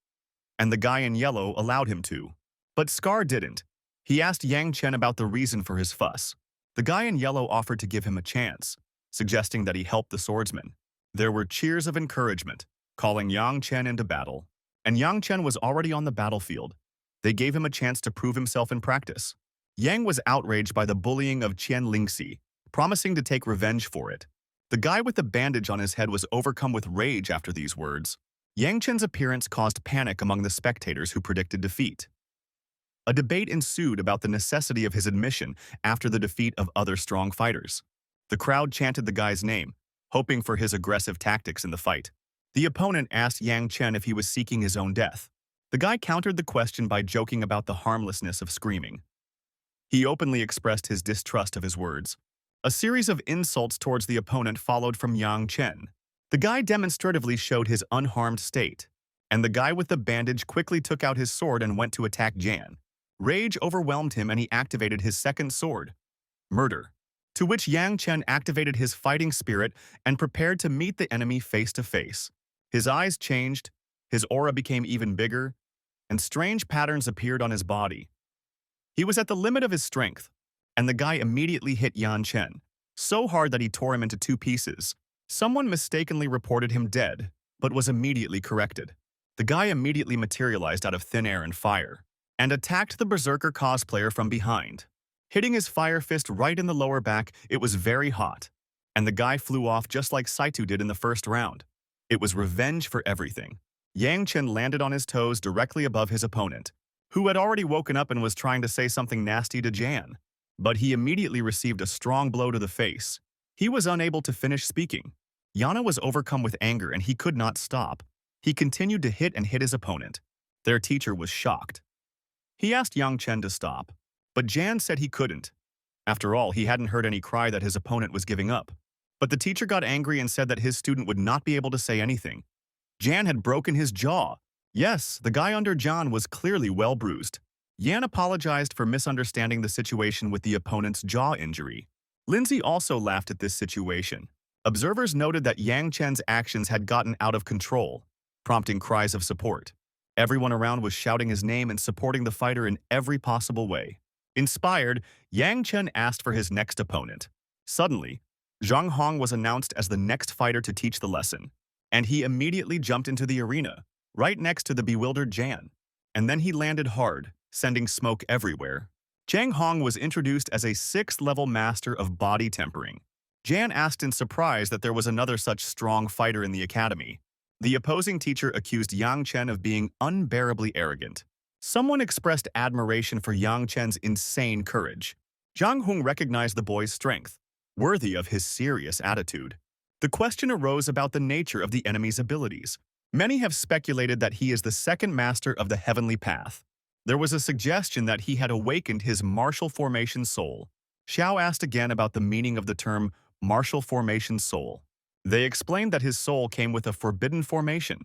and the guy in yellow allowed him to. But Scar didn't. He asked Yang Chen about the reason for his fuss. The guy in yellow offered to give him a chance, suggesting that he help the swordsman. There were cheers of encouragement, calling Yang Chen into battle. And Yang Chen was already on the battlefield. They gave him a chance to prove himself in practice. Yang was outraged by the bullying of Qian Lingxi, promising to take revenge for it. The guy with the bandage on his head was overcome with rage after these words. Yang Chen's appearance caused panic among the spectators who predicted defeat. A debate ensued about the necessity of his admission after the defeat of other strong fighters. The crowd chanted the guy's name, hoping for his aggressive tactics in the fight. The opponent asked Yang Chen if he was seeking his own death. The guy countered the question by joking about the harmlessness of screaming. He openly expressed his distrust of his words. A series of insults towards the opponent followed from Yang Chen. The guy demonstratively showed his unharmed state, and the guy with the bandage quickly took out his sword and went to attack Jan. Rage overwhelmed him and he activated his second sword, Murder, to which Yang Chen activated his fighting spirit and prepared to meet the enemy face to face. His eyes changed, his aura became even bigger, and strange patterns appeared on his body. He was at the limit of his strength, and the guy immediately hit Yang Chen, so hard that he tore him into 2 pieces. Someone mistakenly reported him dead, but was immediately corrected. The guy immediately materialized out of thin air and fire, and attacked the berserker cosplayer from behind. Hitting his fire fist right in the lower back, it was very hot, and the guy flew off just like Saitu did in the first round. It was revenge for everything. Yang Chen landed on his toes directly above his opponent, who had already woken up and was trying to say something nasty to Jan. But he immediately received a strong blow to the face. He was unable to finish speaking. Yana was overcome with anger and he could not stop. He continued to hit and hit his opponent. Their teacher was shocked. He asked Yang Chen to stop, but Jan said he couldn't. After all, he hadn't heard any cry that his opponent was giving up. But the teacher got angry and said that his student would not be able to say anything. Jan had broken his jaw. Yes, the guy under Jan was clearly well bruised. Yan apologized for misunderstanding the situation with the opponent's jaw injury. Lindsay also laughed at this situation. Observers noted that Yang Chen's actions had gotten out of control, prompting cries of support. Everyone around was shouting his name and supporting the fighter in every possible way. Inspired, Yang Chen asked for his next opponent. Suddenly, Zhang Hong was announced as the next fighter to teach the lesson, and he immediately jumped into the arena, right next to the bewildered Jan. And then he landed hard, sending smoke everywhere. Zhang Hong was introduced as a 6th-level master of body tempering. Jan asked in surprise that there was another such strong fighter in the academy. The opposing teacher accused Yang Chen of being unbearably arrogant. Someone expressed admiration for Yang Chen's insane courage. Zhang Hong recognized the boy's strength, worthy of his serious attitude. The question arose about the nature of the enemy's abilities. Many have speculated that he is the second master of the heavenly path. There was a suggestion that he had awakened his martial formation soul. Xiao asked again about the meaning of the term martial formation soul. They explained that his soul came with a forbidden formation,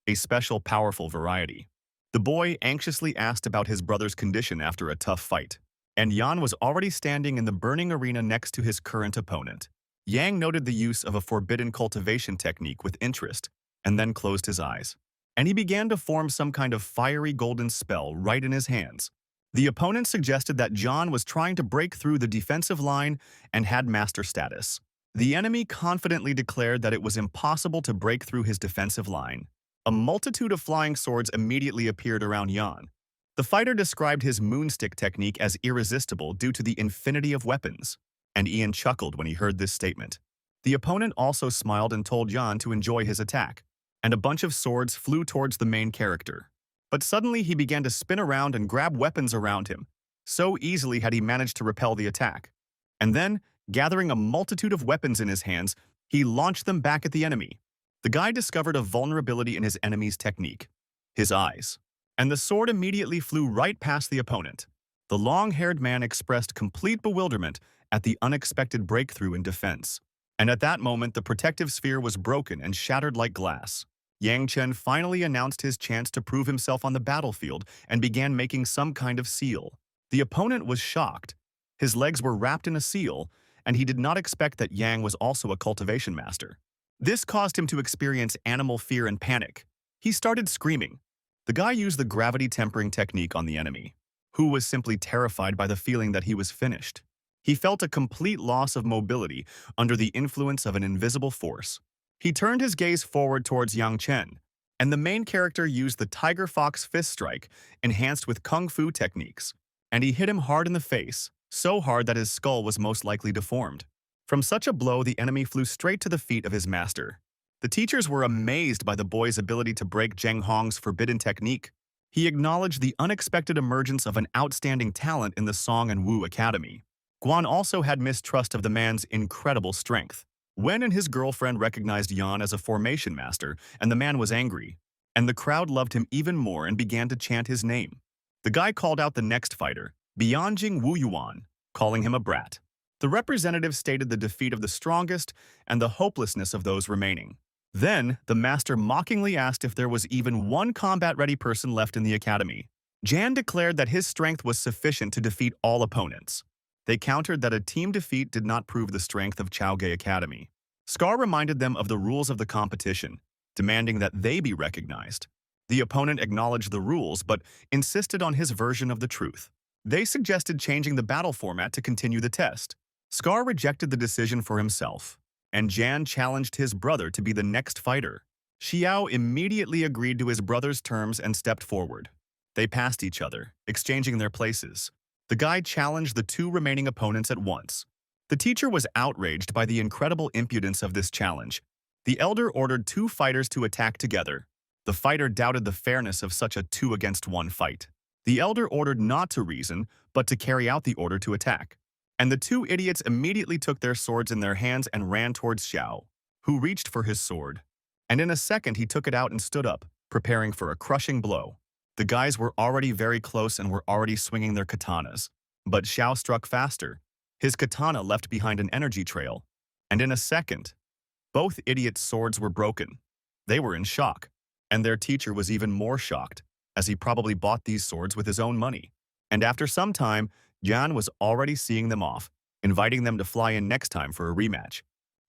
a special powerful variety. The boy anxiously asked about his brother's condition after a tough fight, and Yan was already standing in the burning arena next to his current opponent. Yang noted the use of a forbidden cultivation technique with interest, and then closed his eyes. And he began to form some kind of fiery golden spell right in his hands. The opponent suggested that John was trying to break through the defensive line and had master status. The enemy confidently declared that it was impossible to break through his defensive line. A multitude of flying swords immediately appeared around Yan. The fighter described his moonstick technique as irresistible due to the infinity of weapons, and Ian chuckled when he heard this statement. The opponent also smiled and told Yan to enjoy his attack, and a bunch of swords flew towards the main character. But suddenly he began to spin around and grab weapons around him. So easily had he managed to repel the attack. And then, gathering a multitude of weapons in his hands, he launched them back at the enemy. The guy discovered a vulnerability in his enemy's technique: his eyes. And the sword immediately flew right past the opponent. The long-haired man expressed complete bewilderment at the unexpected breakthrough in defense. And at that moment, the protective sphere was broken and shattered like glass. Yang Chen finally announced his chance to prove himself on the battlefield and began making some kind of seal. The opponent was shocked. His legs were wrapped in a seal, and he did not expect that Yang was also a cultivation master. This caused him to experience animal fear and panic. He started screaming. The guy used the gravity tempering technique on the enemy, who was simply terrified by the feeling that he was finished. He felt a complete loss of mobility under the influence of an invisible force. He turned his gaze forward towards Yang Chen, and the main character used the Tiger Fox fist strike, enhanced with kung fu techniques, and he hit him hard in the face, so hard that his skull was most likely deformed. From such a blow, the enemy flew straight to the feet of his master. The teachers were amazed by the boy's ability to break Zheng Hong's forbidden technique. He acknowledged the unexpected emergence of an outstanding talent in the Song and Wu Academy. Guan also had mistrust of the man's incredible strength. Wen and his girlfriend recognized Yan as a formation master, and the man was angry. And the crowd loved him even more and began to chant his name. The guy called out the next fighter, Bianjing Wu Yuan, calling him a brat. The representative stated the defeat of the strongest and the hopelessness of those remaining. Then, the master mockingly asked if there was even one combat-ready person left in the academy. Jan declared that his strength was sufficient to defeat all opponents. They countered that a team defeat did not prove the strength of Chaogay Academy. Scar reminded them of the rules of the competition, demanding that they be recognized. The opponent acknowledged the rules but insisted on his version of the truth. They suggested changing the battle format to continue the test. Scar rejected the decision for himself, and Jan challenged his brother to be the next fighter. Xiao immediately agreed to his brother's terms and stepped forward. They passed each other, exchanging their places. The guy challenged the two remaining opponents at once. The teacher was outraged by the incredible impudence of this challenge. The elder ordered two fighters to attack together. The fighter doubted the fairness of such a 2-against-1 fight. The elder ordered not to reason, but to carry out the order to attack. And the two idiots immediately took their swords in their hands and ran towards Xiao, who reached for his sword. And in a second he took it out and stood up, preparing for a crushing blow. The guys were already very close and were already swinging their katanas. But Xiao struck faster. His katana left behind an energy trail. And in a second, both idiots' swords were broken. They were in shock. And their teacher was even more shocked, as he probably bought these swords with his own money. And after some time, Jan was already seeing them off, inviting them to fly in next time for a rematch.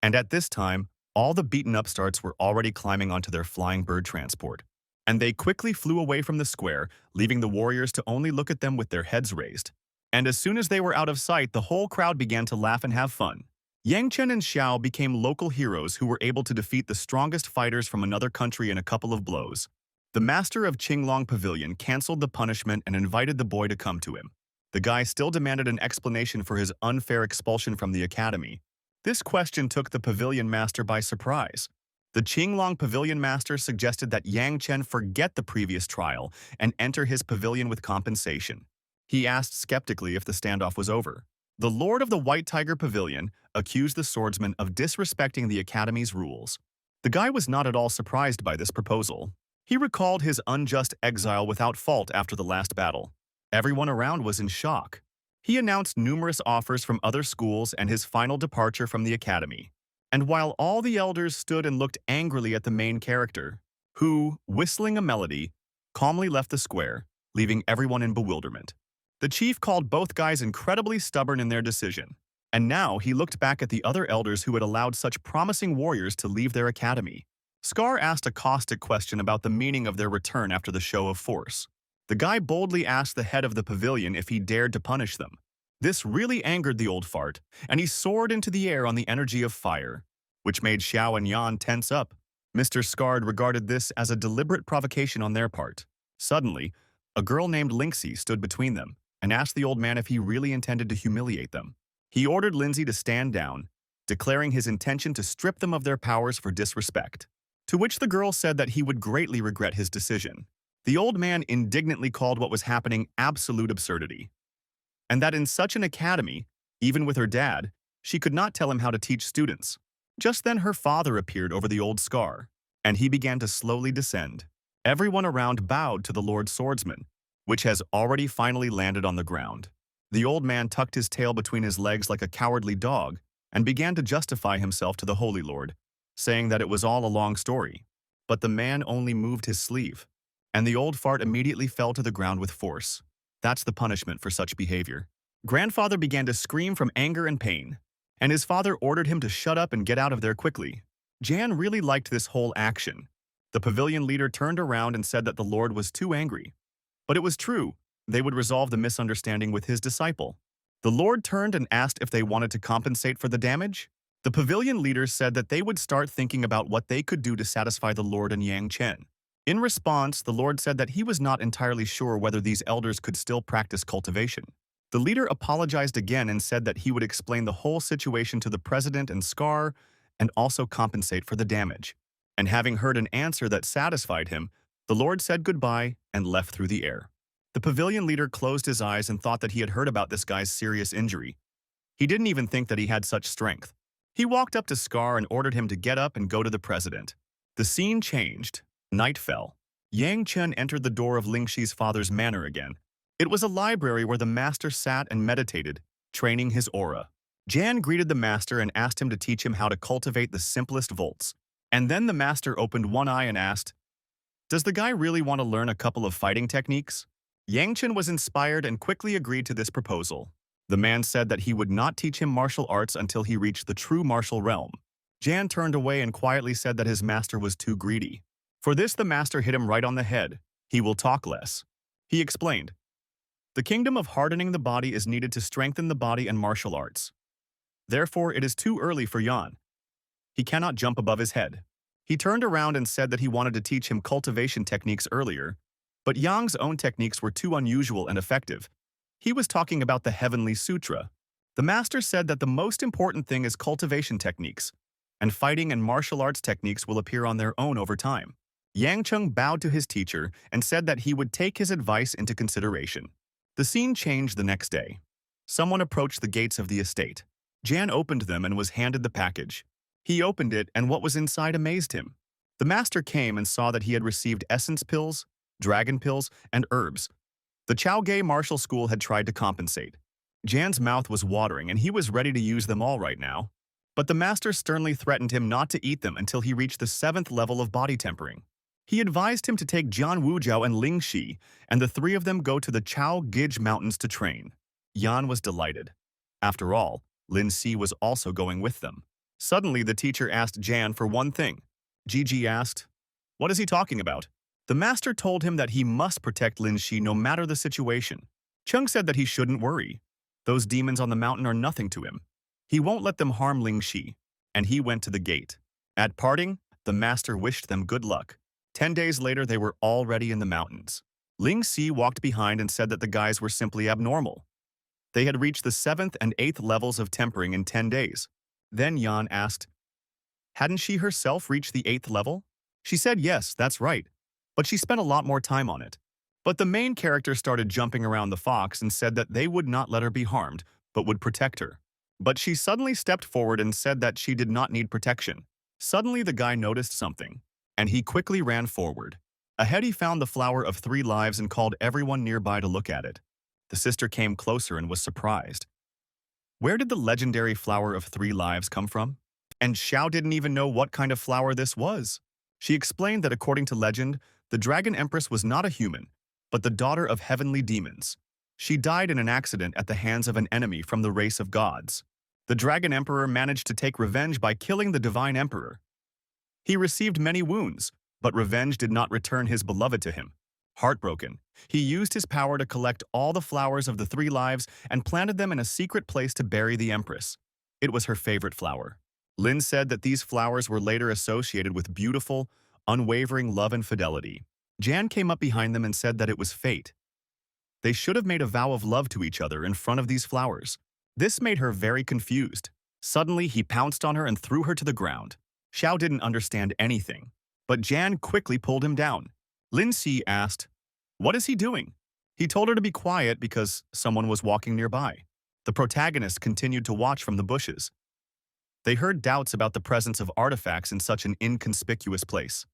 And at this time, all the beaten upstarts were already climbing onto their flying bird transport. And they quickly flew away from the square, leaving the warriors to only look at them with their heads raised. And as soon as they were out of sight, the whole crowd began to laugh and have fun. Yang Chen and Xiao became local heroes who were able to defeat the strongest fighters from another country in a couple of blows. The master of Qinglong Pavilion canceled the punishment and invited the boy to come to him. The guy still demanded an explanation for his unfair expulsion from the academy. This question took the pavilion master by surprise. The Qinglong Pavilion Master suggested that Yang Chen forget the previous trial and enter his pavilion with compensation. He asked skeptically if the standoff was over. The Lord of the White Tiger Pavilion accused the swordsman of disrespecting the Academy's rules. The guy was not at all surprised by this proposal. He recalled his unjust exile without fault after the last battle. Everyone around was in shock. He announced numerous offers from other schools and his final departure from the Academy. And while all the elders stood and looked angrily at the main character, who, whistling a melody, calmly left the square, leaving everyone in bewilderment. The chief called both guys incredibly stubborn in their decision, and now he looked back at the other elders who had allowed such promising warriors to leave their academy. Scar asked a caustic question about the meaning of their return after the show of force. The guy boldly asked the head of the pavilion if he dared to punish them. This really angered the old fart, and he soared into the air on the energy of fire, which made Xiao and Yan tense up. Mr. Scard regarded this as a deliberate provocation on their part. Suddenly, a girl named Lindsay stood between them and asked the old man if he really intended to humiliate them. He ordered Lindsay to stand down, declaring his intention to strip them of their powers for disrespect, to which the girl said that he would greatly regret his decision. The old man indignantly called what was happening absolute absurdity, and that in such an academy, even with her dad, she could not tell him how to teach students. Just then her father appeared over the old scar, and he began to slowly descend. Everyone around bowed to the Lord Swordsman, which has already finally landed on the ground. The old man tucked his tail between his legs like a cowardly dog and began to justify himself to the Holy Lord, saying that it was all a long story. But the man only moved his sleeve, and the old fart immediately fell to the ground with force. That's the punishment for such behavior. Grandfather began to scream from anger and pain, and his father ordered him to shut up and get out of there quickly. Jan really liked this whole action. The pavilion leader turned around and said that the Lord was too angry. But it was true. They would resolve the misunderstanding with his disciple. The Lord turned and asked if they wanted to compensate for the damage. The pavilion leaders said that they would start thinking about what they could do to satisfy the Lord and Yang Chen. In response, the Lord said that he was not entirely sure whether these elders could still practice cultivation. The leader apologized again and said that he would explain the whole situation to the president and Scar and also compensate for the damage. And having heard an answer that satisfied him, the Lord said goodbye and left through the air. The pavilion leader closed his eyes and thought that he had heard about this guy's serious injury. He didn't even think that he had such strength. He walked up to Scar and ordered him to get up and go to the president. The scene changed. Night fell. Yang Chen entered the door of Lingxi's father's manor again. It was a library where the master sat and meditated, training his aura. Jan greeted the master and asked him to teach him how to cultivate the simplest volts. And then the master opened one eye and asked, "Does the guy really want to learn a couple of fighting techniques?" Yang Chen was inspired and quickly agreed to this proposal. The man said that he would not teach him martial arts until he reached the true martial realm. Jan turned away and quietly said that his master was too greedy. For this, the master hit him right on the head. He will talk less. He explained, "The kingdom of hardening the body is needed to strengthen the body and martial arts. Therefore, it is too early for Yan. He cannot jump above his head." He turned around and said that he wanted to teach him cultivation techniques earlier, but Yang's own techniques were too unusual and effective. He was talking about the Heavenly Sutra. The master said that the most important thing is cultivation techniques, and fighting and martial arts techniques will appear on their own over time. Yang Cheng bowed to his teacher and said that he would take his advice into consideration. The scene changed the next day. Someone approached the gates of the estate. Jan opened them and was handed the package. He opened it, and what was inside amazed him. The master came and saw that he had received essence pills, dragon pills, and herbs. The Chaogay Martial School had tried to compensate. Jan's mouth was watering, and he was ready to use them all right now. But the master sternly threatened him not to eat them until he reached the 7th level of body tempering. He advised him to take Jian Wujiao and Ling Shi, and the three of them go to the Chao Gij Mountains to train. Yan was delighted. After all, Lin Si was also going with them. Suddenly, the teacher asked Jan for one thing. Gigi asked, "What is he talking about?" The master told him that he must protect Lin Shi no matter the situation. Chung said that he shouldn't worry. Those demons on the mountain are nothing to him. He won't let them harm Ling Shi, and he went to the gate. At parting, the master wished them good luck. 10 days later, they were already in the mountains. Ling Si walked behind and said that the guys were simply abnormal. They had reached the 7th and 8th levels of tempering in 10 days. Then Yan asked, hadn't she herself reached the 8th level? She said yes, that's right, but she spent a lot more time on it. But the main character started jumping around the fox and said that they would not let her be harmed, but would protect her. But she suddenly stepped forward and said that she did not need protection. Suddenly the guy noticed something, and he quickly ran forward. Ahead he found the flower of 3 lives and called everyone nearby to look at it. The sister came closer and was surprised. Where did the legendary flower of 3 lives come from? And Xiao didn't even know what kind of flower this was. She explained that according to legend, the Dragon Empress was not a human, but the daughter of heavenly demons. She died in an accident at the hands of an enemy from the race of gods. The Dragon Emperor managed to take revenge by killing the Divine Emperor. He received many wounds, but revenge did not return his beloved to him. Heartbroken, he used his power to collect all the flowers of the three lives and planted them in a secret place to bury the Empress. It was her favorite flower. Lin said that these flowers were later associated with beautiful, unwavering love and fidelity. Jan came up behind them and said that it was fate. They should have made a vow of love to each other in front of these flowers. This made her very confused. Suddenly, he pounced on her and threw her to the ground. Xiao didn't understand anything, but Jan quickly pulled him down. Lin Si asked, "What is he doing?" He told her to be quiet because someone was walking nearby. The protagonist continued to watch from the bushes. They heard doubts about the presence of artifacts in such an inconspicuous place.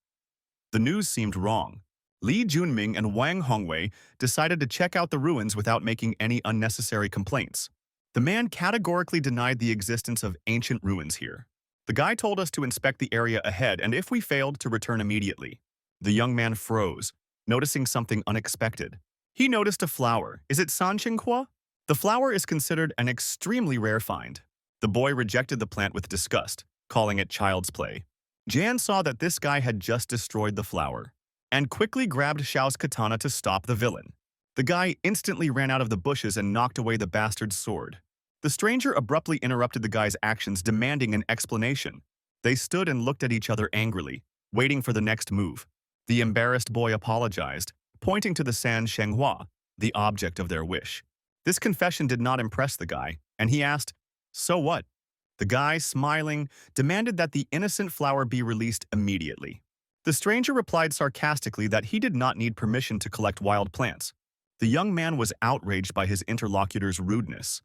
The news seemed wrong. Li Junming and Wang Hongwei decided to check out the ruins without making any unnecessary complaints. The man categorically denied the existence of ancient ruins here. The guy told us to inspect the area ahead and if we failed, to return immediately. The young man froze, noticing something unexpected. He noticed a flower. Is it sanqinghua? The flower is considered an extremely rare find. The boy rejected the plant with disgust, calling it child's play. Jan saw that this guy had just destroyed the flower and quickly grabbed Xiao's katana to stop the villain. The guy instantly ran out of the bushes and knocked away the bastard's sword. The stranger abruptly interrupted the guy's actions, demanding an explanation. They stood and looked at each other angrily, waiting for the next move. The embarrassed boy apologized, pointing to the San Shenghua, the object of their wish. This confession did not impress the guy, and he asked, "So what?" The guy, smiling, demanded that the innocent flower be released immediately. The stranger replied sarcastically that he did not need permission to collect wild plants. The young man was outraged by his interlocutor's rudeness.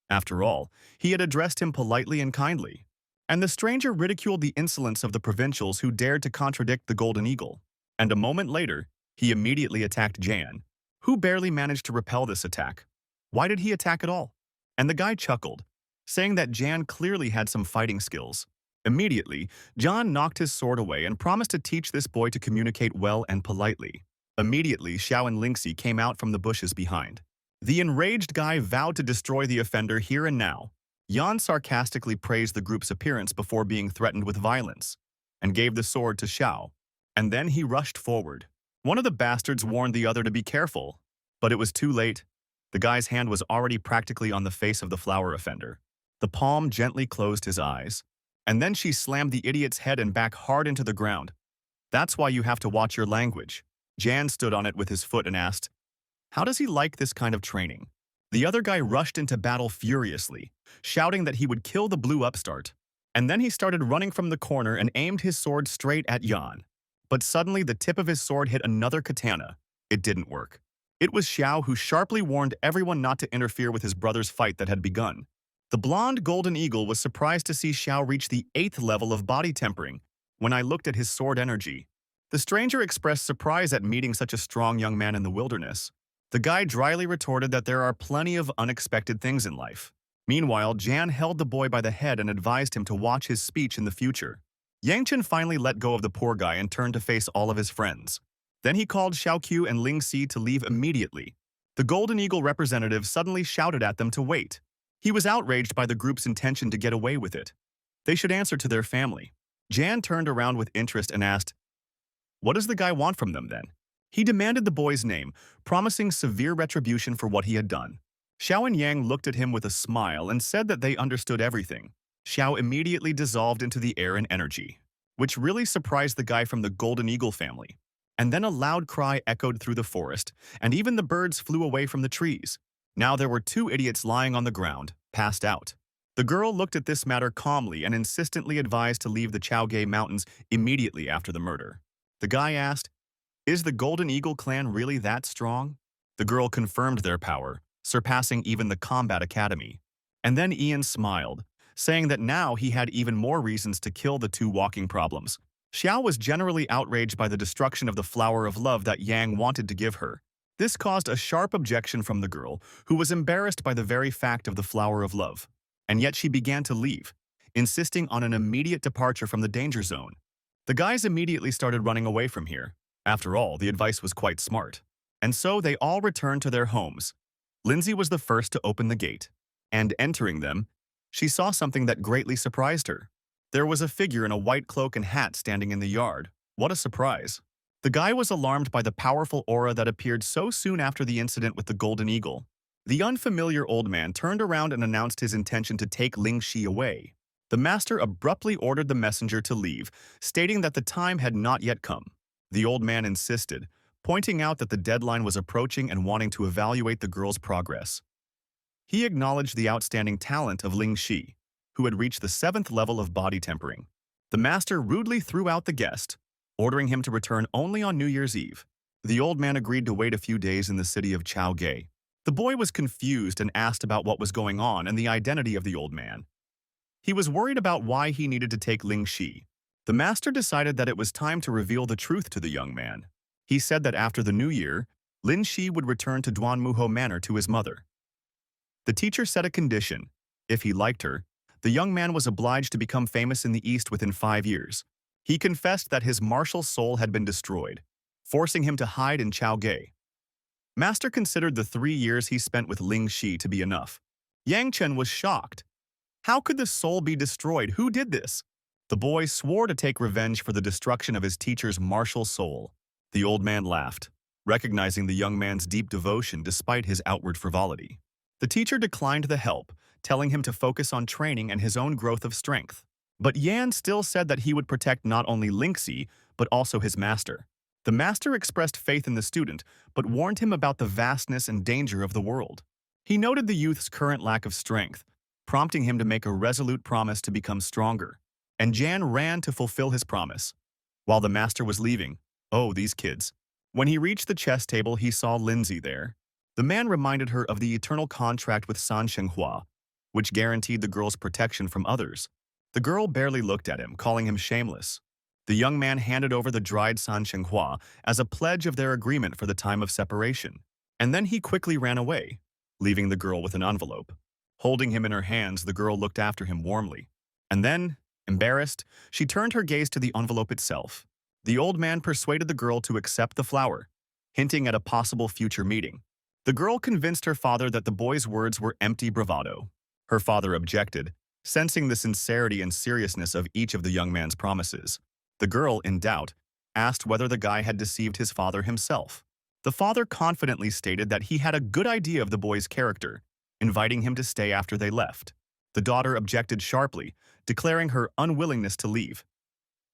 After all, he had addressed him politely and kindly. And the stranger ridiculed the insolence of the provincials who dared to contradict the Golden Eagle. And a moment later, he immediately attacked Jan, who barely managed to repel this attack. Why did he attack at all? And the guy chuckled, saying that Jan clearly had some fighting skills. Immediately, Jan knocked his sword away and promised to teach this boy to communicate well and politely. Immediately, Xiao and Lingxi came out from the bushes behind. The enraged guy vowed to destroy the offender here and now. Jan sarcastically praised the group's appearance before being threatened with violence, and gave the sword to Xiao. And then he rushed forward. One of the bastards warned the other to be careful, but it was too late. The guy's hand was already practically on the face of the flower offender. The palm gently closed his eyes, and then she slammed the idiot's head and back hard into the ground. "That's why you have to watch your language." Jan stood on it with his foot and asked, "How does he like this kind of training?" The other guy rushed into battle furiously, shouting that he would kill the blue upstart. And then he started running from the corner and aimed his sword straight at Jan. But suddenly the tip of his sword hit another katana. It didn't work. It was Xiao who sharply warned everyone not to interfere with his brother's fight that had begun. The blonde golden eagle was surprised to see Xiao reach the 8th level of body tempering. When I looked at his sword energy, the stranger expressed surprise at meeting such a strong young man in the wilderness. The guy dryly retorted that there are plenty of unexpected things in life. Meanwhile, Jan held the boy by the head and advised him to watch his speech in the future. Yangchen finally let go of the poor guy and turned to face all of his friends. Then he called Xiaoqiu and Ling Si to leave immediately. The Golden Eagle representative suddenly shouted at them to wait. He was outraged by the group's intention to get away with it. They should answer to their family. Jan turned around with interest and asked, "What does the guy want from them then?" He demanded the boy's name, promising severe retribution for what he had done. Xiao and Yang looked at him with a smile and said that they understood everything. Xiao immediately dissolved into the air in energy, which really surprised the guy from the Golden Eagle family. And then a loud cry echoed through the forest, and even the birds flew away from the trees. Now there were 2 idiots lying on the ground, passed out. The girl looked at this matter calmly and insistently advised to leave the Chaogay Mountains immediately after the murder. The guy asked, "Is the Golden Eagle clan really that strong?" The girl confirmed their power, surpassing even the Combat Academy. And then Ian smiled, saying that now he had even more reasons to kill the 2 walking problems. Xiao was generally outraged by the destruction of the flower of love that Yang wanted to give her. This caused a sharp objection from the girl, who was embarrassed by the very fact of the flower of love. And yet she began to leave, insisting on an immediate departure from the danger zone. The guys immediately started running away from here. After all, the advice was quite smart. And so they all returned to their homes. Lindsay was the first to open the gate, and entering them, she saw something that greatly surprised her. There was a figure in a white cloak and hat standing in the yard. What a surprise! The guy was alarmed by the powerful aura that appeared so soon after the incident with the golden eagle. The unfamiliar old man turned around and announced his intention to take Ling Shi away. The master abruptly ordered the messenger to leave, stating that the time had not yet come. The old man insisted, pointing out that the deadline was approaching and wanting to evaluate the girl's progress. He acknowledged the outstanding talent of Ling Shi, who had reached the 7th level of body tempering. The master rudely threw out the guest, ordering him to return only on New Year's Eve. The old man agreed to wait a few days in the city of Chaogay. The boy was confused and asked about what was going on and the identity of the old man. He was worried about why he needed to take Ling Shi. The master decided that it was time to reveal the truth to the young man. He said that after the new year, Lin Shi would return to Duanmuho Manor to his mother. The teacher set a condition. If he liked her, the young man was obliged to become famous in the East within 5 years. He confessed that his martial soul had been destroyed, forcing him to hide in Chaogay. Master considered the 3 years he spent with Ling Shi to be enough. Yang Chen was shocked. How could the soul be destroyed? Who did this? The boy swore to take revenge for the destruction of his teacher's martial soul. The old man laughed, recognizing the young man's deep devotion despite his outward frivolity. The teacher declined the help, telling him to focus on training and his own growth of strength. But Yan still said that he would protect not only Lingxi, but also his master. The master expressed faith in the student, but warned him about the vastness and danger of the world. He noted the youth's current lack of strength, prompting him to make a resolute promise to become stronger. And Jan ran to fulfill his promise. While the master was leaving, oh, these kids. When he reached the chess table, he saw Lindsay there. The man reminded her of the eternal contract with San Shenghua, which guaranteed the girl's protection from others. The girl barely looked at him, calling him shameless. The young man handed over the dried San Shenghua as a pledge of their agreement for the time of separation. And then he quickly ran away, leaving the girl with an envelope. Holding him in her hands, the girl looked after him warmly. And then, embarrassed, she turned her gaze to the envelope itself. The old man persuaded the girl to accept the flower, hinting at a possible future meeting. The girl convinced her father that the boy's words were empty bravado. Her father objected, sensing the sincerity and seriousness of each of the young man's promises. The girl, in doubt, asked whether the guy had deceived his father himself. The father confidently stated that he had a good idea of the boy's character, inviting him to stay after they left. The daughter objected sharply, declaring her unwillingness to leave.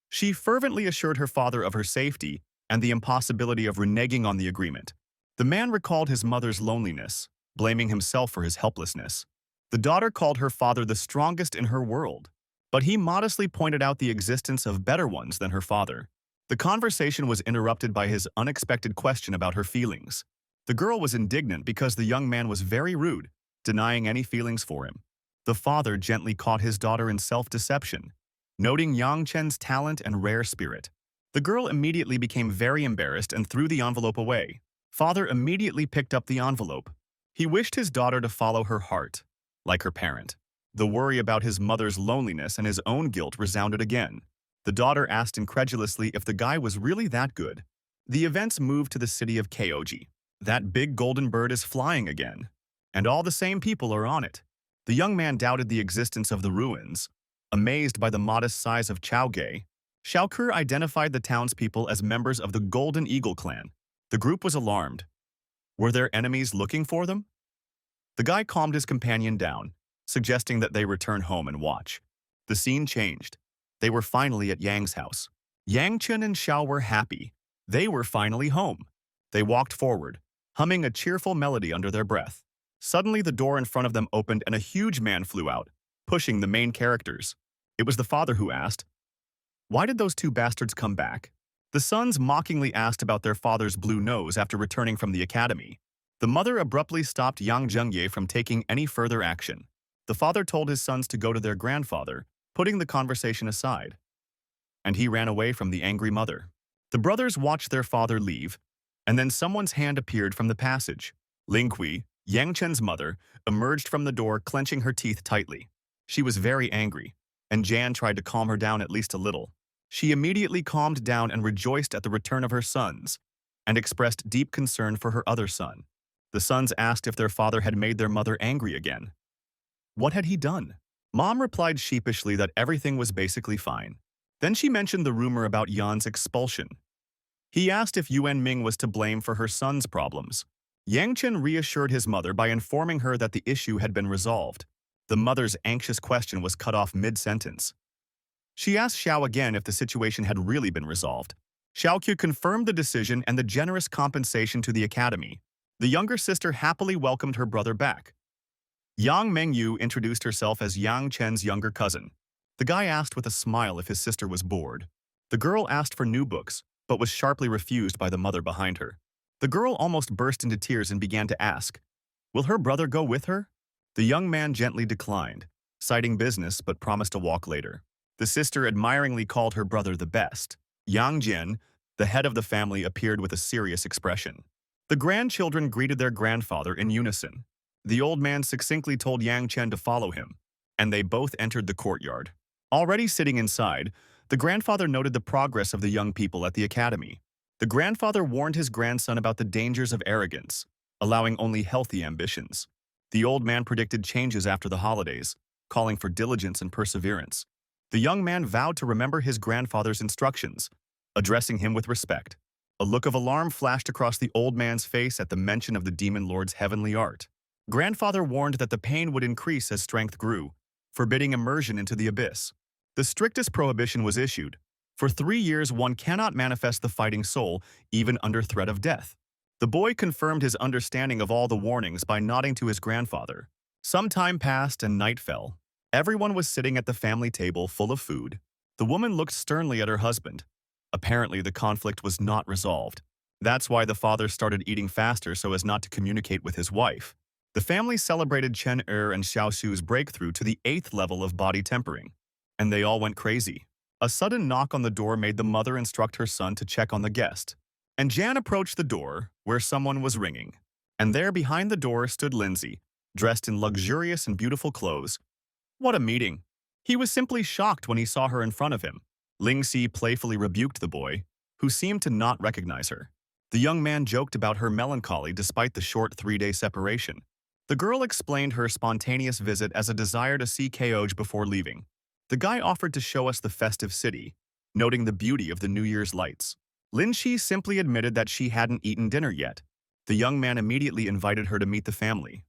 She fervently assured her father of her safety and the impossibility of reneging on the agreement. The man recalled his mother's loneliness, blaming himself for his helplessness. The daughter called her father the strongest in her world, but he modestly pointed out the existence of better ones than her father. The conversation was interrupted by his unexpected question about her feelings. The girl was indignant because the young man was very rude, denying any feelings for him. The father gently caught his daughter in self-deception, noting Yang Chen's talent and rare spirit. The girl immediately became very embarrassed and threw the envelope away. Father immediately picked up the envelope. He wished his daughter to follow her heart, like her parent. The worry about his mother's loneliness and his own guilt resounded again. The daughter asked incredulously if the guy was really that good. The events moved to the city of Kyoji. That big golden bird is flying again, and all the same people are on it. The young man doubted the existence of the ruins. Amazed by the modest size of Chaogay, Xiaoke identified the townspeople as members of the Golden Eagle clan. The group was alarmed. Were there enemies looking for them? The guy calmed his companion down, suggesting that they return home and watch. The scene changed. They were finally at Yang's house. Yang Chen and Xiao were happy. They were finally home. They walked forward, humming a cheerful melody under their breath. Suddenly, the door in front of them opened and a huge man flew out, pushing the main characters. It was the father who asked, "Why did those two bastards come back?" The sons mockingly asked about their father's blue nose after returning from the academy. The mother abruptly stopped Yang Zhengye from taking any further action. The father told his sons to go to their grandfather, putting the conversation aside. And he ran away from the angry mother. The brothers watched their father leave, and then someone's hand appeared from the passage. Ling Kui, Yang Chen's mother, emerged from the door, clenching her teeth tightly. She was very angry, and Jan tried to calm her down at least a little. She immediately calmed down and rejoiced at the return of her sons, and expressed deep concern for her other son. The sons asked if their father had made their mother angry again. What had he done? Mom replied sheepishly that everything was basically fine. Then she mentioned the rumor about Yan's expulsion. He asked if Yuan Ming was to blame for her son's problems. Yang Chen reassured his mother by informing her that the issue had been resolved. The mother's anxious question was cut off mid-sentence. She asked Xiao again if the situation had really been resolved. Xiaoqiu confirmed the decision and the generous compensation to the academy. The younger sister happily welcomed her brother back. Yang Mengyu introduced herself as Yang Chen's younger cousin. The guy asked with a smile if his sister was bored. The girl asked for new books, but was sharply refused by the mother behind her. The girl almost burst into tears and began to ask, "Will her brother go with her?" The young man gently declined, citing business but promised to walk later. The sister admiringly called her brother the best. Yang Jian, the head of the family, appeared with a serious expression. The grandchildren greeted their grandfather in unison. The old man succinctly told Yang Chen to follow him, and they both entered the courtyard. Already sitting inside, the grandfather noted the progress of the young people at the academy. The grandfather warned his grandson about the dangers of arrogance, allowing only healthy ambitions. The old man predicted changes after the holidays, calling for diligence and perseverance. The young man vowed to remember his grandfather's instructions, addressing him with respect. A look of alarm flashed across the old man's face at the mention of the demon lord's heavenly art. Grandfather warned that the pain would increase as strength grew, forbidding immersion into the abyss. The strictest prohibition was issued. For 3 years, one cannot manifest the fighting soul, even under threat of death. The boy confirmed his understanding of all the warnings by nodding to his grandfather. Some time passed and night fell. Everyone was sitting at the family table full of food. The woman looked sternly at her husband. Apparently, the conflict was not resolved. That's why the father started eating faster so as not to communicate with his wife. The family celebrated Chen Er and Xiao Xu's breakthrough to the 8th level of body tempering. And they all went crazy. A sudden knock on the door made the mother instruct her son to check on the guest. And Jan approached the door, where someone was ringing. And there behind the door stood Lindsay, dressed in luxurious and beautiful clothes. What a meeting! He was simply shocked when he saw her in front of him. Ling Si playfully rebuked the boy, who seemed to not recognize her. The young man joked about her melancholy despite the short 3-day separation. The girl explained her spontaneous visit as a desire to see Keoj before leaving. The guy offered to show us the festive city, noting the beauty of the New Year's lights. Lin Shi simply admitted that she hadn't eaten dinner yet. The young man immediately invited her to meet the family.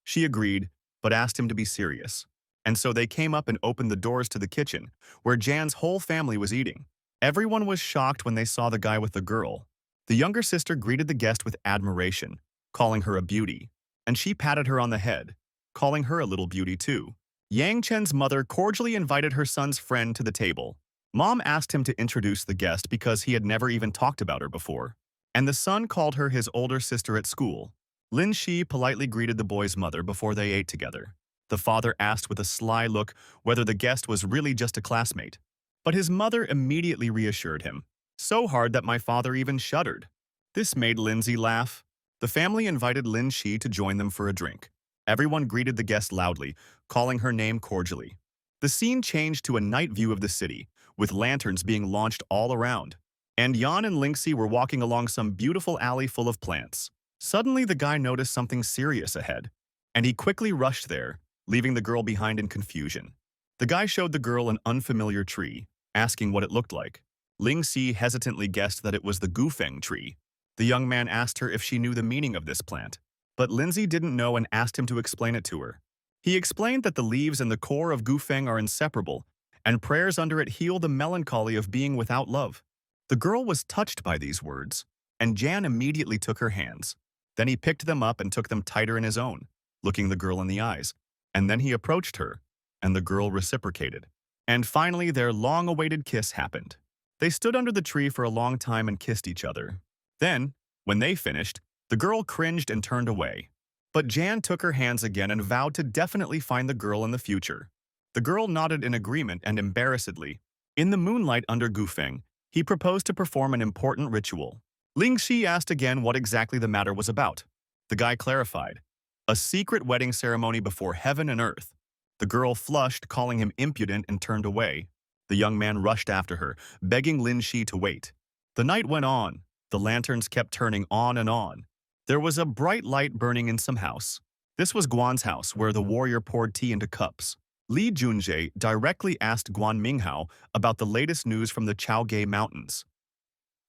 She agreed, but asked him to be serious. And so they came up and opened the doors to the kitchen, where Jan's whole family was eating. Everyone was shocked when they saw the guy with the girl. The younger sister greeted the guest with admiration, calling her a beauty, and she patted her on the head, calling her a little beauty too. Yang Chen's mother cordially invited her son's friend to the table. Mom asked him to introduce the guest because he had never even talked about her before. And the son called her his older sister at school. Lin Shi politely greeted the boy's mother before they ate together. The father asked with a sly look whether the guest was really just a classmate. But his mother immediately reassured him, so hard that my father even shuddered. This made Lindsay laugh. The family invited Lin Shi to join them for a drink. Everyone greeted the guest loudly, calling her name cordially. The scene changed to a night view of the city, with lanterns being launched all around. And Yan and Lingxi were walking along some beautiful alley full of plants. Suddenly, the guy noticed something serious ahead, and he quickly rushed there, leaving the girl behind in confusion. The guy showed the girl an unfamiliar tree, asking what it looked like. Lingxi hesitantly guessed that it was the gufeng tree. The young man asked her if she knew the meaning of this plant, but Lindsay didn't know and asked him to explain it to her. He explained that the leaves and the core of gufeng are inseparable, and prayers under it heal the melancholy of being without love. The girl was touched by these words, and Jan immediately took her hands. Then he picked them up and took them tighter in his own, looking the girl in the eyes. And then he approached her, and the girl reciprocated. And finally, their long-awaited kiss happened. They stood under the tree for a long time and kissed each other. Then, when they finished, the girl cringed and turned away. But Jan took her hands again and vowed to definitely find the girl in the future. The girl nodded in agreement and embarrassedly. In the moonlight under Gufeng, he proposed to perform an important ritual. Ling Shi asked again what exactly the matter was about. The guy clarified. A secret wedding ceremony before heaven and earth. The girl flushed, calling him impudent, and turned away. The young man rushed after her, begging Lin Shi to wait. The night went on. The lanterns kept turning on and on. There was a bright light burning in some house. This was Guan's house, where the warrior poured tea into cups. Li Junjie directly asked Guan Minghao about the latest news from the Chaogay Mountains.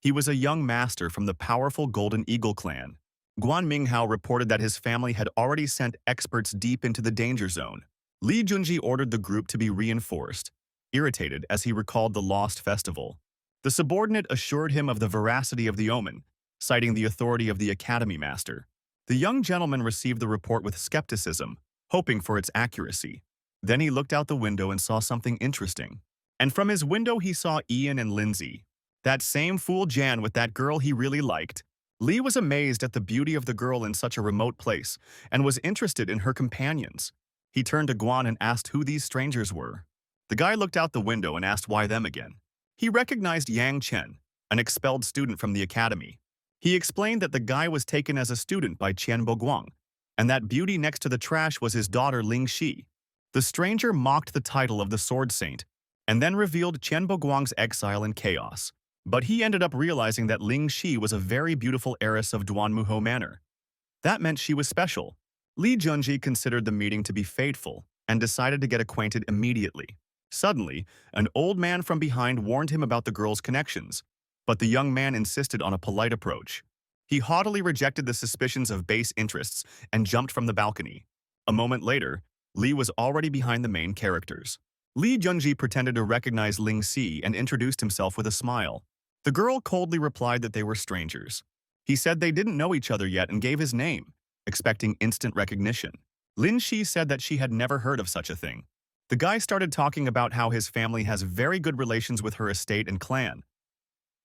He was a young master from the powerful Golden Eagle clan. Guan Minghao reported that his family had already sent experts deep into the danger zone. Li Junji ordered the group to be reinforced, irritated as he recalled the lost festival. The subordinate assured him of the veracity of the omen, citing the authority of the academy master. The young gentleman received the report with skepticism, hoping for its accuracy. Then he looked out the window and saw something interesting. And from his window he saw Ian and Lindsay. That same fool Jan with that girl he really liked. Lee was amazed at the beauty of the girl in such a remote place and was interested in her companions. He turned to Guan and asked who these strangers were. The guy looked out the window and asked why them again. He recognized Yang Chen, an expelled student from the academy. He explained that the guy was taken as a student by Qian Boguang, and that beauty next to the trash was his daughter Ling Shi. The stranger mocked the title of the Sword Saint, and then revealed Qian Boguang's exile and chaos. But he ended up realizing that Ling Shi was a very beautiful heiress of Duanmuho Manor. That meant she was special. Li Junji considered the meeting to be fateful and decided to get acquainted immediately. Suddenly, an old man from behind warned him about the girl's connections, but the young man insisted on a polite approach. He haughtily rejected the suspicions of base interests and jumped from the balcony. A moment later, Li was already behind the main characters. Li Junji pretended to recognize Ling Si and introduced himself with a smile. The girl coldly replied that they were strangers. He said they didn't know each other yet and gave his name, expecting instant recognition. Lin Shi said that she had never heard of such a thing. The guy started talking about how his family has very good relations with her estate and clan.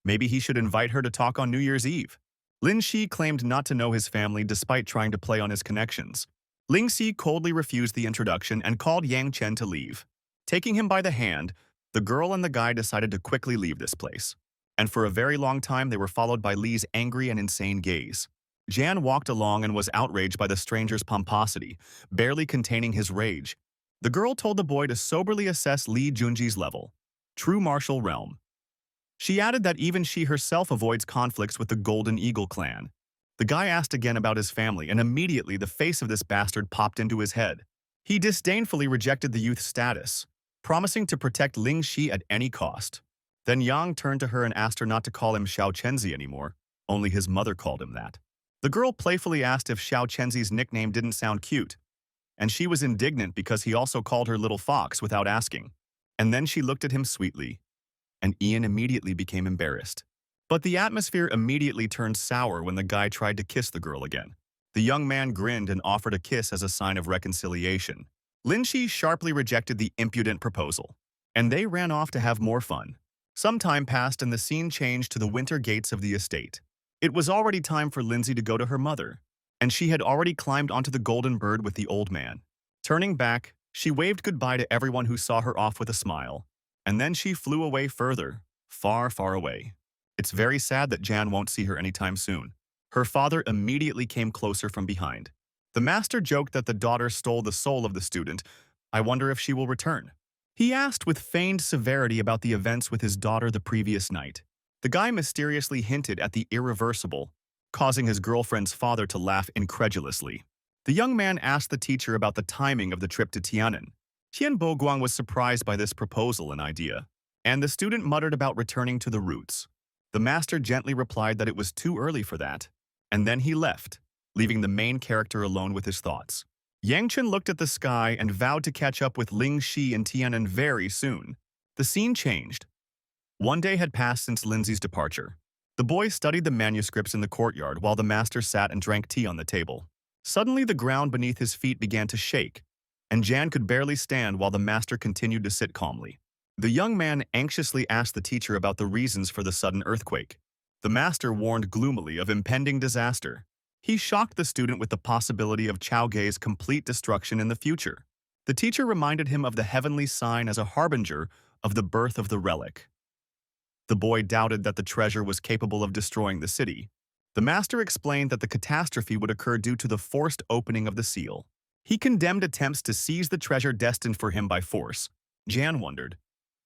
Maybe he should invite her to talk on New Year's Eve. Lin Shi claimed not to know his family despite trying to play on his connections. Ling Si coldly refused the introduction and called Yang Chen to leave. Taking him by the hand, the girl and the guy decided to quickly leave this place. And for a very long time they were followed by Li's angry and insane gaze. Jan walked along and was outraged by the stranger's pomposity, barely containing his rage. The girl told the boy to soberly assess Li Junji's level. True martial realm. She added that even she herself avoids conflicts with the Golden Eagle clan. The guy asked again about his family, and immediately the face of this bastard popped into his head. He disdainfully rejected the youth's status, promising to protect Ling Shi at any cost. Then Yang turned to her and asked her not to call him Xiao Chenzi anymore, only his mother called him that. The girl playfully asked if Xiao Chenzi's nickname didn't sound cute, and she was indignant because he also called her Little Fox without asking. And then she looked at him sweetly, and Ian immediately became embarrassed. But the atmosphere immediately turned sour when the guy tried to kiss the girl again. The young man grinned and offered a kiss as a sign of reconciliation. Lin Shi sharply rejected the impudent proposal, and they ran off to have more fun. Some time passed and the scene changed to the winter gates of the estate. It was already time for Lindsay to go to her mother, and she had already climbed onto the golden bird with the old man. Turning back, she waved goodbye to everyone who saw her off with a smile, and then she flew away further, far, far away. It's very sad that Jan won't see her anytime soon. Her father immediately came closer from behind. The master joked that the daughter stole the soul of the student. I wonder if she will return. He asked with feigned severity about the events with his daughter the previous night. The guy mysteriously hinted at the irreversible, causing his girlfriend's father to laugh incredulously. The young man asked the teacher about the timing of the trip to Tiannan. Qian Boguang was surprised by this proposal and idea, and the student muttered about returning to the roots. The master gently replied that it was too early for that, and then he left, leaving the main character alone with his thoughts. Yang Chen looked at the sky and vowed to catch up with Ling Shi and Tiannan very soon. The scene changed. One day had passed since Lindsay's departure. The boy studied the manuscripts in the courtyard while the master sat and drank tea on the table. Suddenly the ground beneath his feet began to shake, and Jan could barely stand while the master continued to sit calmly. The young man anxiously asked the teacher about the reasons for the sudden earthquake. The master warned gloomily of impending disaster. He shocked the student with the possibility of Chaogei's complete destruction in the future. The teacher reminded him of the heavenly sign as a harbinger of the birth of the relic. The boy doubted that the treasure was capable of destroying the city. The master explained that the catastrophe would occur due to the forced opening of the seal. He condemned attempts to seize the treasure destined for him by force. Jan wondered,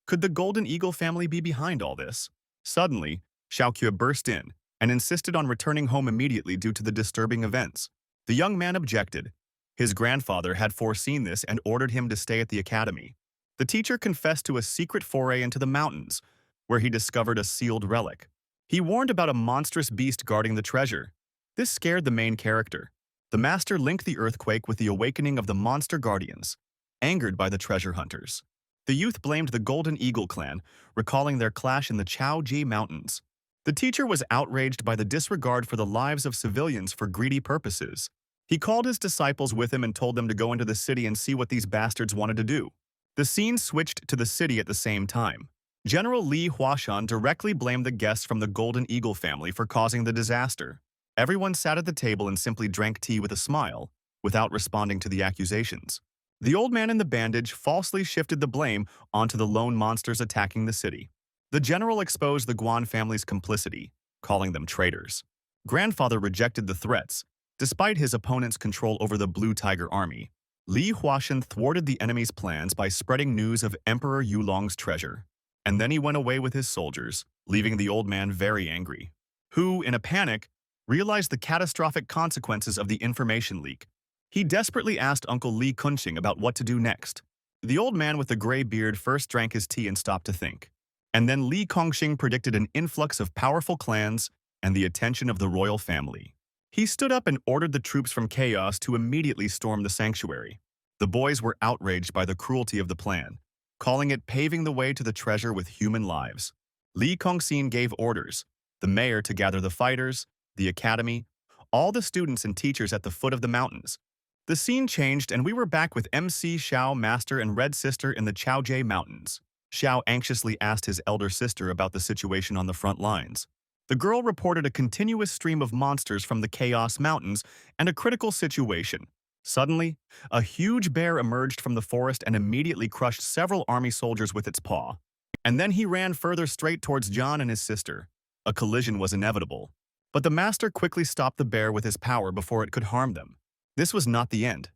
could the Golden Eagle family be behind all this? Suddenly, Xiaoque burst in and insisted on returning home immediately due to the disturbing events. The young man objected. His grandfather had foreseen this and ordered him to stay at the academy. The teacher confessed to a secret foray into the mountains, where he discovered a sealed relic. He warned about a monstrous beast guarding the treasure. This scared the main character. The master linked the earthquake with the awakening of the monster guardians, angered by the treasure hunters. The youth blamed the Golden Eagle clan, recalling their clash in the Chaoji Mountains. The teacher was outraged by the disregard for the lives of civilians for greedy purposes. He called his disciples with him and told them to go into the city and see what these bastards wanted to do. The scene switched to the city at the same time. General Li Huashan directly blamed the guests from the Golden Eagle family for causing the disaster. Everyone sat at the table and simply drank tea with a smile, without responding to the accusations. The old man in the bandage falsely shifted the blame onto the lone monsters attacking the city. The general exposed the Guan family's complicity, calling them traitors. Grandfather rejected the threats, despite his opponent's control over the Blue Tiger army. Li Huashan thwarted the enemy's plans by spreading news of Emperor Yulong's treasure. And then he went away with his soldiers, leaving the old man very angry, who, in a panic, realized the catastrophic consequences of the information leak. He desperately asked Uncle Li Kunqing about what to do next. The old man with the gray beard first drank his tea and stopped to think. And then Li Kongxing predicted an influx of powerful clans and the attention of the royal family. He stood up and ordered the troops from Chaos to immediately storm the sanctuary. The boys were outraged by the cruelty of the plan, calling it paving the way to the treasure with human lives. Li Kongxin gave orders, the mayor to gather the fighters, the academy, all the students and teachers at the foot of the mountains. The scene changed and we were back with MC Xiao Master and Red Sister in the Chaojie Mountains. Xiao anxiously asked his elder sister about the situation on the front lines. The girl reported a continuous stream of monsters from the Chaos Mountains and a critical situation. Suddenly, a huge bear emerged from the forest and immediately crushed several army soldiers with its paw. And then he ran further straight towards John and his sister. A collision was inevitable. But the master quickly stopped the bear with his power before it could harm them. This was not the end.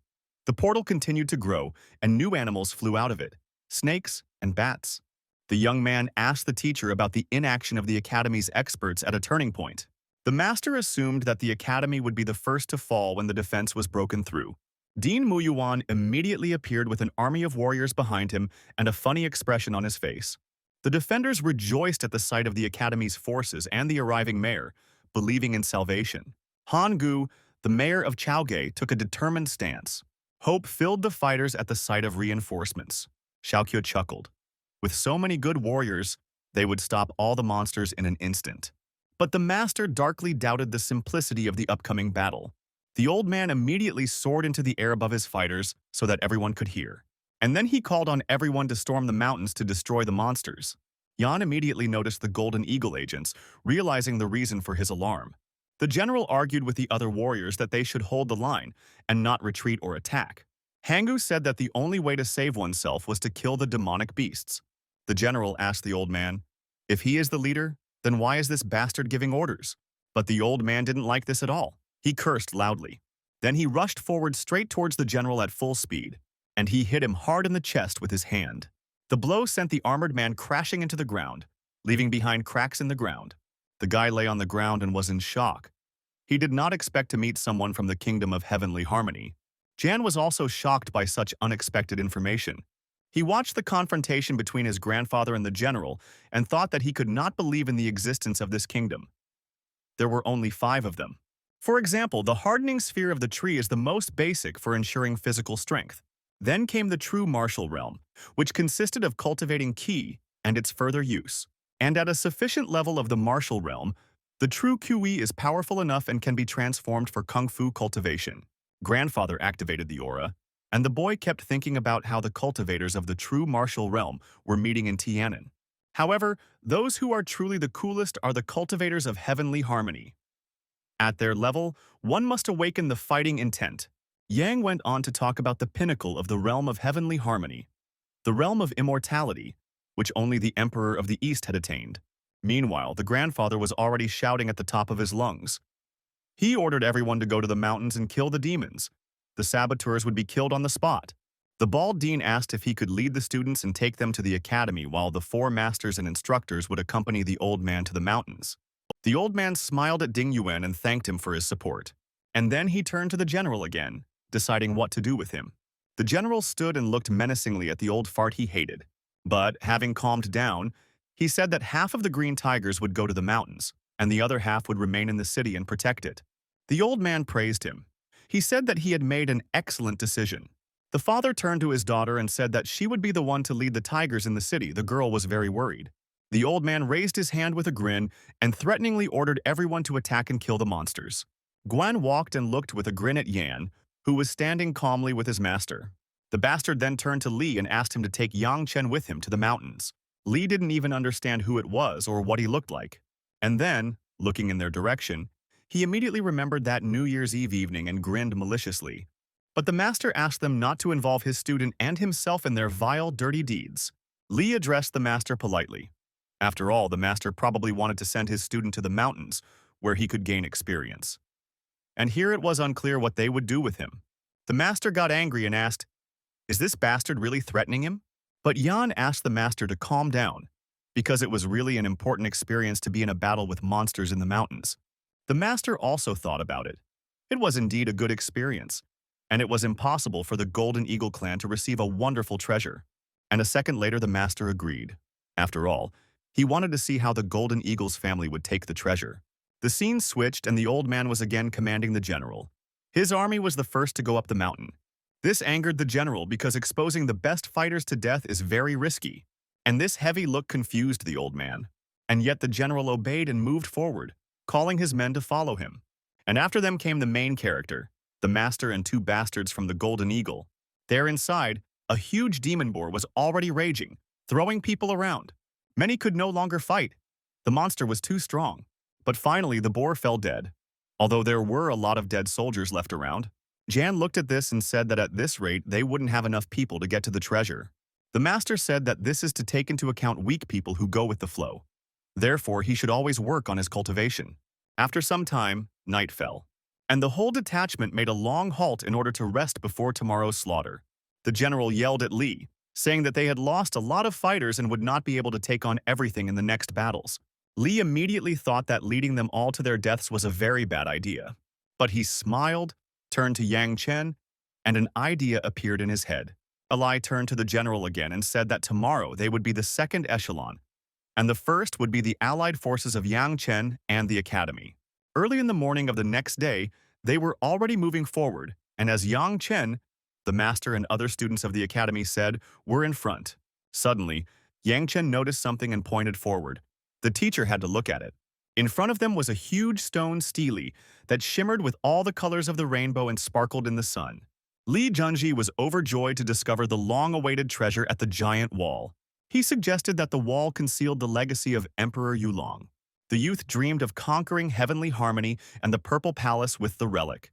The portal continued to grow, and new animals flew out of it, snakes and bats. The young man asked the teacher about the inaction of the academy's experts at a turning point. The master assumed that the academy would be the first to fall when the defense was broken through. Dean Muyuan immediately appeared with an army of warriors behind him and a funny expression on his face. The defenders rejoiced at the sight of the academy's forces and the arriving mayor, believing in salvation. Han Gu, the mayor of Chaogate, took a determined stance. Hope filled the fighters at the sight of reinforcements. Xiaoqiu chuckled. With so many good warriors, they would stop all the monsters in an instant. But the master darkly doubted the simplicity of the upcoming battle. The old man immediately soared into the air above his fighters so that everyone could hear. And then he called on everyone to storm the mountains to destroy the monsters. Yan immediately noticed the Golden Eagle agents, realizing the reason for his alarm. The general argued with the other warriors that they should hold the line and not retreat or attack. Hangu said that the only way to save oneself was to kill the demonic beasts. The general asked the old man, "If he is the leader, then why is this bastard giving orders?" But the old man didn't like this at all. He cursed loudly. Then he rushed forward straight towards the general at full speed, and he hit him hard in the chest with his hand. The blow sent the armored man crashing into the ground, leaving behind cracks in the ground. The guy lay on the ground and was in shock. He did not expect to meet someone from the kingdom of heavenly harmony. Jan was also shocked by such unexpected information. He watched the confrontation between his grandfather and the general and thought that he could not believe in the existence of this kingdom. There were only 5 of them. For example, the hardening sphere of the tree is the most basic for ensuring physical strength. Then came the true martial realm, which consisted of cultivating qi and its further use. And at a sufficient level of the martial realm, the true qi is powerful enough and can be transformed for kung fu cultivation. Grandfather activated the aura, and the boy kept thinking about how the cultivators of the true martial realm were meeting in Tiannan. However, those who are truly the coolest are the cultivators of heavenly harmony. At their level, one must awaken the fighting intent. Yang went on to talk about the pinnacle of the realm of heavenly harmony, the realm of immortality, which only the Emperor of the East had attained. Meanwhile, the grandfather was already shouting at the top of his lungs. He ordered everyone to go to the mountains and kill the demons. The saboteurs would be killed on the spot. The bald dean asked if he could lead the students and take them to the academy while the 4 masters and instructors would accompany the old man to the mountains. The old man smiled at Ding Yuan and thanked him for his support. And then he turned to the general again, deciding what to do with him. The general stood and looked menacingly at the old fart he hated. But, having calmed down, he said that half of the green tigers would go to the mountains, and the other half would remain in the city and protect it. The old man praised him. He said that he had made an excellent decision. The father turned to his daughter and said that she would be the one to lead the tigers in the city. The girl was very worried. The old man raised his hand with a grin and threateningly ordered everyone to attack and kill the monsters. Guan walked and looked with a grin at Yan, who was standing calmly with his master. The bastard then turned to Li and asked him to take Yang Chen with him to the mountains. Li didn't even understand who it was or what he looked like. And then, looking in their direction, he immediately remembered that New Year's Eve evening and grinned maliciously. But the master asked them not to involve his student and himself in their vile, dirty deeds. Li addressed the master politely. After all, the master probably wanted to send his student to the mountains, where he could gain experience. And here it was unclear what they would do with him. The master got angry and asked, "Is this bastard really threatening him?" But Yan asked the master to calm down, because it was really an important experience to be in a battle with monsters in the mountains. The master also thought about it. It was indeed a good experience, and it was impossible for the Golden Eagle clan to receive a wonderful treasure. And a second later the master agreed. After all, he wanted to see how the Golden Eagle's family would take the treasure. The scene switched and the old man was again commanding the general. His army was the first to go up the mountain. This angered the general because exposing the best fighters to death is very risky, and this heavy look confused the old man. And yet the general obeyed and moved forward, calling his men to follow him. And after them came the main character, the master and two bastards from the Golden Eagle. There inside, a huge demon boar was already raging, throwing people around. Many could no longer fight. The monster was too strong. But finally the boar fell dead. Although there were a lot of dead soldiers left around, Jan looked at this and said that at this rate they wouldn't have enough people to get to the treasure. The master said that this is to take into account weak people who go with the flow. Therefore, he should always work on his cultivation. After some time, night fell, and the whole detachment made a long halt in order to rest before tomorrow's slaughter. The general yelled at Li, saying that they had lost a lot of fighters and would not be able to take on everything in the next battles. Li immediately thought that leading them all to their deaths was a very bad idea. But he smiled, turned to Yang Chen, and an idea appeared in his head. Ali turned to the general again and said that tomorrow they would be the second echelon, and the first would be the allied forces of Yang Chen and the academy. Early in the morning of the next day, they were already moving forward, and as Yang Chen, the master and other students of the academy said, were in front. Suddenly, Yang Chen noticed something and pointed forward. The teacher had to look at it. In front of them was a huge stone stele that shimmered with all the colors of the rainbow and sparkled in the sun. Li Junji was overjoyed to discover the long-awaited treasure at the giant wall. He suggested that the wall concealed the legacy of Emperor Yulong. The youth dreamed of conquering heavenly harmony and the purple palace with the relic.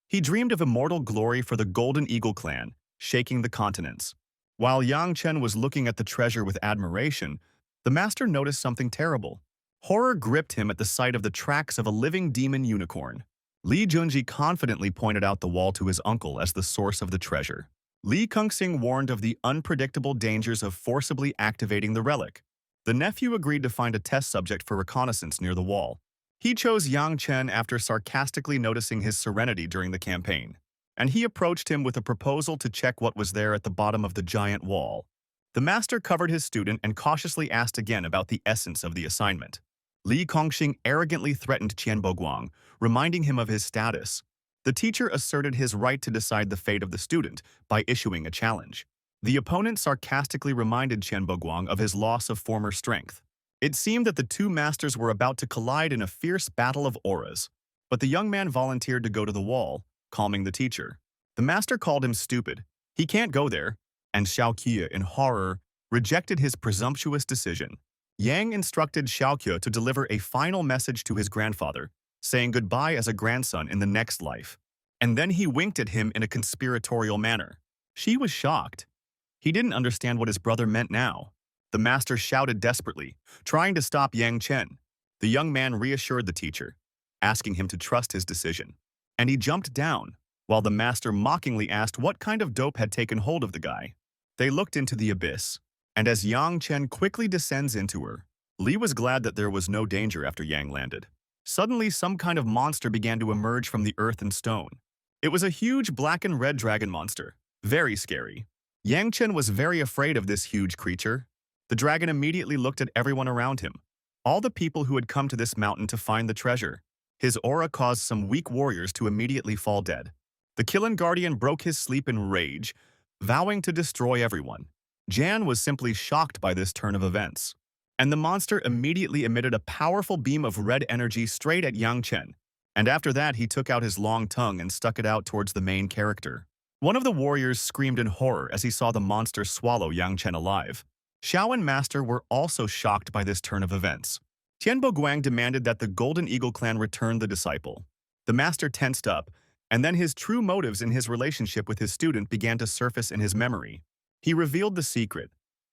He dreamed of immortal glory for the Golden Eagle clan, shaking the continents. While Yang Chen was looking at the treasure with admiration, the master noticed something terrible. Horror gripped him at the sight of the tracks of a living demon unicorn. Li Junji confidently pointed out the wall to his uncle as the source of the treasure. Li Kungsing warned of the unpredictable dangers of forcibly activating the relic. The nephew agreed to find a test subject for reconnaissance near the wall. He chose Yang Chen after sarcastically noticing his serenity during the campaign, and he approached him with a proposal to check what was there at the bottom of the giant wall. The master covered his student and cautiously asked again about the essence of the assignment. Li Kongxing arrogantly threatened Qian Boguang, reminding him of his status. The teacher asserted his right to decide the fate of the student by issuing a challenge. The opponent sarcastically reminded Qian Boguang of his loss of former strength. It seemed that the two masters were about to collide in a fierce battle of auras, but the young man volunteered to go to the wall, calming the teacher. The master called him stupid. He can't go there, and Xiaoqie, in horror, rejected his presumptuous decision. Yang instructed Xiaoqie to deliver a final message to his grandfather, saying goodbye as a grandson in the next life. And then he winked at him in a conspiratorial manner. She was shocked. He didn't understand what his brother meant now. The master shouted desperately, trying to stop Yang Chen. The young man reassured the teacher, asking him to trust his decision. And he jumped down, while the master mockingly asked what kind of dope had taken hold of the guy. They looked into the abyss, and as Yang Chen quickly descends into her, Li was glad that there was no danger after Yang landed. Suddenly, some kind of monster began to emerge from the earth and stone. It was a huge black and red dragon monster, very scary. Yang Chen was very afraid of this huge creature. The dragon immediately looked at everyone around him. all the people who had come to this mountain to find the treasure. His aura caused some weak warriors to immediately fall dead. The Killing Guardian broke his sleep in rage, vowing to destroy everyone. Jan was simply shocked by this turn of events, and the monster immediately emitted a powerful beam of red energy straight at Yang Chen. And after that, he took out his long tongue and stuck it out towards the main character. One of the warriors screamed in horror as he saw the monster swallow Yang Chen alive. Xiao and Master were also shocked by this turn of events. Tianbo Guang demanded that the Golden Eagle clan return the disciple. The master tensed up, and then his true motives in his relationship with his student began to surface in his memory. He revealed the secret.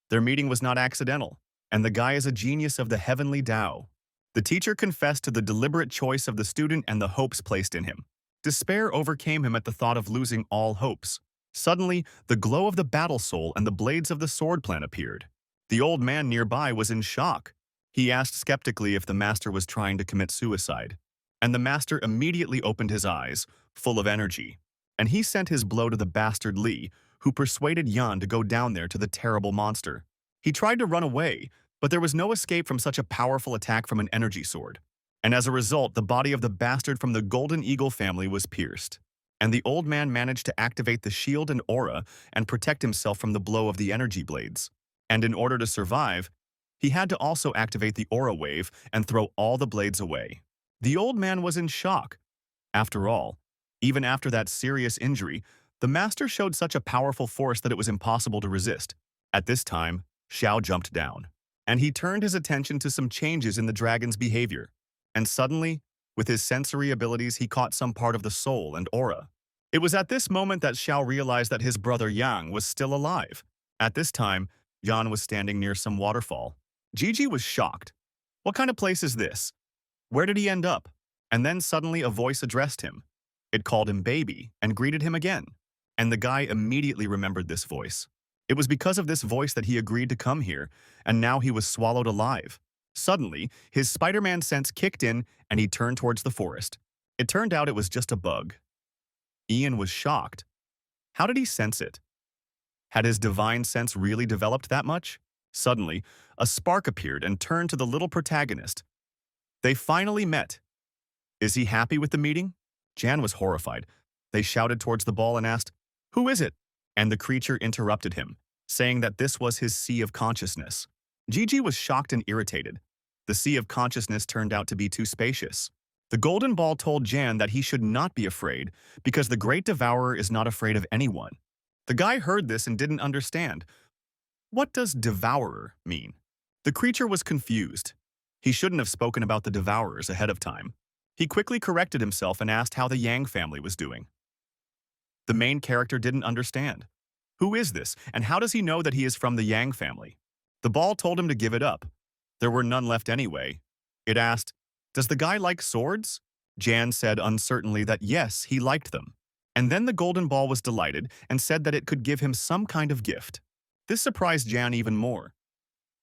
Their meeting was not accidental, and the guy is a genius of the heavenly Tao. The teacher confessed to the deliberate choice of the student and the hopes placed in him. Despair overcame him at the thought of losing all hopes. Suddenly, the glow of the battle soul and the blades of the sword plan appeared. The old man nearby was in shock. He asked skeptically if the master was trying to commit suicide. And the master immediately opened his eyes, full of energy. And he sent his blow to the bastard Li, who persuaded Yan to go down there to the terrible monster. He tried to run away, but there was no escape from such a powerful attack from an energy sword. And as a result, the body of the bastard from the Golden Eagle family was pierced. And the old man managed to activate the shield and aura and protect himself from the blow of the energy blades. And in order to survive, he had to also activate the aura wave and throw all the blades away. The old man was in shock. After all, even after that serious injury, the master showed such a powerful force that it was impossible to resist. At this time, Xiao jumped down, and he turned his attention to some changes in the dragon's behavior. And suddenly, with his sensory abilities, he caught some part of the soul and aura. It was at this moment that Xiao realized that his brother Yang was still alive. At this time, Yan was standing near some waterfall. Gigi was shocked. What kind of place is this? Where did he end up? And then suddenly a voice addressed him. It called him baby and greeted him again. And the guy immediately remembered this voice. It was because of this voice that he agreed to come here, and now he was swallowed alive. Suddenly, his Spider-Man sense kicked in and he turned towards the forest. It turned out it was just a bug. Ian was shocked. How did he sense it? Had his divine sense really developed that much? Suddenly, a spark appeared and turned to the little protagonist. They finally met. Is he happy with the meeting? Jan was horrified. They shouted towards the ball and asked, "Who is it?" And the creature interrupted him, saying that this was his sea of consciousness. Gigi was shocked and irritated. The sea of consciousness turned out to be too spacious. The golden ball told Jan that he should not be afraid because the great devourer is not afraid of anyone. The guy heard this and didn't understand. What does devourer mean? The creature was confused. He shouldn't have spoken about the devourers ahead of time. He quickly corrected himself and asked how the Yang family was doing. The main character didn't understand. Who is this, and how does he know that he is from the Yang family? The ball told him to give it up. There were none left anyway. It asked, "Does the guy like swords?" Jan said uncertainly that yes, he liked them. And then the golden ball was delighted and said that it could give him some kind of gift. This surprised Jan even more.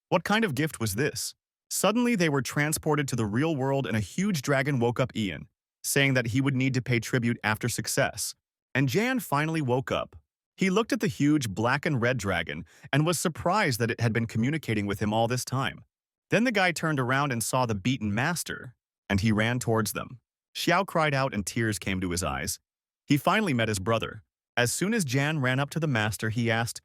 What kind of gift was this? Suddenly they were transported to the real world and a huge dragon woke up Ian, saying that he would need to pay tribute after success. And Jan finally woke up. He looked at the huge black and red dragon and was surprised that it had been communicating with him all this time. Then the guy turned around and saw the beaten master, and he ran towards them. Xiao cried out and tears came to his eyes. He finally met his brother. As soon as Jan ran up to the master, he asked,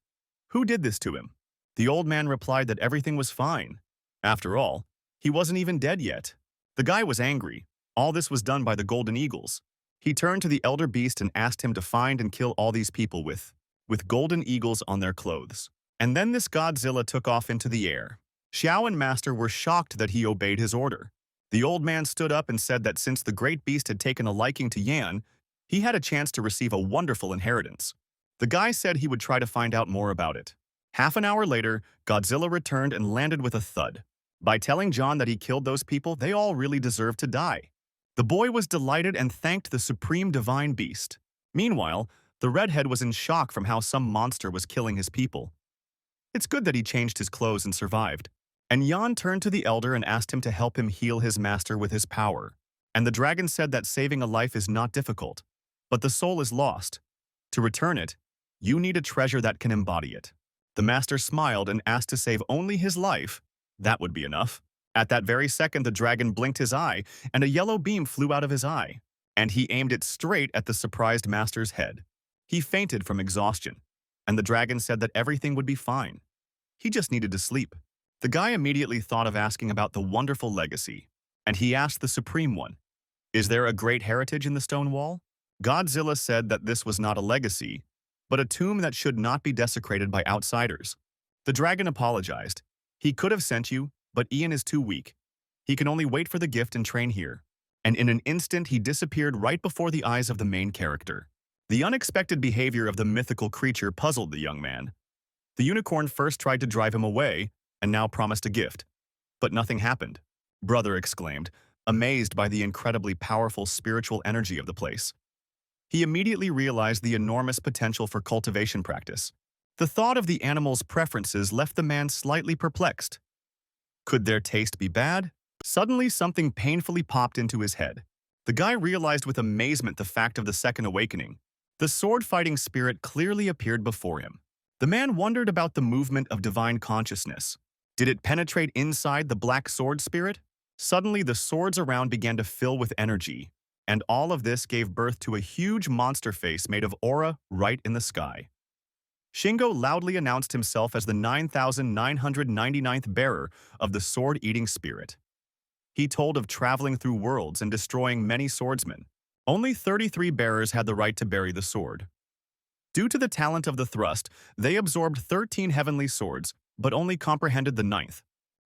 "Who did this to him?" The old man replied that everything was fine. After all, he wasn't even dead yet. The guy was angry. All this was done by the Golden Eagles. He turned to the elder beast and asked him to find and kill all these people with golden eagles on their clothes. And then this Godzilla took off into the air. Xiao and Master were shocked that he obeyed his order. The old man stood up and said that since the great beast had taken a liking to Yan, he had a chance to receive a wonderful inheritance. The guy said he would try to find out more about it. Half an hour later, Godzilla returned and landed with a thud. By telling John that he killed those people, they all really deserved to die. The boy was delighted and thanked the supreme divine beast. Meanwhile, the redhead was in shock from how some monster was killing his people. It's good that he changed his clothes and survived. And Yan turned to the elder and asked him to help him heal his master with his power. And the dragon said that saving a life is not difficult, but the soul is lost. To return it, you need a treasure that can embody it. The master smiled and asked to save only his life. That would be enough. At that very second, the dragon blinked his eye, and a yellow beam flew out of his eye, and he aimed it straight at the surprised master's head. He fainted from exhaustion, and the dragon said that everything would be fine. He just needed to sleep. The guy immediately thought of asking about the wonderful legacy, and he asked the Supreme One, "Is there a great heritage in the stone wall?" Godzilla said that this was not a legacy, but a tomb that should not be desecrated by outsiders. The dragon apologized. "He could have sent you, but Ian is too weak. He can only wait for the gift and train here." And in an instant, he disappeared right before the eyes of the main character. The unexpected behavior of the mythical creature puzzled the young man. The unicorn first tried to drive him away, and now promised a gift. But nothing happened. "Brother," exclaimed, amazed by the incredibly powerful spiritual energy of the place. He immediately realized the enormous potential for cultivation practice. The thought of the animal's preferences left the man slightly perplexed. Could their taste be bad? Suddenly, something painfully popped into his head. The guy realized with amazement the fact of the second awakening. The sword-fighting spirit clearly appeared before him. The man wondered about the movement of divine consciousness. Did it penetrate inside the black sword spirit? Suddenly, the swords around began to fill with energy, and all of this gave birth to a huge monster face made of aura right in the sky. Shingo loudly announced himself as the 9,999th bearer of the sword-eating spirit. He told of traveling through worlds and destroying many swordsmen. Only 33 bearers had the right to bury the sword. Due to the talent of the thrust, they absorbed 13 heavenly swords, but only comprehended the 9th.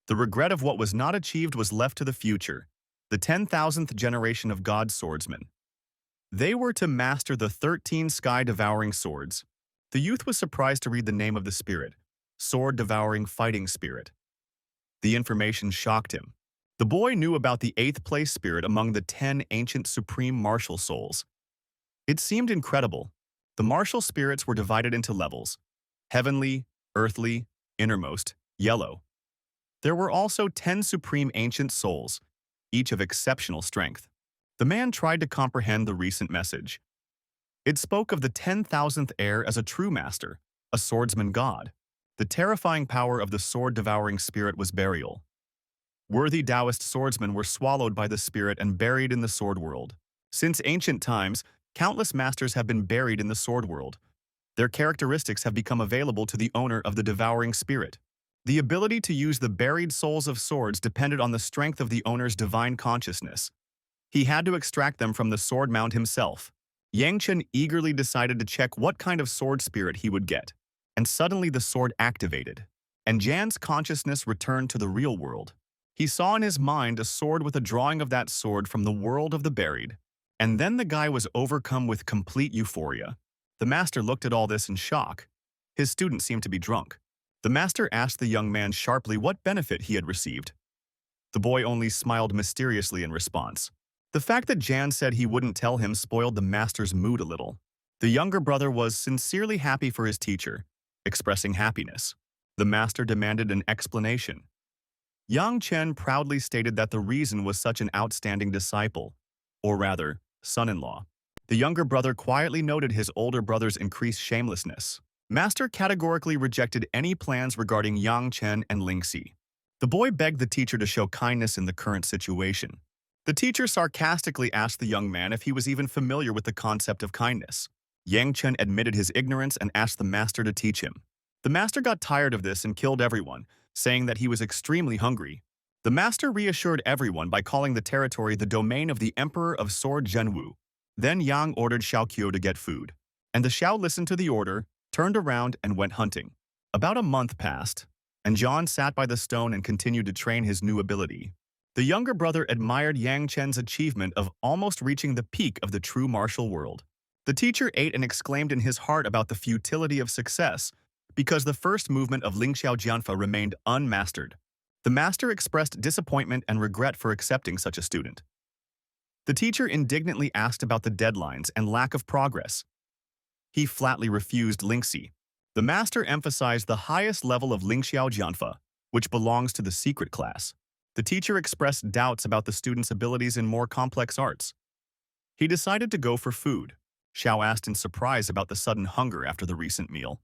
The regret of what was not achieved was left to the future, the 10,000th generation of God's swordsmen. They were to master the 13 sky-devouring swords. The youth was surprised to read the name of the spirit, Sword-Devouring Fighting Spirit. The information shocked him. The boy knew about the 8th place spirit among the 10 ancient supreme martial souls. It seemed incredible. The martial spirits were divided into levels: heavenly, earthly, innermost, yellow. There were also 10 supreme ancient souls, each of exceptional strength. The man tried to comprehend the recent message. It spoke of the 10,000th heir as a true master, a swordsman god. The terrifying power of the sword-devouring spirit was burial. Worthy Taoist swordsmen were swallowed by the spirit and buried in the sword world. Since ancient times, countless masters have been buried in the sword world. Their characteristics have become available to the owner of the devouring spirit. The ability to use the buried souls of swords depended on the strength of the owner's divine consciousness. He had to extract them from the sword mound himself. Yang Chen eagerly decided to check what kind of sword spirit he would get, and suddenly the sword activated, and Jan's consciousness returned to the real world. He saw in his mind a sword with a drawing of that sword from the world of the buried, and then the guy was overcome with complete euphoria. The master looked at all this in shock. His student seemed to be drunk. The master asked the young man sharply what benefit he had received. The boy only smiled mysteriously in response. The fact that Jan said he wouldn't tell him spoiled the master's mood a little. The younger brother was sincerely happy for his teacher, expressing happiness. The master demanded an explanation. Yang Chen proudly stated that the reason was such an outstanding disciple, or rather, son-in-law. The younger brother quietly noted his older brother's increased shamelessness. Master categorically rejected any plans regarding Yang Chen and Lingxi. The boy begged the teacher to show kindness in the current situation. The teacher sarcastically asked the young man if he was even familiar with the concept of kindness. Yang Chen admitted his ignorance and asked the master to teach him. The master got tired of this and killed everyone, saying that he was extremely hungry. The master reassured everyone by calling the territory the domain of the Emperor of Sword Zhenwu. Then Yang ordered Xiaoqiu to get food, and the Xiao listened to the order, turned around, and went hunting. About a month passed, and John sat by the stone and continued to train his new ability. The younger brother admired Yang Chen's achievement of almost reaching the peak of the true martial world. The teacher ate and exclaimed in his heart about the futility of success, because the first movement of Lingxiao Jianfa remained unmastered. The master expressed disappointment and regret for accepting such a student. The teacher indignantly asked about the deadlines and lack of progress. He flatly refused Lingxi. The master emphasized the highest level of Lingxiao Jianfa, which belongs to the secret class. The teacher expressed doubts about the student's abilities in more complex arts. He decided to go for food. Xiao asked in surprise about the sudden hunger after the recent meal,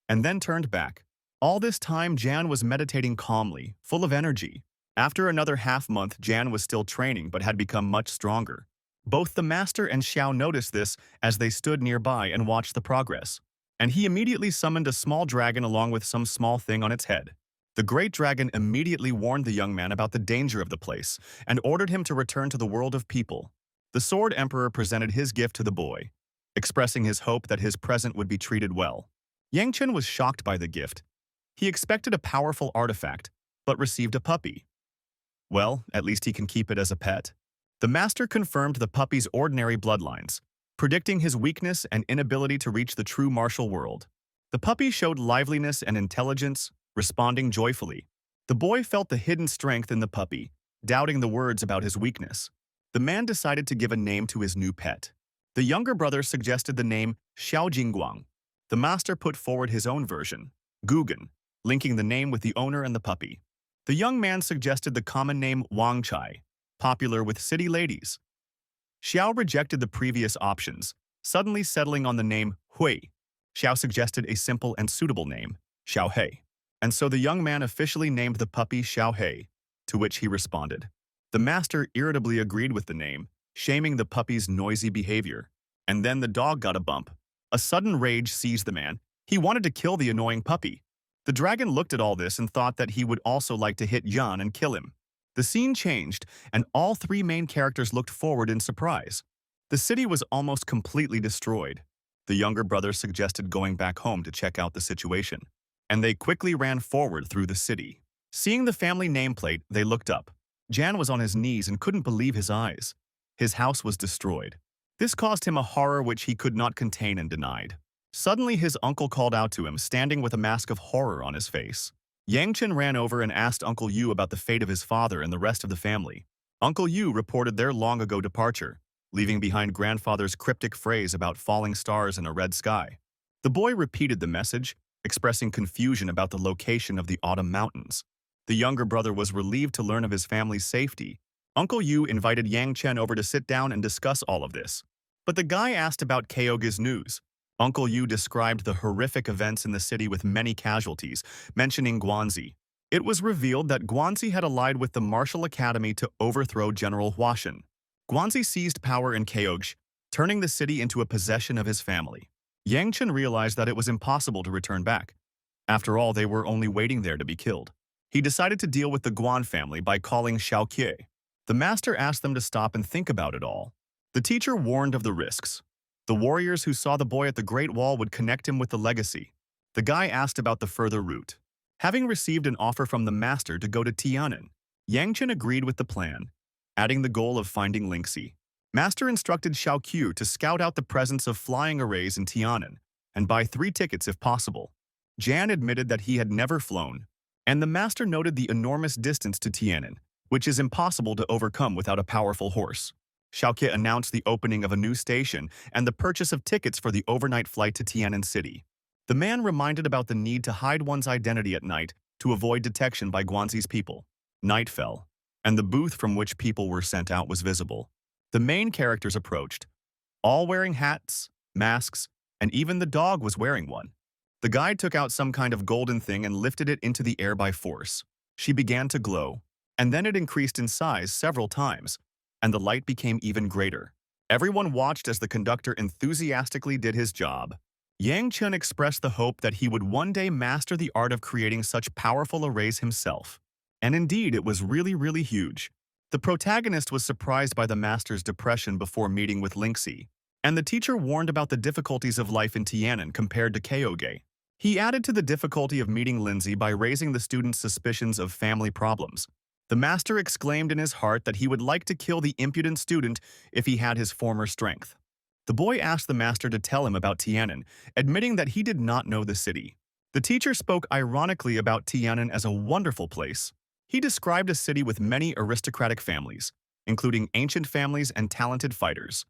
and then turned back. All this time, Jan was meditating calmly, full of energy. After another half-month, Jan was still training but had become much stronger. Both the master and Xiao noticed this as they stood nearby and watched the progress. And he immediately summoned a small dragon along with some small thing on its head. The great dragon immediately warned the young man about the danger of the place and ordered him to return to the world of people. The Sword Emperor presented his gift to the boy, expressing his hope that his present would be treated well. Yang Chen was shocked by the gift. He expected a powerful artifact, but received a puppy. Well, at least he can keep it as a pet. The master confirmed the puppy's ordinary bloodlines, predicting his weakness and inability to reach the true martial world. The puppy showed liveliness and intelligence, responding joyfully. The boy felt the hidden strength in the puppy, doubting the words about his weakness. The man decided to give a name to his new pet. The younger brother suggested the name Xiao Jingguang. The master put forward his own version, Gugan, linking the name with the owner and the puppy. The young man suggested the common name Wang Chai, popular with city ladies. Xiao rejected the previous options, suddenly settling on the name Hui. Xiao suggested a simple and suitable name, Xiao Hei. And so the young man officially named the puppy Xiao Hei, to which he responded. The master irritably agreed with the name, shaming the puppy's noisy behavior. And then the dog got a bump. A sudden rage seized the man. He wanted to kill the annoying puppy. The dragon looked at all this and thought that he would also like to hit Yan and kill him. The scene changed, and all three main characters looked forward in surprise. The city was almost completely destroyed. The younger brother suggested going back home to check out the situation, and they quickly ran forward through the city. Seeing the family nameplate, they looked up. Jan was on his knees and couldn't believe his eyes. His house was destroyed. This caused him a horror which he could not contain and denied. Suddenly, his uncle called out to him, standing with a mask of horror on his face. Yang Chen ran over and asked Uncle Yu about the fate of his father and the rest of the family. Uncle Yu reported their long-ago departure, leaving behind grandfather's cryptic phrase about falling stars in a red sky. The boy repeated the message, expressing confusion about the location of the autumn mountains. The younger brother was relieved to learn of his family's safety. Uncle Yu invited Yang Chen over to sit down and discuss all of this. But the guy asked about Kyoga's news. Uncle Yu described the horrific events in the city with many casualties, mentioning Guanzi. It was revealed that Guanzi had allied with the Martial Academy to overthrow General Huashan. Guanzi seized power in Kyoga, turning the city into a possession of his family. Yang Chen realized that it was impossible to return back. After all, they were only waiting there to be killed. He decided to deal with the Guan family by calling Xiao Kie. The master asked them to stop and think about it all. The teacher warned of the risks. The warriors who saw the boy at the Great Wall would connect him with the legacy. The guy asked about the further route. Having received an offer from the master to go to Tian'an, Yang Chen agreed with the plan, adding the goal of finding Lingxi. Master instructed Xiao Qiu to scout out the presence of flying arrays in Tian'an and buy 3 tickets if possible. Jan admitted that he had never flown, and the master noted the enormous distance to Tian'an, which is impossible to overcome without a powerful horse. Xiaoqie announced the opening of a new station and the purchase of tickets for the overnight flight to Tian'an City. The man reminded about the need to hide one's identity at night to avoid detection by Guanzi's people. Night fell, and the booth from which people were sent out was visible. The main characters approached, all wearing hats, masks, and even the dog was wearing one. The guide took out some kind of golden thing and lifted it into the air by force. She began to glow, and then it increased in size several times, and the light became even greater. Everyone watched as the conductor enthusiastically did his job. Yang Chen expressed the hope that he would one day master the art of creating such powerful arrays himself. And indeed, it was really huge. The protagonist was surprised by the master's depression before meeting with Lingxi, and the teacher warned about the difficulties of life in Tian'an compared to Kyoge. He added to the difficulty of meeting Lindsay by raising the student's suspicions of family problems. The master exclaimed in his heart that he would like to kill the impudent student if he had his former strength. The boy asked the master to tell him about Tian'an, admitting that he did not know the city. The teacher spoke ironically about Tian'an as a wonderful place. He described a city with many aristocratic families, including ancient families and talented fighters.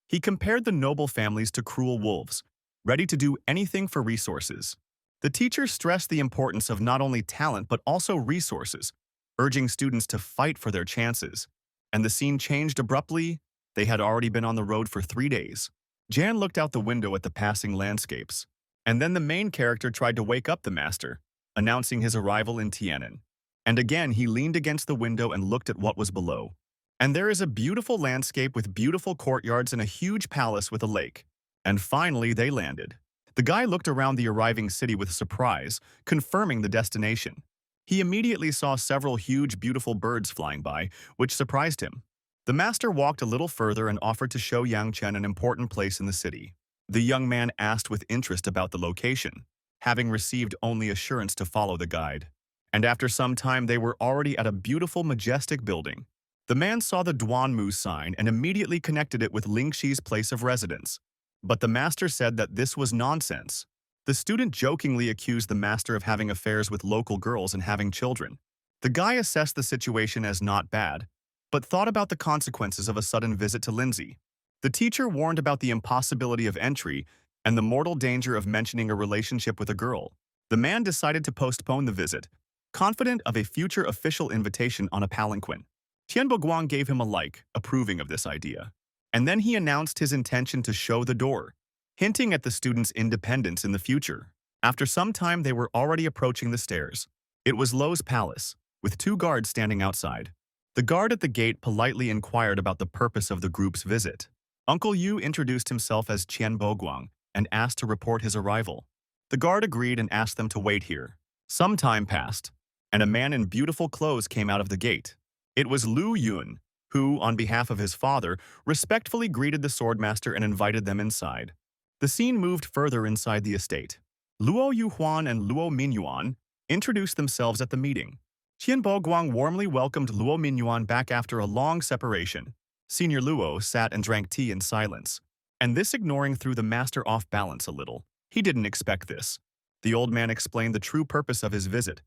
He compared the noble families to cruel wolves, ready to do anything for resources. The teacher stressed the importance of not only talent but also resources, urging students to fight for their chances. And the scene changed abruptly. They had already been on the road for 3 days. Jan looked out the window at the passing landscapes, and then the main character tried to wake up the master, announcing his arrival in Tian'an. And again he leaned against the window and looked at what was below. And there is a beautiful landscape with beautiful courtyards and a huge palace with a lake. And finally they landed. The guy looked around the arriving city with surprise, confirming the destination. He immediately saw several huge beautiful birds flying by, which surprised him. The master walked a little further and offered to show Yang Chen an important place in the city. The young man asked with interest about the location, having received only assurance to follow the guide. And after some time they were already at a beautiful, majestic building. The man saw the Duanmu sign and immediately connected it with Lingxi's place of residence. But the master said that this was nonsense. The student jokingly accused the master of having affairs with local girls and having children. The guy assessed the situation as not bad, but thought about the consequences of a sudden visit to Lindsay. The teacher warned about the impossibility of entry and the mortal danger of mentioning a relationship with a girl. The man decided to postpone the visit, confident of a future official invitation on a palanquin. Tianbo Guang gave him a like, approving of this idea. And then he announced his intention to show the door, hinting at the student's independence in the future. After some time they were already approaching the stairs. It was Lo's palace, with 2 guards standing outside. The guard at the gate politely inquired about the purpose of the group's visit. Uncle Yu introduced himself as Tianbo Guang and asked to report his arrival. The guard agreed and asked them to wait here. Some time passed, and a man in beautiful clothes came out of the gate. It was Lu Yun, who, on behalf of his father, respectfully greeted the swordmaster and invited them inside. The scene moved further inside the estate. Luo Yuhuan and Luo Minyuan introduced themselves at the meeting. Tianbo Guang warmly welcomed Luo Minyuan back after a long separation. Senior Luo sat and drank tea in silence, and this ignoring threw the master off balance a little. He didn't expect this. The old man explained the true purpose of his visit,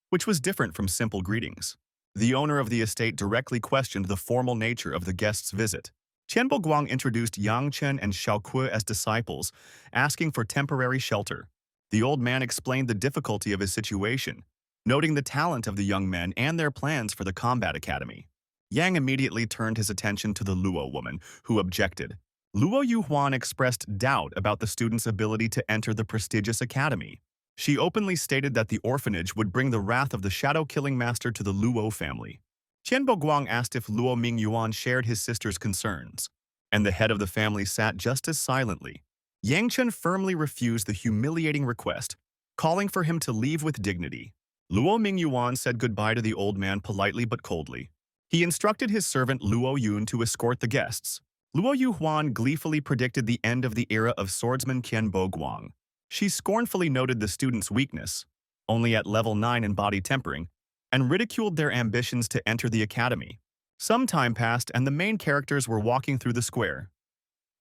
which was different from simple greetings. The owner of the estate directly questioned the formal nature of the guest's visit. Tianbo Guang introduced Yang Chen and Xiao Kui as disciples, asking for temporary shelter. The old man explained the difficulty of his situation, noting the talent of the young men and their plans for the combat academy. Yang immediately turned his attention to the Luo woman, who objected. Luo Yuhuan expressed doubt about the student's ability to enter the prestigious academy. She openly stated that the orphanage would bring the wrath of the shadow-killing master to the Luo family. Tianbo Guang asked if Luo Mingyuan shared his sister's concerns, and the head of the family sat just as silently. Yang Chen firmly refused the humiliating request, calling for him to leave with dignity. Luo Mingyuan said goodbye to the old man politely but coldly. He instructed his servant Luo Yun to escort the guests. Luo Yuhuan gleefully predicted the end of the era of swordsman Tianbo Guang. She scornfully noted the student's weakness, only at level 9 in body tempering, and ridiculed their ambitions to enter the academy. Some time passed and the main characters were walking through the square.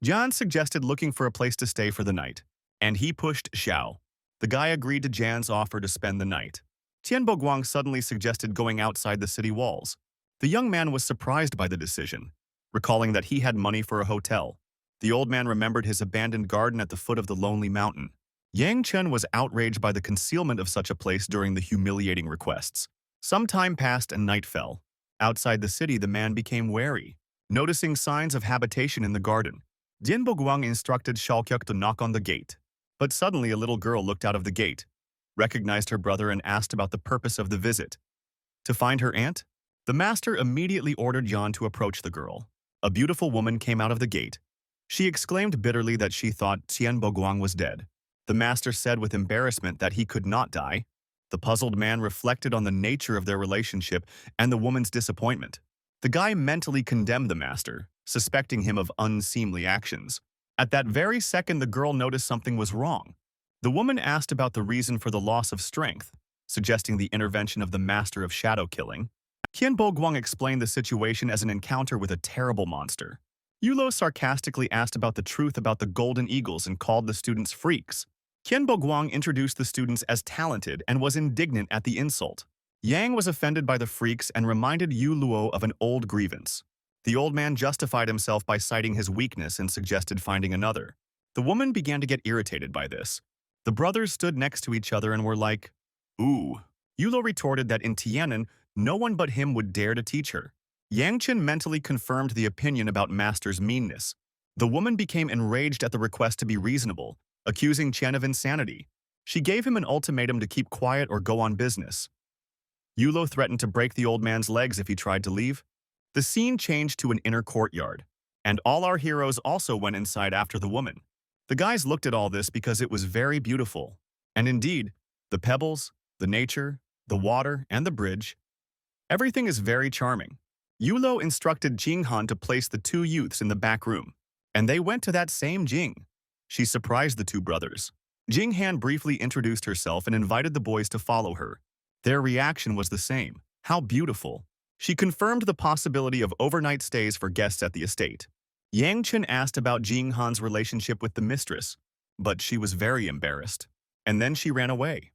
Jian suggested looking for a place to stay for the night, and he pushed Xiao. The guy agreed to Jan's offer to spend the night. Tianbo Guang suddenly suggested going outside the city walls. The young man was surprised by the decision, recalling that he had money for a hotel. The old man remembered his abandoned garden at the foot of the lonely mountain. Yang Chen was outraged by the concealment of such a place during the humiliating requests. Some time passed and night fell. Outside the city, the man became wary, noticing signs of habitation in the garden. Tianbo Guang instructed Shalkyuk to knock on the gate. But suddenly a little girl looked out of the gate, recognized her brother and asked about the purpose of the visit. To find her aunt? The master immediately ordered Yan to approach the girl. A beautiful woman came out of the gate. She exclaimed bitterly that she thought Tianbo Guang was dead. The master said with embarrassment that he could not die. The puzzled man reflected on the nature of their relationship and the woman's disappointment. The guy mentally condemned the master, suspecting him of unseemly actions. At that very second, the girl noticed something was wrong. The woman asked about the reason for the loss of strength, suggesting the intervention of the master of shadow killing. Tianbo Guang explained the situation as an encounter with a terrible monster. Yulo sarcastically asked about the truth about the golden eagles and called the students freaks. Tianbo Guang introduced the students as talented and was indignant at the insult. Yang was offended by the freaks and reminded Yu Luo of an old grievance. The old man justified himself by citing his weakness and suggested finding another. The woman began to get irritated by this. The brothers stood next to each other and were like, "Ooh." Yulo retorted that in Tianan, no one but him would dare to teach her. Yang Chen mentally confirmed the opinion about Master's meanness. The woman became enraged at the request to be reasonable, accusing Chen of insanity. She gave him an ultimatum to keep quiet or go on business. Yulo threatened to break the old man's legs if he tried to leave. The scene changed to an inner courtyard, and all our heroes also went inside after the woman. The guys looked at all this because it was very beautiful. And indeed, the pebbles, the nature, the water, and the bridge, everything is very charming. Yulo instructed Jinghan to place the two youths in the back room, and they went to that same Jing. She surprised the two brothers. Jinghan briefly introduced herself and invited the boys to follow her. Their reaction was the same. How beautiful. She confirmed the possibility of overnight stays for guests at the estate. Yang Chen asked about Jinghan's relationship with the mistress, but she was very embarrassed. And then she ran away.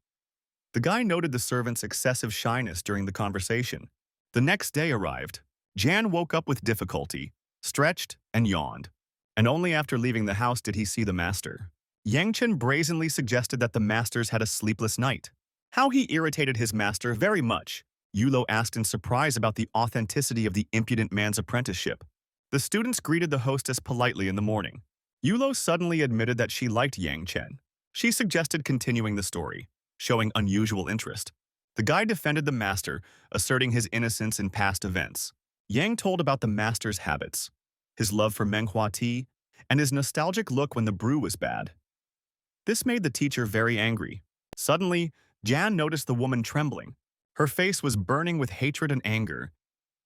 The guy noted the servant's excessive shyness during the conversation. The next day arrived. Jan woke up with difficulty, stretched, and yawned. And only after leaving the house did he see the master. Yang Chen brazenly suggested that the masters had a sleepless night. How he irritated his master very much. Yulo asked in surprise about the authenticity of the impudent man's apprenticeship. The students greeted the hostess politely in the morning. Yulo suddenly admitted that she liked Yang Chen. She suggested continuing the story, showing unusual interest. The guy defended the master, asserting his innocence in past events. Yang told about the master's habits, his love for manhua tea, and his nostalgic look when the brew was bad. This made the teacher very angry. Suddenly, Jan noticed the woman trembling. Her face was burning with hatred and anger.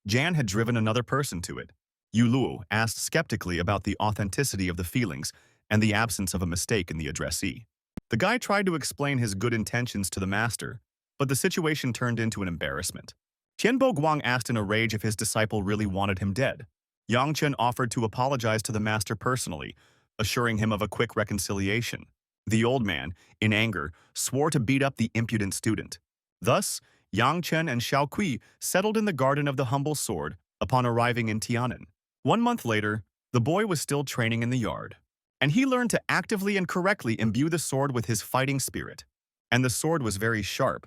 Jan had driven another person to it. Yuluo asked skeptically about the authenticity of the feelings and the absence of a mistake in the addressee. The guy tried to explain his good intentions to the master, but the situation turned into an embarrassment. Tianbo Guang asked in a rage if his disciple really wanted him dead. Yang Chen offered to apologize to the master personally, assuring him of a quick reconciliation. The old man, in anger, swore to beat up the impudent student. Thus, Yang Chen and Xiao Kui settled in the Garden of the Humble Sword upon arriving in Tianan. 1 month later, the boy was still training in the yard, and he learned to actively and correctly imbue the sword with his fighting spirit. And the sword was very sharp,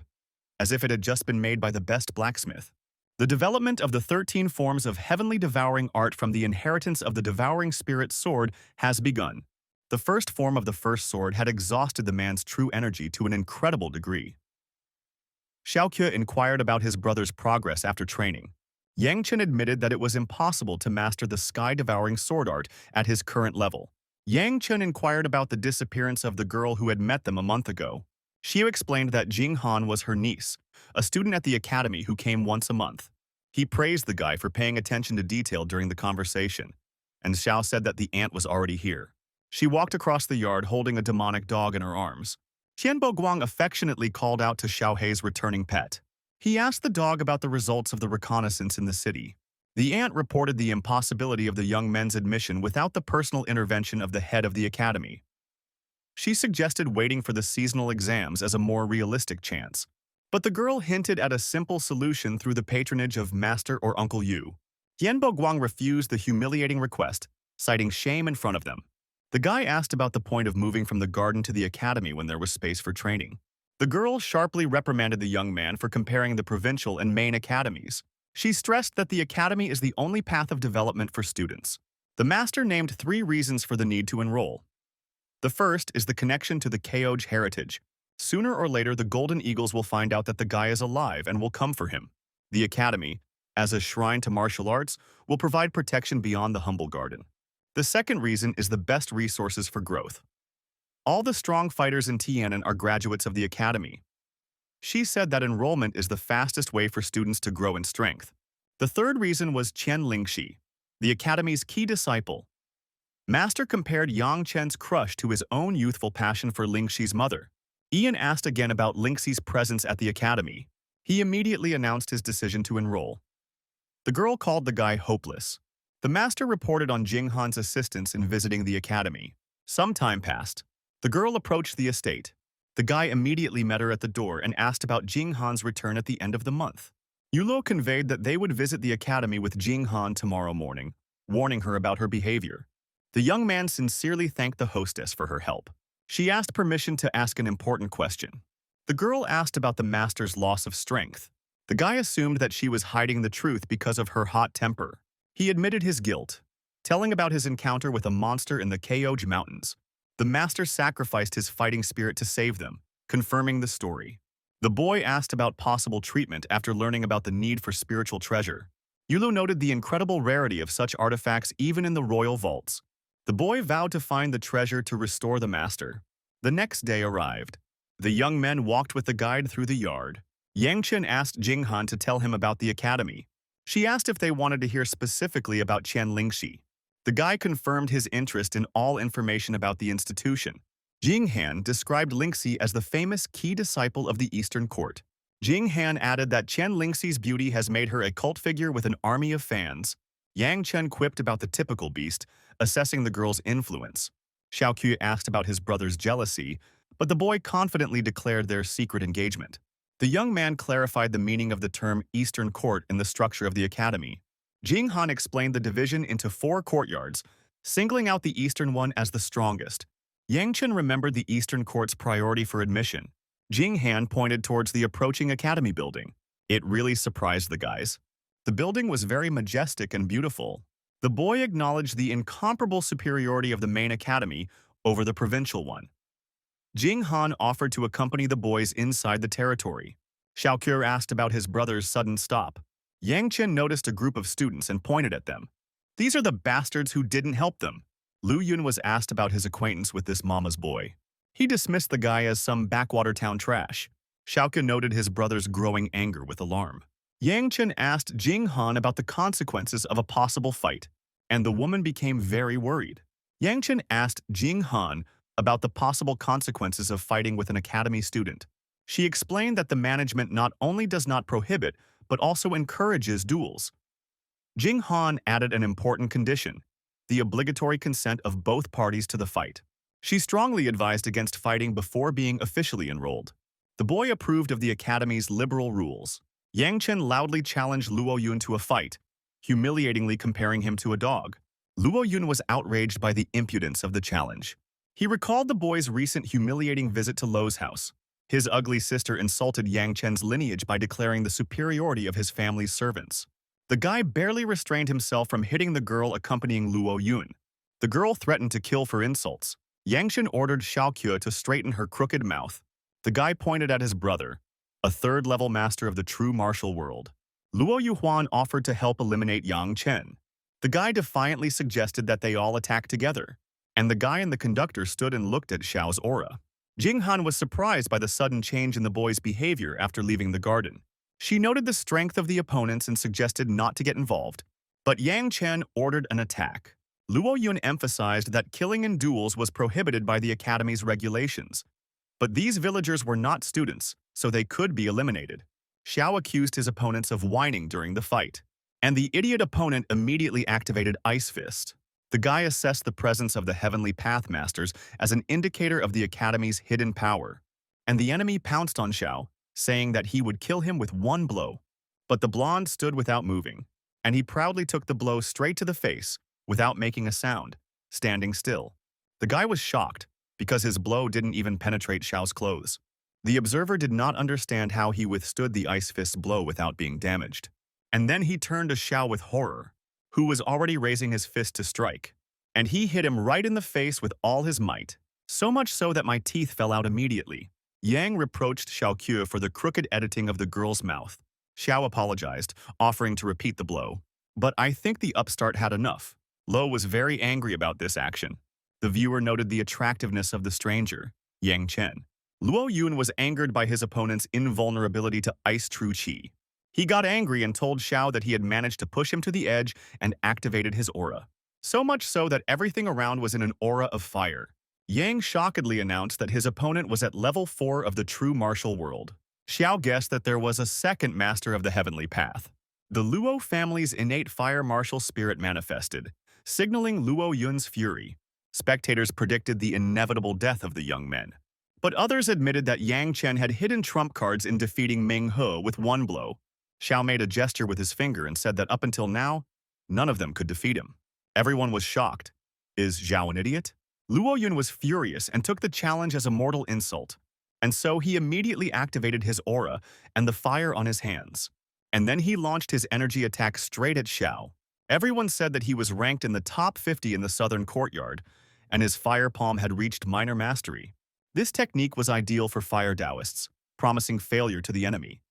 as if it had just been made by the best blacksmith. The development of the 13 forms of heavenly devouring art from the inheritance of the devouring spirit sword has begun. The first form of the first sword had exhausted the man's true energy to an incredible degree. Xiaoque inquired about his brother's progress after training. Yang Chen admitted that it was impossible to master the sky-devouring sword art at his current level. Yang Chen inquired about the disappearance of the girl who had met them a month ago. Xiao explained that Jing Han was her niece, a student at the academy who came once a month. He praised the guy for paying attention to detail during the conversation, and Xiao said that the aunt was already here. She walked across the yard holding a demonic dog in her arms. Tianbo Guang affectionately called out to Xiao Hei's returning pet. He asked the dog about the results of the reconnaissance in the city. The aunt reported the impossibility of the young men's admission without the personal intervention of the head of the academy. She suggested waiting for the seasonal exams as a more realistic chance. But the girl hinted at a simple solution through the patronage of Master or Uncle Yu. Tianbo Guang refused the humiliating request, citing shame in front of them. The guy asked about the point of moving from the garden to the academy when there was space for training. The girl sharply reprimanded the young man for comparing the provincial and main academies. She stressed that the academy is the only path of development for students. The master named 3 reasons for the need to enroll. The first is the connection to the Keoj heritage. Sooner or later, the Golden Eagles will find out that the guy is alive and will come for him. The academy, as a shrine to martial arts, will provide protection beyond the humble garden. The second reason is the best resources for growth. All the strong fighters in Tianan are graduates of the academy. She said that enrollment is the fastest way for students to grow in strength. The third reason was Qian Lingxi, the academy's key disciple. Master compared Yang Chen's crush to his own youthful passion for Lingxi's mother. Ian asked again about Lingxi's presence at the academy. He immediately announced his decision to enroll. The girl called the guy hopeless. The master reported on Jing Han's assistance in visiting the academy. Some time passed. The girl approached the estate. The guy immediately met her at the door and asked about Jing Han's return at the end of the month. Yulo conveyed that they would visit the academy with Jing Han tomorrow morning, warning her about her behavior. The young man sincerely thanked the hostess for her help. She asked permission to ask an important question. The girl asked about the master's loss of strength. The guy assumed that she was hiding the truth because of her hot temper. He admitted his guilt, telling about his encounter with a monster in the Keoj Mountains. The master sacrificed his fighting spirit to save them, confirming the story. The boy asked about possible treatment after learning about the need for spiritual treasure. Yulu noted the incredible rarity of such artifacts even in the royal vaults. The boy vowed to find the treasure to restore the master. The next day arrived. The young men walked with the guide through the yard. Yang Chen asked Jing Han to tell him about the academy. She asked if they wanted to hear specifically about Qian Lingxi. The guy confirmed his interest in all information about the institution. Jing Han described Lingxi as the famous key disciple of the Eastern Court. Jing Han added that Qian Lingxi's beauty has made her a cult figure with an army of fans. Yang Chen quipped about the typical beast, assessing the girl's influence. Xiao Qu asked about his brother's jealousy, but the boy confidently declared their secret engagement. The young man clarified the meaning of the term Eastern Court in the structure of the academy. Jing Han explained the division into 4 courtyards, singling out the eastern one as the strongest. Yang Chen remembered the Eastern Court's priority for admission. Jing Han pointed towards the approaching academy building. It really surprised the guys. The building was very majestic and beautiful. The boy acknowledged the incomparable superiority of the main academy over the provincial one. Jing Han offered to accompany the boys inside the territory. Xiao Qu asked about his brother's sudden stop. Yang Chen noticed a group of students and pointed at them. These are the bastards who didn't help them. Lu Yun was asked about his acquaintance with this mama's boy. He dismissed the guy as some backwater town trash. Xiaoke noted his brother's growing anger with alarm. Yang Chen asked Jing Han about the consequences of a possible fight, and the woman became very worried. Yang Chen asked Jing Han about the possible consequences of fighting with an academy student. She explained that the management not only does not prohibit, but also encourages duels. Jing Han added an important condition: the obligatory consent of both parties to the fight. She strongly advised against fighting before being officially enrolled. The boy approved of the academy's liberal rules. Yang Chen loudly challenged Luo Yun to a fight, humiliatingly comparing him to a dog. Luo Yun was outraged by the impudence of the challenge. He recalled the boy's recent humiliating visit to Lo's house. His ugly sister insulted Yang Chen's lineage by declaring the superiority of his family's servants. The guy barely restrained himself from hitting the girl accompanying Luo Yun. The girl threatened to kill for insults. Yang Chen ordered Xiao Qu to straighten her crooked mouth. The guy pointed at his brother, a third-level master of the true martial world. Luo Yuhuan offered to help eliminate Yang Chen. The guy defiantly suggested that they all attack together, and the guy and the conductor stood and looked at Xiao's aura. Jing Han was surprised by the sudden change in the boy's behavior after leaving the garden. She noted the strength of the opponents and suggested not to get involved, but Yang Chen ordered an attack. Luo Yun emphasized that killing in duels was prohibited by the academy's regulations. But these villagers were not students, so they could be eliminated. Xiao accused his opponents of whining during the fight, and the idiot opponent immediately activated Ice Fist. The guy assessed the presence of the Heavenly Path Masters as an indicator of the Academy's hidden power, and the enemy pounced on Xiao, saying that he would kill him with one blow. But the blonde stood without moving, and he proudly took the blow straight to the face, without making a sound, standing still. The guy was shocked, because his blow didn't even penetrate Xiao's clothes. The observer did not understand how he withstood the Ice Fist's blow without being damaged. And then he turned to Xiao with horror, who was already raising his fist to strike. And he hit him right in the face with all his might, so much so that my teeth fell out immediately. Yang reproached Xiao Qu for the crooked editing of the girl's mouth. Xiao apologized, offering to repeat the blow. But I think the upstart had enough. Lo was very angry about this action. The viewer noted the attractiveness of the stranger, Yang Chen. Luo Yun was angered by his opponent's invulnerability to Ice True Qi. He got angry and told Xiao that he had managed to push him to the edge and activated his aura. So much so that everything around was in an aura of fire. Yang shockedly announced that his opponent was at level 4 of the true martial world. Xiao guessed that there was a second master of the heavenly path. The Luo family's innate fire martial spirit manifested, signaling Luo Yun's fury. Spectators predicted the inevitable death of the young men. But others admitted that Yang Chen had hidden trump cards in defeating Ming He with one blow. Xiao made a gesture with his finger and said that up until now, none of them could defeat him. Everyone was shocked. Is Zhao an idiot? Luo Yun was furious and took the challenge as a mortal insult. And so he immediately activated his aura and the fire on his hands. And then he launched his energy attack straight at Xiao. Everyone said that he was ranked in the top 50 in the southern courtyard, and his fire palm had reached minor mastery. This technique was ideal for fire Taoists, promising failure to the enemy.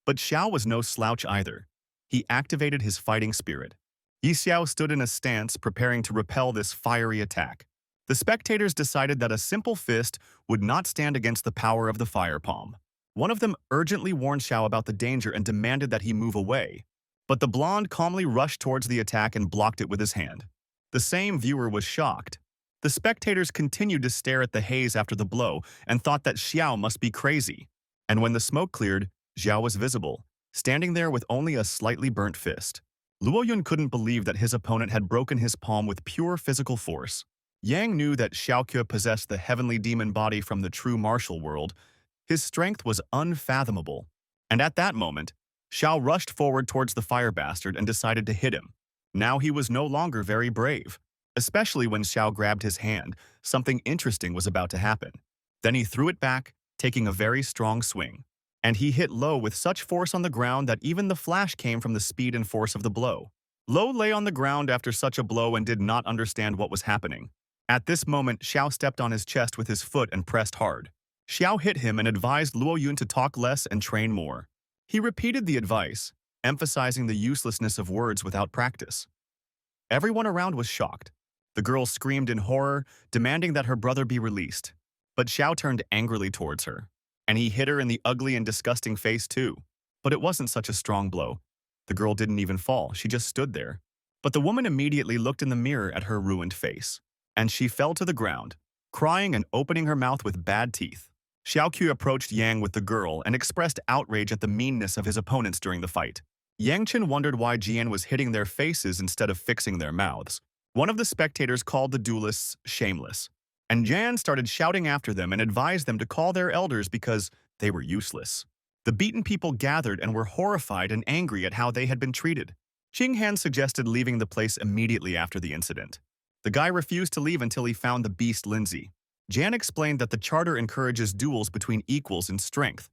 But Xiao was no slouch either. He activated his fighting spirit. Yi Xiao stood in a stance, preparing to repel this fiery attack. The spectators decided that a simple fist would not stand against the power of the fire palm. One of them urgently warned Xiao about the danger and demanded that he move away. But the blonde calmly rushed towards the attack and blocked it with his hand. The same viewer was shocked. The spectators continued to stare at the haze after the blow and thought that Xiao must be crazy. And when the smoke cleared, Xiao was visible, standing there with only a slightly burnt fist. Luo Yun couldn't believe that his opponent had broken his palm with pure physical force. Yang knew that Xiaoque possessed the heavenly demon body from the true martial world. His strength was unfathomable. And at that moment, Xiao rushed forward towards the fire bastard and decided to hit him. Now he was no longer very brave. Especially when Xiao grabbed his hand, something interesting was about to happen. Then he threw it back, taking a very strong swing. And he hit Lo with such force on the ground that even the flash came from the speed and force of the blow. Lo lay on the ground after such a blow and did not understand what was happening. At this moment, Xiao stepped on his chest with his foot and pressed hard. Xiao hit him and advised Luo Yun to talk less and train more. He repeated the advice, emphasizing the uselessness of words without practice. Everyone around was shocked. The girl screamed in horror, demanding that her brother be released. But Xiao turned angrily towards her, and he hit her in the ugly and disgusting face too. But it wasn't such a strong blow. The girl didn't even fall, she just stood there. But the woman immediately looked in the mirror at her ruined face, and she fell to the ground, crying and opening her mouth with bad teeth. Xiaoque approached Yang with the girl and expressed outrage at the meanness of his opponents during the fight. Yang Chen wondered why Jian was hitting their faces instead of fixing their mouths. One of the spectators called the duelists shameless, and Jan started shouting after them and advised them to call their elders because they were useless. The beaten people gathered and were horrified and angry at how they had been treated. Jing Han suggested leaving the place immediately after the incident. The guy refused to leave until he found the beast Lindsay. Jan explained that the charter encourages duels between equals in strength,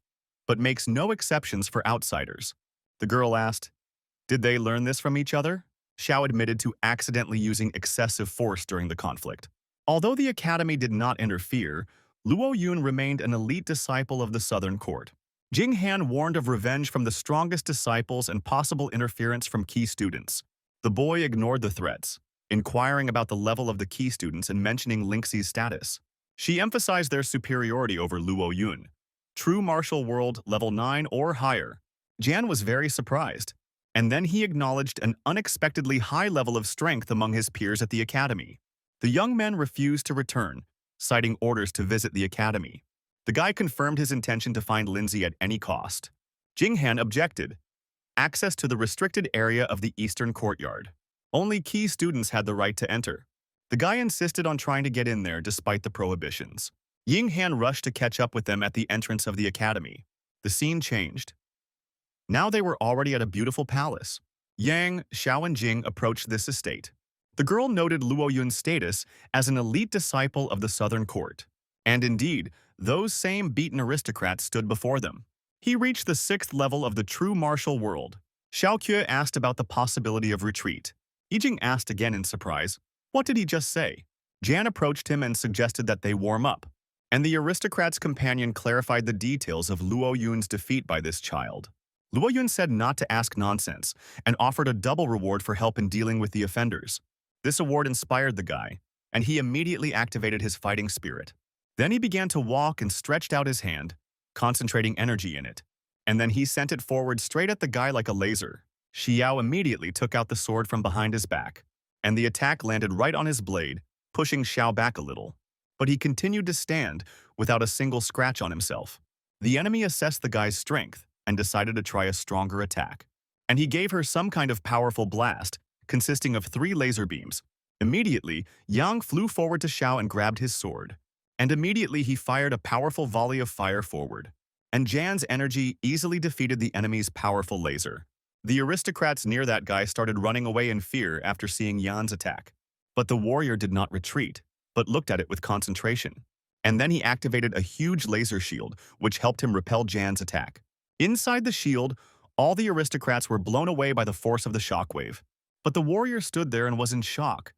but makes no exceptions for outsiders. The girl asked, "Did they learn this from each other?" Xiao admitted to accidentally using excessive force during the conflict. Although the academy did not interfere, Luo Yun remained an elite disciple of the Southern Court. Jing Han warned of revenge from the strongest disciples and possible interference from key students. The boy ignored the threats, inquiring about the level of the key students and mentioning Lingxi's status. She emphasized their superiority over Luo Yun. True martial world level 9 or higher. Jan was very surprised, and then he acknowledged an unexpectedly high level of strength among his peers at the academy. The young men refused to return, citing orders to visit the academy. The guy confirmed his intention to find Lindsay at any cost. Jing Han objected. Access to the restricted area of the eastern courtyard. Only key students had the right to enter. The guy insisted on trying to get in there despite the prohibitions. Ying Han rushed to catch up with them at the entrance of the academy. The scene changed. Now they were already at a beautiful palace. Yang, Xiao and Jing approached this estate. The girl noted Luo Yun's status as an elite disciple of the Southern Court. And indeed, those same beaten aristocrats stood before them. He reached the 6th level of the true martial world. Xiaoque asked about the possibility of retreat. Yijing asked again in surprise, "What did he just say?" Jan approached him and suggested that they warm up. And the aristocrat's companion clarified the details of Luo Yun's defeat by this child. Luo Yun said not to ask nonsense and offered a double reward for help in dealing with the offenders. This award inspired the guy, and he immediately activated his fighting spirit. Then he began to walk and stretched out his hand, concentrating energy in it. And then he sent it forward straight at the guy like a laser. Xiao immediately took out the sword from behind his back, and the attack landed right on his blade, pushing Xiao back a little. But he continued to stand without a single scratch on himself. The enemy assessed the guy's strength and decided to try a stronger attack. And he gave her some kind of powerful blast, consisting of 3 laser beams. Immediately, Yang flew forward to Xiao and grabbed his sword. And immediately he fired a powerful volley of fire forward. And Jan's energy easily defeated the enemy's powerful laser. The aristocrats near that guy started running away in fear after seeing Yan's attack. But the warrior did not retreat, but looked at it with concentration. And then he activated a huge laser shield, which helped him repel Jan's attack. Inside the shield, all the aristocrats were blown away by the force of the shockwave. But the warrior stood there and was in shock.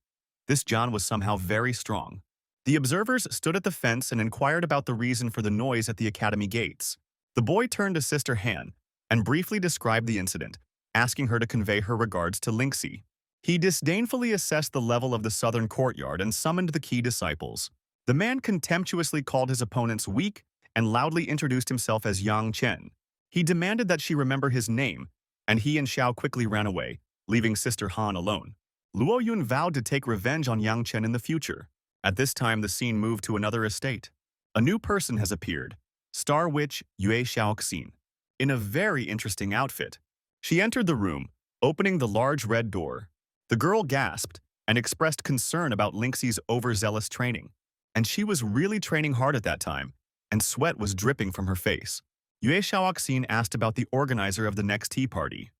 This Jan was somehow very strong. The observers stood at the fence and inquired about the reason for the noise at the academy gates. The boy turned to Sister Han and briefly described the incident, asking her to convey her regards to Lingxi. He disdainfully assessed the level of the southern courtyard and summoned the key disciples. The man contemptuously called his opponents weak and loudly introduced himself as Yang Chen. He demanded that she remember his name, and he and Xiao quickly ran away, leaving Sister Han alone. Luo Yun vowed to take revenge on Yang Chen in the future. At this time, the scene moved to another estate. A new person has appeared, Star Witch Yue Xiaoxin, in a very interesting outfit. She entered the room, opening the large red door. The girl gasped and expressed concern about Lingxi's overzealous training. And she was really training hard at that time, and sweat was dripping from her face. Yue Xiaoxin asked about the organizer of the next tea party.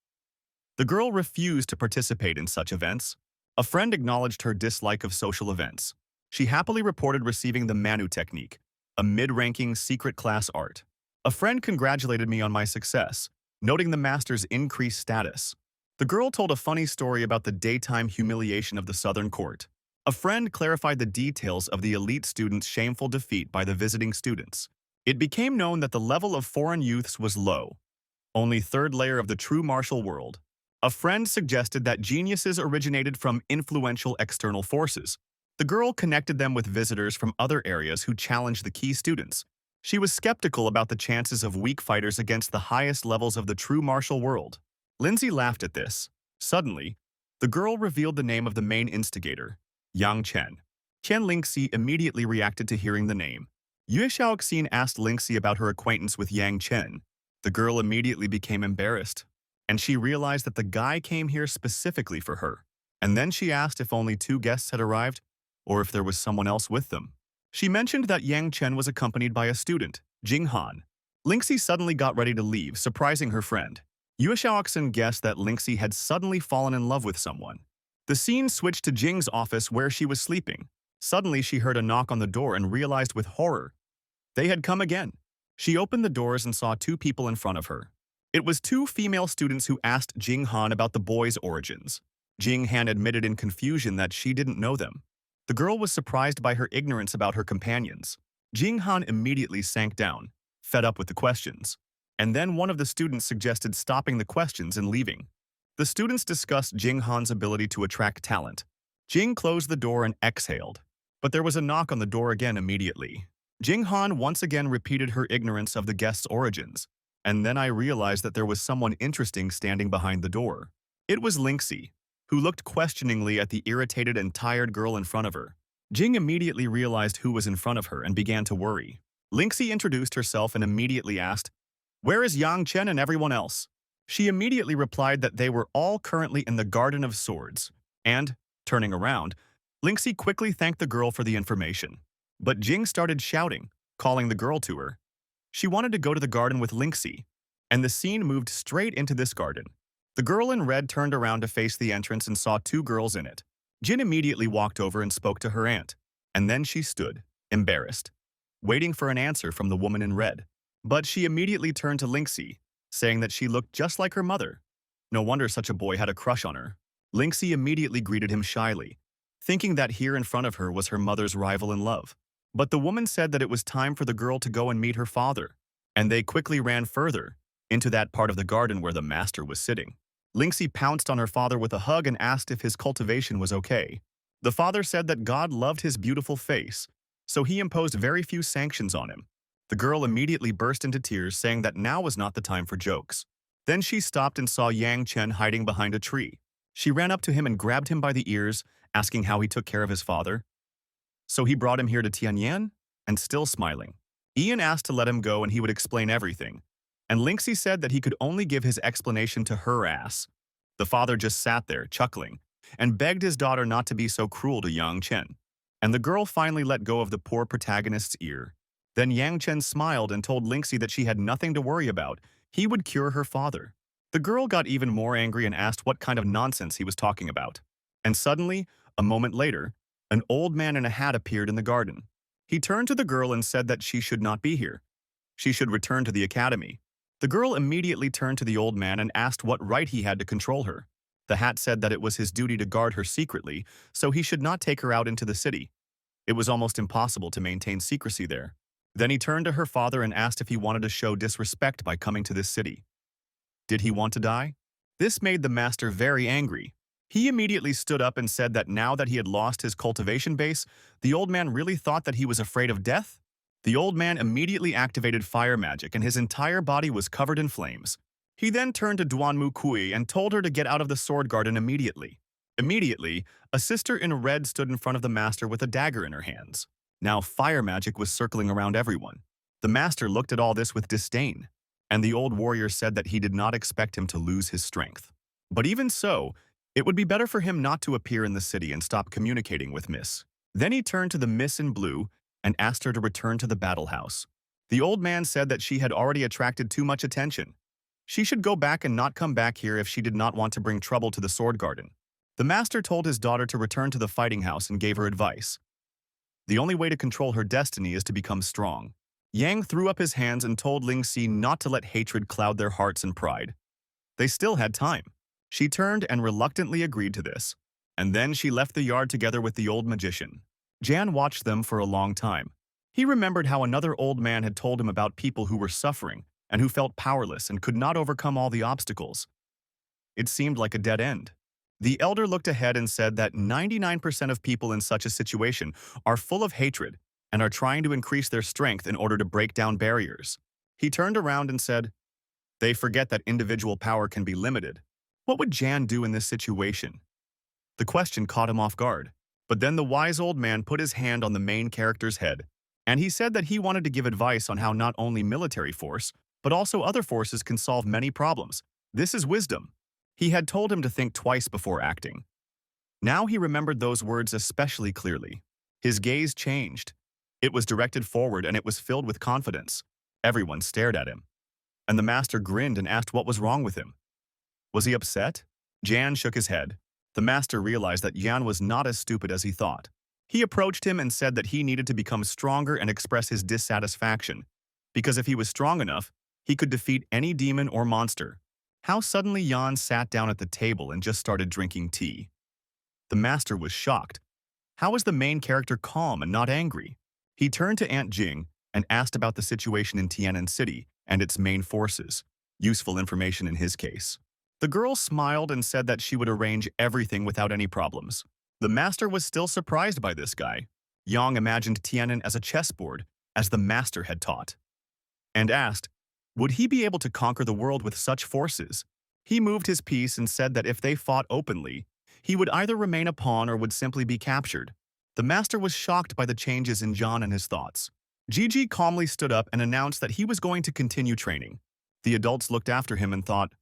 The girl refused to participate in such events. A friend acknowledged her dislike of social events. She happily reported receiving the Manu technique, a mid-ranking secret class art. A friend congratulated me on my success, noting the master's increased status. The girl told a funny story about the daytime humiliation of the Southern Court. A friend clarified the details of the elite student's shameful defeat by the visiting students. It became known that the level of foreign youths was low, only third layer of the true martial world. A friend suggested that geniuses originated from influential external forces. The girl connected them with visitors from other areas who challenged the key students. She was skeptical about the chances of weak fighters against the highest levels of the true martial world. Lindsay laughed at this. Suddenly, the girl revealed the name of the main instigator, Yang Chen. Qian Lingxi immediately reacted to hearing the name. Yue Xiaoxin asked Lingxi about her acquaintance with Yang Chen. The girl immediately became embarrassed, and she realized that the guy came here specifically for her. And then she asked if only 2 guests had arrived, or if there was someone else with them. She mentioned that Yang Chen was accompanied by a student, Jing Han. Lingxi suddenly got ready to leave, surprising her friend. Yue Xiaoxin guessed that Lingxi had suddenly fallen in love with someone. The scene switched to Jing's office where she was sleeping. Suddenly, she heard a knock on the door and realized with horror they had come again. She opened the doors and saw 2 people in front of her. It was 2 female students who asked Jing Han about the boy's origins. Jing Han admitted in confusion that she didn't know them. The girl was surprised by her ignorance about her companions. Jing Han immediately sank down, fed up with the questions. And then one of the students suggested stopping the questions and leaving. The students discussed Jing Han's ability to attract talent. Jing closed the door and exhaled, but there was a knock on the door again immediately. Jing Han once again repeated her ignorance of the guest's origins, and then I realized that there was someone interesting standing behind the door. It was Lingxi, who looked questioningly at the irritated and tired girl in front of her. Jing immediately realized who was in front of her and began to worry. Lingxi introduced herself and immediately asked, "Where is Yang Chen and everyone else?" She immediately replied that they were all currently in the Garden of Swords, and, turning around, Lingxi quickly thanked the girl for the information. But Jing started shouting, calling the girl to her. She wanted to go to the garden with Lingxi, and the scene moved straight into this garden. The girl in red turned around to face the entrance and saw 2 girls in it. Jin immediately walked over and spoke to her aunt, and then she stood, embarrassed, waiting for an answer from the woman in red. But she immediately turned to Lingxi, saying that she looked just like her mother. No wonder such a boy had a crush on her. Lingxi immediately greeted him shyly, thinking that here in front of her was her mother's rival in love. But the woman said that it was time for the girl to go and meet her father, and they quickly ran further, into that part of the garden where the master was sitting. Lingxi pounced on her father with a hug and asked if his cultivation was okay. The father said that God loved his beautiful face, so he imposed very few sanctions on him. The girl immediately burst into tears, saying that now was not the time for jokes. Then she stopped and saw Yang Chen hiding behind a tree. She ran up to him and grabbed him by the ears, asking how he took care of his father. So he brought him here to Tianyan? And still smiling. Ian asked to let him go and he would explain everything. And Lingxi said that he could only give his explanation to her ass. The father just sat there, chuckling, and begged his daughter not to be so cruel to Yang Chen. And the girl finally let go of the poor protagonist's ear. Then Yang Chen smiled and told Lingxi that she had nothing to worry about. He would cure her father. The girl got even more angry and asked what kind of nonsense he was talking about. And suddenly, a moment later, an old man in a hat appeared in the garden. He turned to the girl and said that she should not be here. She should return to the academy. The girl immediately turned to the old man and asked what right he had to control her. The hat said that it was his duty to guard her secretly, so he should not take her out into the city. It was almost impossible to maintain secrecy there. Then he turned to her father and asked if he wanted to show disrespect by coming to this city. Did he want to die? This made the master very angry. He immediately stood up and said that now that he had lost his cultivation base, the old man really thought that he was afraid of death? The old man immediately activated fire magic and his entire body was covered in flames. He then turned to Duanmu Kui and told her to get out of the sword garden immediately. Immediately, a sister in red stood in front of the master with a dagger in her hands. Now fire magic was circling around everyone. The master looked at all this with disdain, and the old warrior said that he did not expect him to lose his strength. But even so, it would be better for him not to appear in the city and stop communicating with Miss. Then he turned to the Miss in blue and asked her to return to the battle house. The old man said that she had already attracted too much attention. She should go back and not come back here if she did not want to bring trouble to the sword garden. The master told his daughter to return to the fighting house and gave her advice. The only way to control her destiny is to become strong. Yang threw up his hands and told Ling Si not to let hatred cloud their hearts and pride. They still had time. She turned and reluctantly agreed to this. And then she left the yard together with the old magician. Jan watched them for a long time. He remembered how another old man had told him about people who were suffering and who felt powerless and could not overcome all the obstacles. It seemed like a dead end. The elder looked ahead and said that 99% of people in such a situation are full of hatred and are trying to increase their strength in order to break down barriers. He turned around and said, "They forget that individual power can be limited. What would Jan do in this situation?" The question caught him off guard. But then the wise old man put his hand on the main character's head, and he said that he wanted to give advice on how not only military force, but also other forces can solve many problems. This is wisdom. He had told him to think twice before acting. Now he remembered those words especially clearly. His gaze changed. It was directed forward and it was filled with confidence. Everyone stared at him. And the master grinned and asked what was wrong with him. Was he upset? Jan shook his head. The master realized that Jan was not as stupid as he thought. He approached him and said that he needed to become stronger and express his dissatisfaction, because if he was strong enough, he could defeat any demon or monster. How suddenly Jan sat down at the table and just started drinking tea. The master was shocked. How was the main character calm and not angry? He turned to Aunt Jing and asked about the situation in Tian'an City and its main forces. Useful information in his case. The girl smiled and said that she would arrange everything without any problems. The master was still surprised by this guy. Yang imagined Tian'an as a chessboard, as the master had taught, and asked, would he be able to conquer the world with such forces? He moved his piece and said that if they fought openly, he would either remain a pawn or would simply be captured. The master was shocked by the changes in John and his thoughts. Gigi calmly stood up and announced that he was going to continue training. The adults looked after him and thought,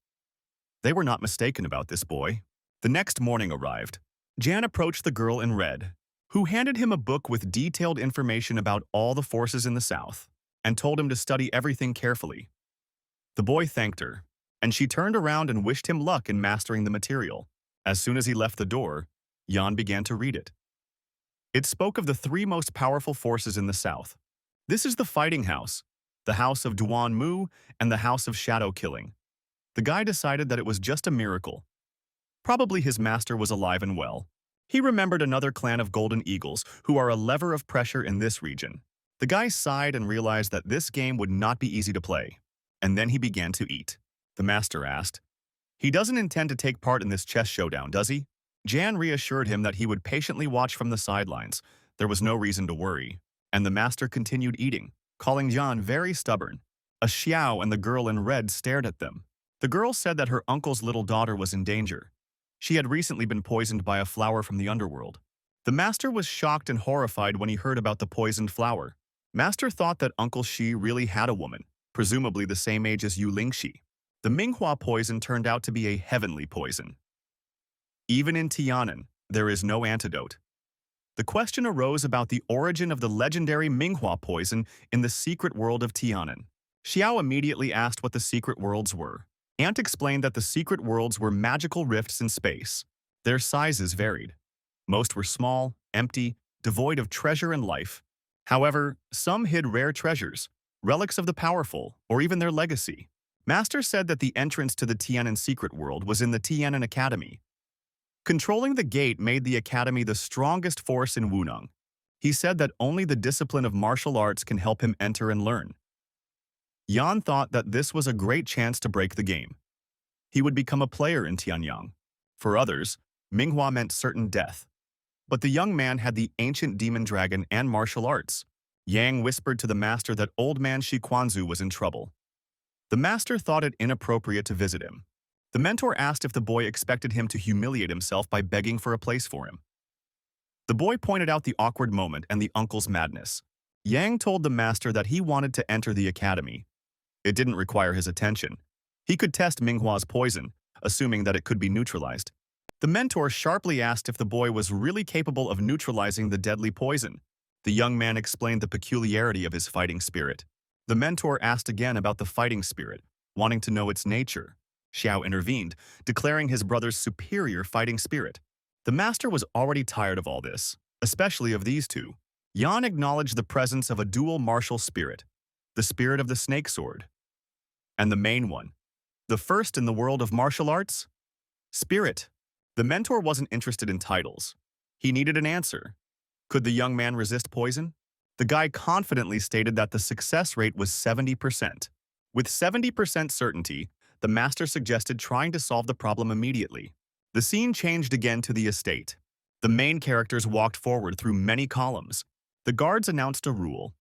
they were not mistaken about this boy. The next morning arrived. Jan approached the girl in red, who handed him a book with detailed information about all the forces in the south, and told him to study everything carefully. The boy thanked her, and she turned around and wished him luck in mastering the material. As soon as he left the door, Jan began to read it. It spoke of the three most powerful forces in the south. This is the Fighting House, the House of Duan Mu, and the House of Shadow Killing. The guy decided that it was just a miracle. Probably his master was alive and well. He remembered another clan of Golden Eagles who are a lever of pressure in this region. The guy sighed and realized that this game would not be easy to play. And then he began to eat. The master asked, he doesn't intend to take part in this chess showdown, does he? Jan reassured him that he would patiently watch from the sidelines. There was no reason to worry. And the master continued eating, calling Jan very stubborn. A Xiao and the girl in red stared at them. The girl said that her uncle's little daughter was in danger. She had recently been poisoned by a flower from the underworld. The master was shocked and horrified when he heard about the poisoned flower. Master thought that Uncle Shi really had a woman, presumably the same age as Yu Lingxi. The manhwa poison turned out to be a heavenly poison. Even in Tian'an, there is no antidote. The question arose about the origin of the legendary manhwa poison in the secret world of Tian'an. Xiao immediately asked what the secret worlds were. Ant explained that the secret worlds were magical rifts in space. Their sizes varied. Most were small, empty, devoid of treasure and life. However, some hid rare treasures, relics of the powerful, or even their legacy. Master said that the entrance to the Tian'an secret world was in the Tian'an Academy. Controlling the gate made the academy the strongest force in Wunong. He said that only the discipline of martial arts can help him enter and learn. Yan thought that this was a great chance to break the game. He would become a player in Tianyang. For others, Manhwa meant certain death. But the young man had the ancient demon dragon and martial arts. Yang whispered to the master that old man Shi Quanzu was in trouble. The master thought it inappropriate to visit him. The mentor asked if the boy expected him to humiliate himself by begging for a place for him. The boy pointed out the awkward moment and the uncle's madness. Yang told the master that he wanted to enter the academy. It didn't require his attention. He could test Minghwa's poison, assuming that it could be neutralized. The mentor sharply asked if the boy was really capable of neutralizing the deadly poison. The young man explained the peculiarity of his fighting spirit. The mentor asked again about the fighting spirit, wanting to know its nature. Xiao intervened, declaring his brother's superior fighting spirit. The master was already tired of all this, especially of these two. Yan acknowledged the presence of a dual martial spirit, the spirit of the snake sword, and the main one, the first in the world of martial arts? Spirit. The mentor wasn't interested in titles. He needed an answer. Could the young man resist poison? The guy confidently stated that the success rate was 70%. With 70% certainty, the master suggested trying to solve the problem immediately. The scene changed again to the estate. The main characters walked forward through many columns. The guards announced a rule.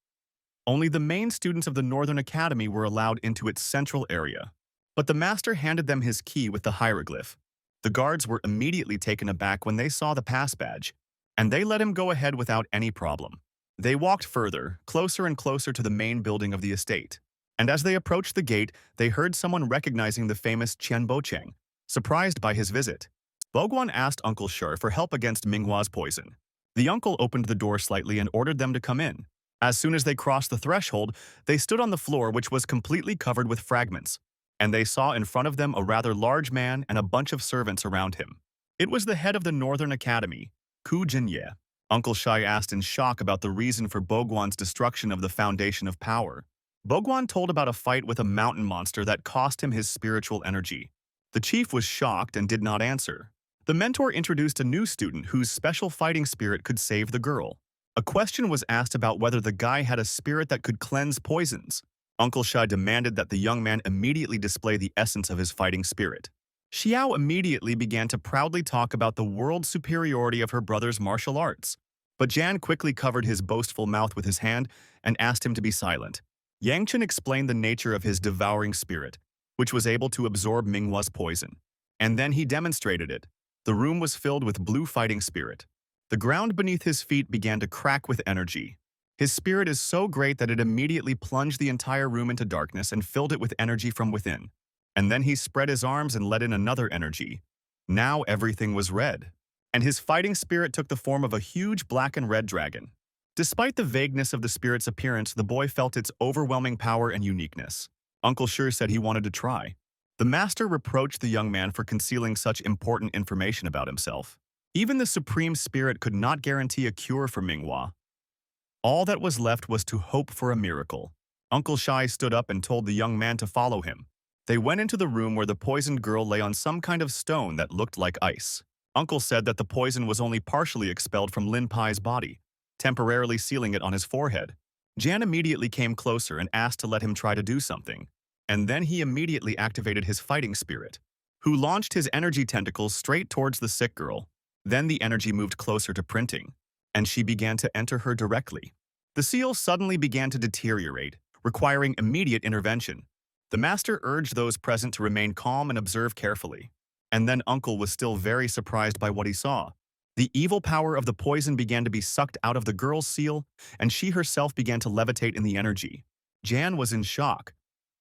Only the main students of the Northern Academy were allowed into its central area. But the master handed them his key with the hieroglyph. The guards were immediately taken aback when they saw the pass badge, and they let him go ahead without any problem. They walked further, closer and closer to the main building of the estate. And as they approached the gate, they heard someone recognizing the famous Qian Bocheng, surprised by his visit. Boguan asked Uncle Shi for help against Minghwa's poison. The uncle opened the door slightly and ordered them to come in. As soon as they crossed the threshold, they stood on the floor, which was completely covered with fragments, and they saw in front of them a rather large man and a bunch of servants around him. It was the head of the Northern Academy, Ku Jinye. Uncle Shi asked in shock about the reason for Boguan's destruction of the foundation of power. Boguan told about a fight with a mountain monster that cost him his spiritual energy. The chief was shocked and did not answer. The mentor introduced a new student whose special fighting spirit could save the girl. A question was asked about whether the guy had a spirit that could cleanse poisons. Uncle Shi demanded that the young man immediately display the essence of his fighting spirit. Xiao immediately began to proudly talk about the world superiority of her brother's martial arts. But Jan quickly covered his boastful mouth with his hand and asked him to be silent. Yangchen explained the nature of his devouring spirit, which was able to absorb Minghwa's poison. And then he demonstrated it. The room was filled with blue fighting spirit. The ground beneath his feet began to crack with energy. His spirit is so great that it immediately plunged the entire room into darkness and filled it with energy from within. And then he spread his arms and let in another energy. Now everything was red. And his fighting spirit took the form of a huge black and red dragon. Despite the vagueness of the spirit's appearance, the boy felt its overwhelming power and uniqueness. Uncle Shi said he wanted to try. The master reproached the young man for concealing such important information about himself. Even the Supreme Spirit could not guarantee a cure for Manhwa. All that was left was to hope for a miracle. Uncle Shi stood up and told the young man to follow him. They went into the room where the poisoned girl lay on some kind of stone that looked like ice. Uncle said that the poison was only partially expelled from Lin Pai's body, temporarily sealing it on his forehead. Jan immediately came closer and asked to let him try to do something. And then he immediately activated his fighting spirit, who launched his energy tentacles straight towards the sick girl. Then the energy moved closer to Printing, and she began to enter her directly. The seal suddenly began to deteriorate, requiring immediate intervention. The master urged those present to remain calm and observe carefully. And then Uncle was still very surprised by what he saw. The evil power of the poison began to be sucked out of the girl's seal, and she herself began to levitate in the energy. Jan was in shock.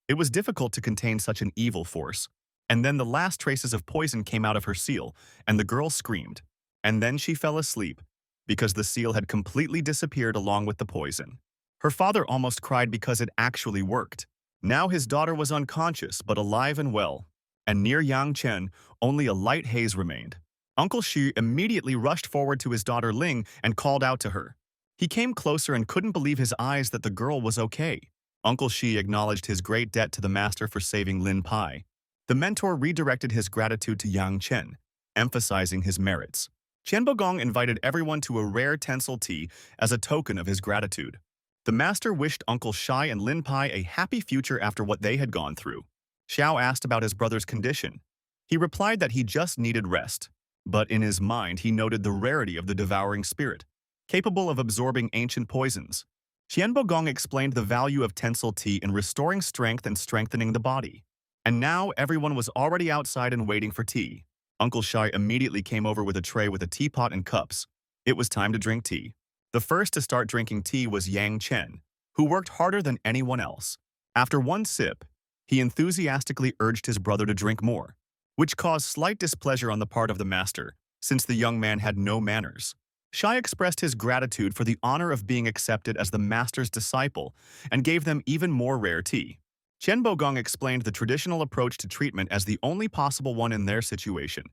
It was difficult to contain such an evil force. And then the last traces of poison came out of her seal, and the girl screamed. And then she fell asleep, because the seal had completely disappeared along with the poison. Her father almost cried because it actually worked. Now his daughter was unconscious but alive and well, and near Yang Chen, only a light haze remained. Uncle Shi immediately rushed forward to his daughter Ling and called out to her. He came closer and couldn't believe his eyes that the girl was okay. Uncle Shi acknowledged his great debt to the master for saving Lin Pai. The mentor redirected his gratitude to Yang Chen, emphasizing his merits. Qian Bogong invited everyone to a rare tinsel tea as a token of his gratitude. The master wished Uncle Shai and Lin Pai a happy future after what they had gone through. Xiao asked about his brother's condition. He replied that he just needed rest, but in his mind he noted the rarity of the devouring spirit, capable of absorbing ancient poisons. Qian Bogong explained the value of tinsel tea in restoring strength and strengthening the body. And now everyone was already outside and waiting for tea. Uncle Shai immediately came over with a tray with a teapot and cups. It was time to drink tea. The first to start drinking tea was Yang Chen, who worked harder than anyone else. After one sip, he enthusiastically urged his brother to drink more, which caused slight displeasure on the part of the master, since the young man had no manners. Shai expressed his gratitude for the honor of being accepted as the master's disciple and gave them even more rare tea. Chen Bogong explained the traditional approach to treatment as the only possible one in their situation.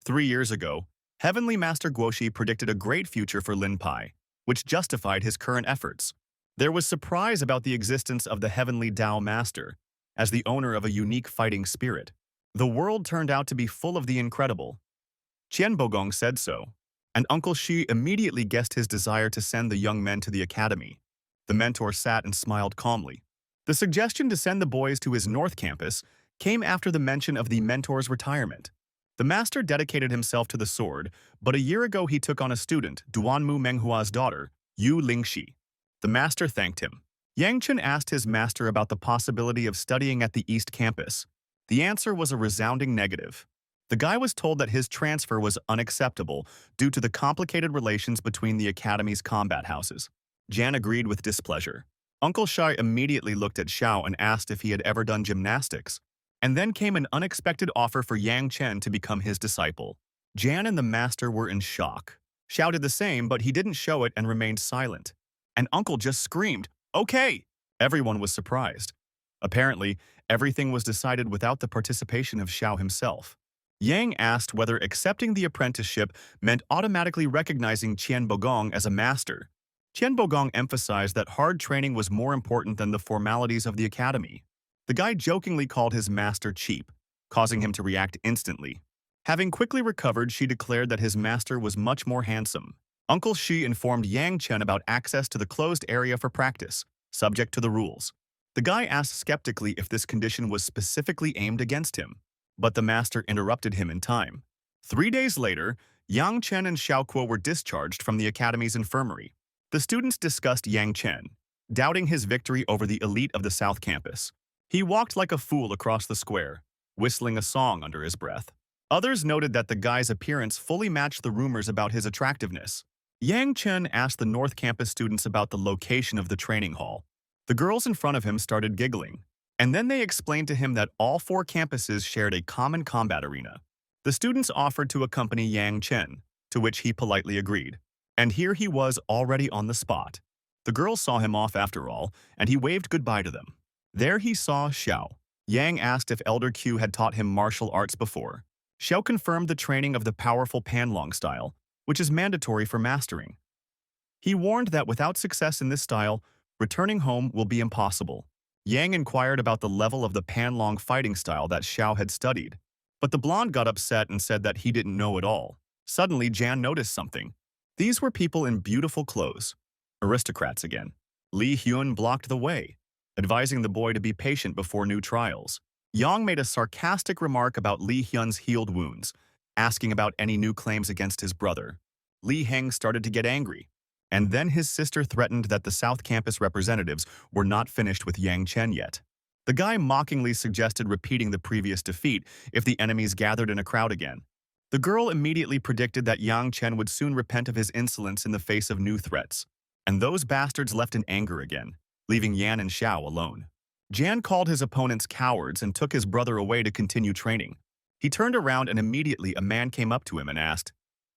3 years ago, Heavenly Master Guoxi predicted a great future for Lin Pai, which justified his current efforts. There was surprise about the existence of the Heavenly Dao Master, as the owner of a unique fighting spirit. The world turned out to be full of the incredible. Qian Bogong said so, and Uncle Shi immediately guessed his desire to send the young men to the academy. The mentor sat and smiled calmly. The suggestion to send the boys to his North Campus came after the mention of the mentor's retirement. The master dedicated himself to the sword, but a year ago he took on a student, Duanmu Menghua's daughter, Yu Lingxi. The master thanked him. Yang Chen asked his master about the possibility of studying at the East Campus. The answer was a resounding negative. The guy was told that his transfer was unacceptable due to the complicated relations between the academy's combat houses. Jan agreed with displeasure. Uncle Shai immediately looked at Xiao and asked if he had ever done gymnastics. And then came an unexpected offer for Yang Chen to become his disciple. Jan and the master were in shock. Xiao did the same, but he didn't show it and remained silent. And Uncle just screamed, "Okay!" Everyone was surprised. Apparently, everything was decided without the participation of Xiao himself. Yang asked whether accepting the apprenticeship meant automatically recognizing Qian Bogong as a master. Qian Bogong emphasized that hard training was more important than the formalities of the academy. The guy jokingly called his master cheap, causing him to react instantly. Having quickly recovered, she declared that his master was much more handsome. Uncle Shi informed Yang Chen about access to the closed area for practice, subject to the rules. The guy asked skeptically if this condition was specifically aimed against him, but the master interrupted him in time. 3 days later, Yang Chen and Xiao Kuo were discharged from the academy's infirmary. The students discussed Yang Chen, doubting his victory over the elite of the South Campus. He walked like a fool across the square, whistling a song under his breath. Others noted that the guy's appearance fully matched the rumors about his attractiveness. Yang Chen asked the North Campus students about the location of the training hall. The girls in front of him started giggling, and then they explained to him that all 4 campuses shared a common combat arena. The students offered to accompany Yang Chen, to which he politely agreed. And here he was already on the spot. The girls saw him off after all, and he waved goodbye to them. There he saw Xiao. Yang asked if Elder Q had taught him martial arts before. Xiao confirmed the training of the powerful Panlong style, which is mandatory for mastering. He warned that without success in this style, returning home will be impossible. Yang inquired about the level of the Panlong fighting style that Xiao had studied, but the blonde got upset and said that he didn't know at all. Suddenly, Jan noticed something. These were people in beautiful clothes. Aristocrats again. Li Hyun blocked the way, advising the boy to be patient before new trials. Yang made a sarcastic remark about Li Hyun's healed wounds, asking about any new claims against his brother. Li Heng started to get angry, and then his sister threatened that the South Campus representatives were not finished with Yang Chen yet. The guy mockingly suggested repeating the previous defeat if the enemies gathered in a crowd again. The girl immediately predicted that Yang Chen would soon repent of his insolence in the face of new threats, and those bastards left in anger again, leaving Yan and Xiao alone. Jan called his opponents cowards and took his brother away to continue training. He turned around and immediately a man came up to him and asked,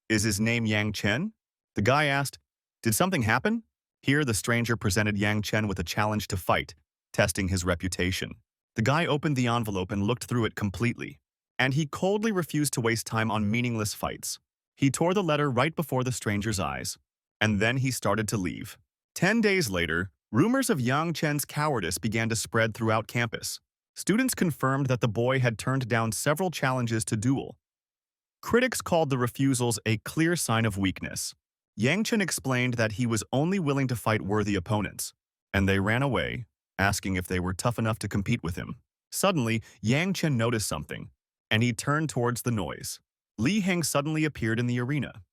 "Is his name Yang Chen?" The guy asked, "Did something happen?" Here the stranger presented Yang Chen with a challenge to fight, testing his reputation. The guy opened the envelope and looked through it completely, and he coldly refused to waste time on meaningless fights. He tore the letter right before the stranger's eyes, and then he started to leave. 10 days later, rumors of Yang Chen's cowardice began to spread throughout campus. Students confirmed that the boy had turned down several challenges to duel. Critics called the refusals a clear sign of weakness. Yang Chen explained that he was only willing to fight worthy opponents, and they ran away, asking if they were tough enough to compete with him. Suddenly, Yang Chen noticed something, and he turned towards the noise. Li Heng suddenly appeared in the arena.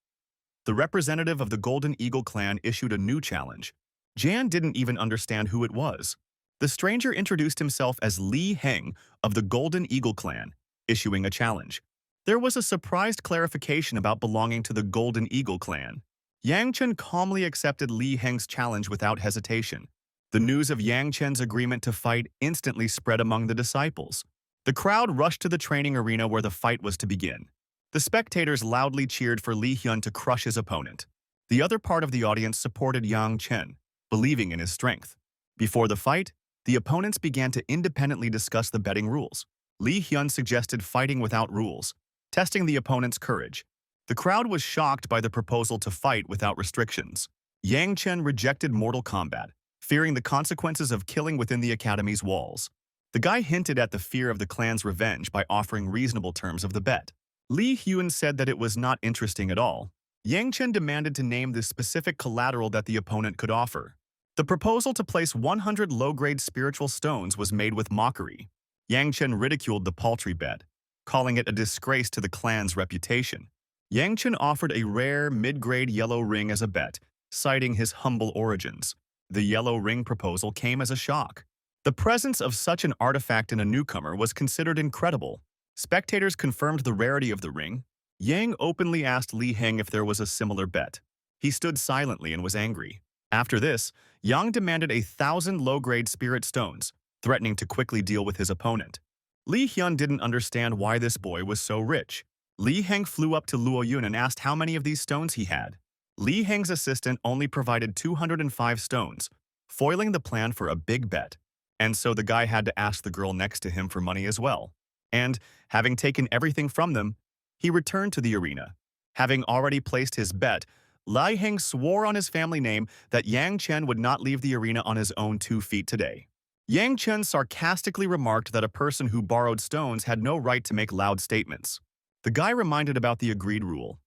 The representative of the Golden Eagle clan issued a new challenge. Jan didn't even understand who it was. The stranger introduced himself as Li Heng of the Golden Eagle clan, issuing a challenge. There was a surprised clarification about belonging to the Golden Eagle clan. Yang Chen calmly accepted Li Heng's challenge without hesitation. The news of Yang Chen's agreement to fight instantly spread among the disciples. The crowd rushed to the training arena where the fight was to begin. The spectators loudly cheered for Li Hyun to crush his opponent. The other part of the audience supported Yang Chen, believing in his strength. Before the fight, the opponents began to independently discuss the betting rules. Li Hyun suggested fighting without rules, testing the opponent's courage. The crowd was shocked by the proposal to fight without restrictions. Yang Chen rejected mortal combat, fearing the consequences of killing within the academy's walls. The guy hinted at the fear of the clan's revenge by offering reasonable terms of the bet. Li Hyun said that it was not interesting at all. Yang Chen demanded to name the specific collateral that the opponent could offer. The proposal to place 100 low-grade spiritual stones was made with mockery. Yang Chen ridiculed the paltry bet, calling it a disgrace to the clan's reputation. Yang Chen offered a rare, mid-grade yellow ring as a bet, citing his humble origins. The yellow ring proposal came as a shock. The presence of such an artifact in a newcomer was considered incredible. Spectators confirmed the rarity of the ring. Yang openly asked Li Heng if there was a similar bet. He stood silently and was angry. After this, Yang demanded 1,000 low-grade spirit stones, threatening to quickly deal with his opponent. Li Hyun didn't understand why this boy was so rich. Li Heng flew up to Luo Yun and asked how many of these stones he had. Li Heng's assistant only provided 205 stones, foiling the plan for a big bet. And so the guy had to ask the girl next to him for money as well. And, having taken everything from them, he returned to the arena. Having already placed his bet, Li Heng swore on his family name that Yang Chen would not leave the arena on his own 2 feet today. Yang Chen sarcastically remarked that a person who borrowed stones had no right to make loud statements. The guy reminded about the agreed rule.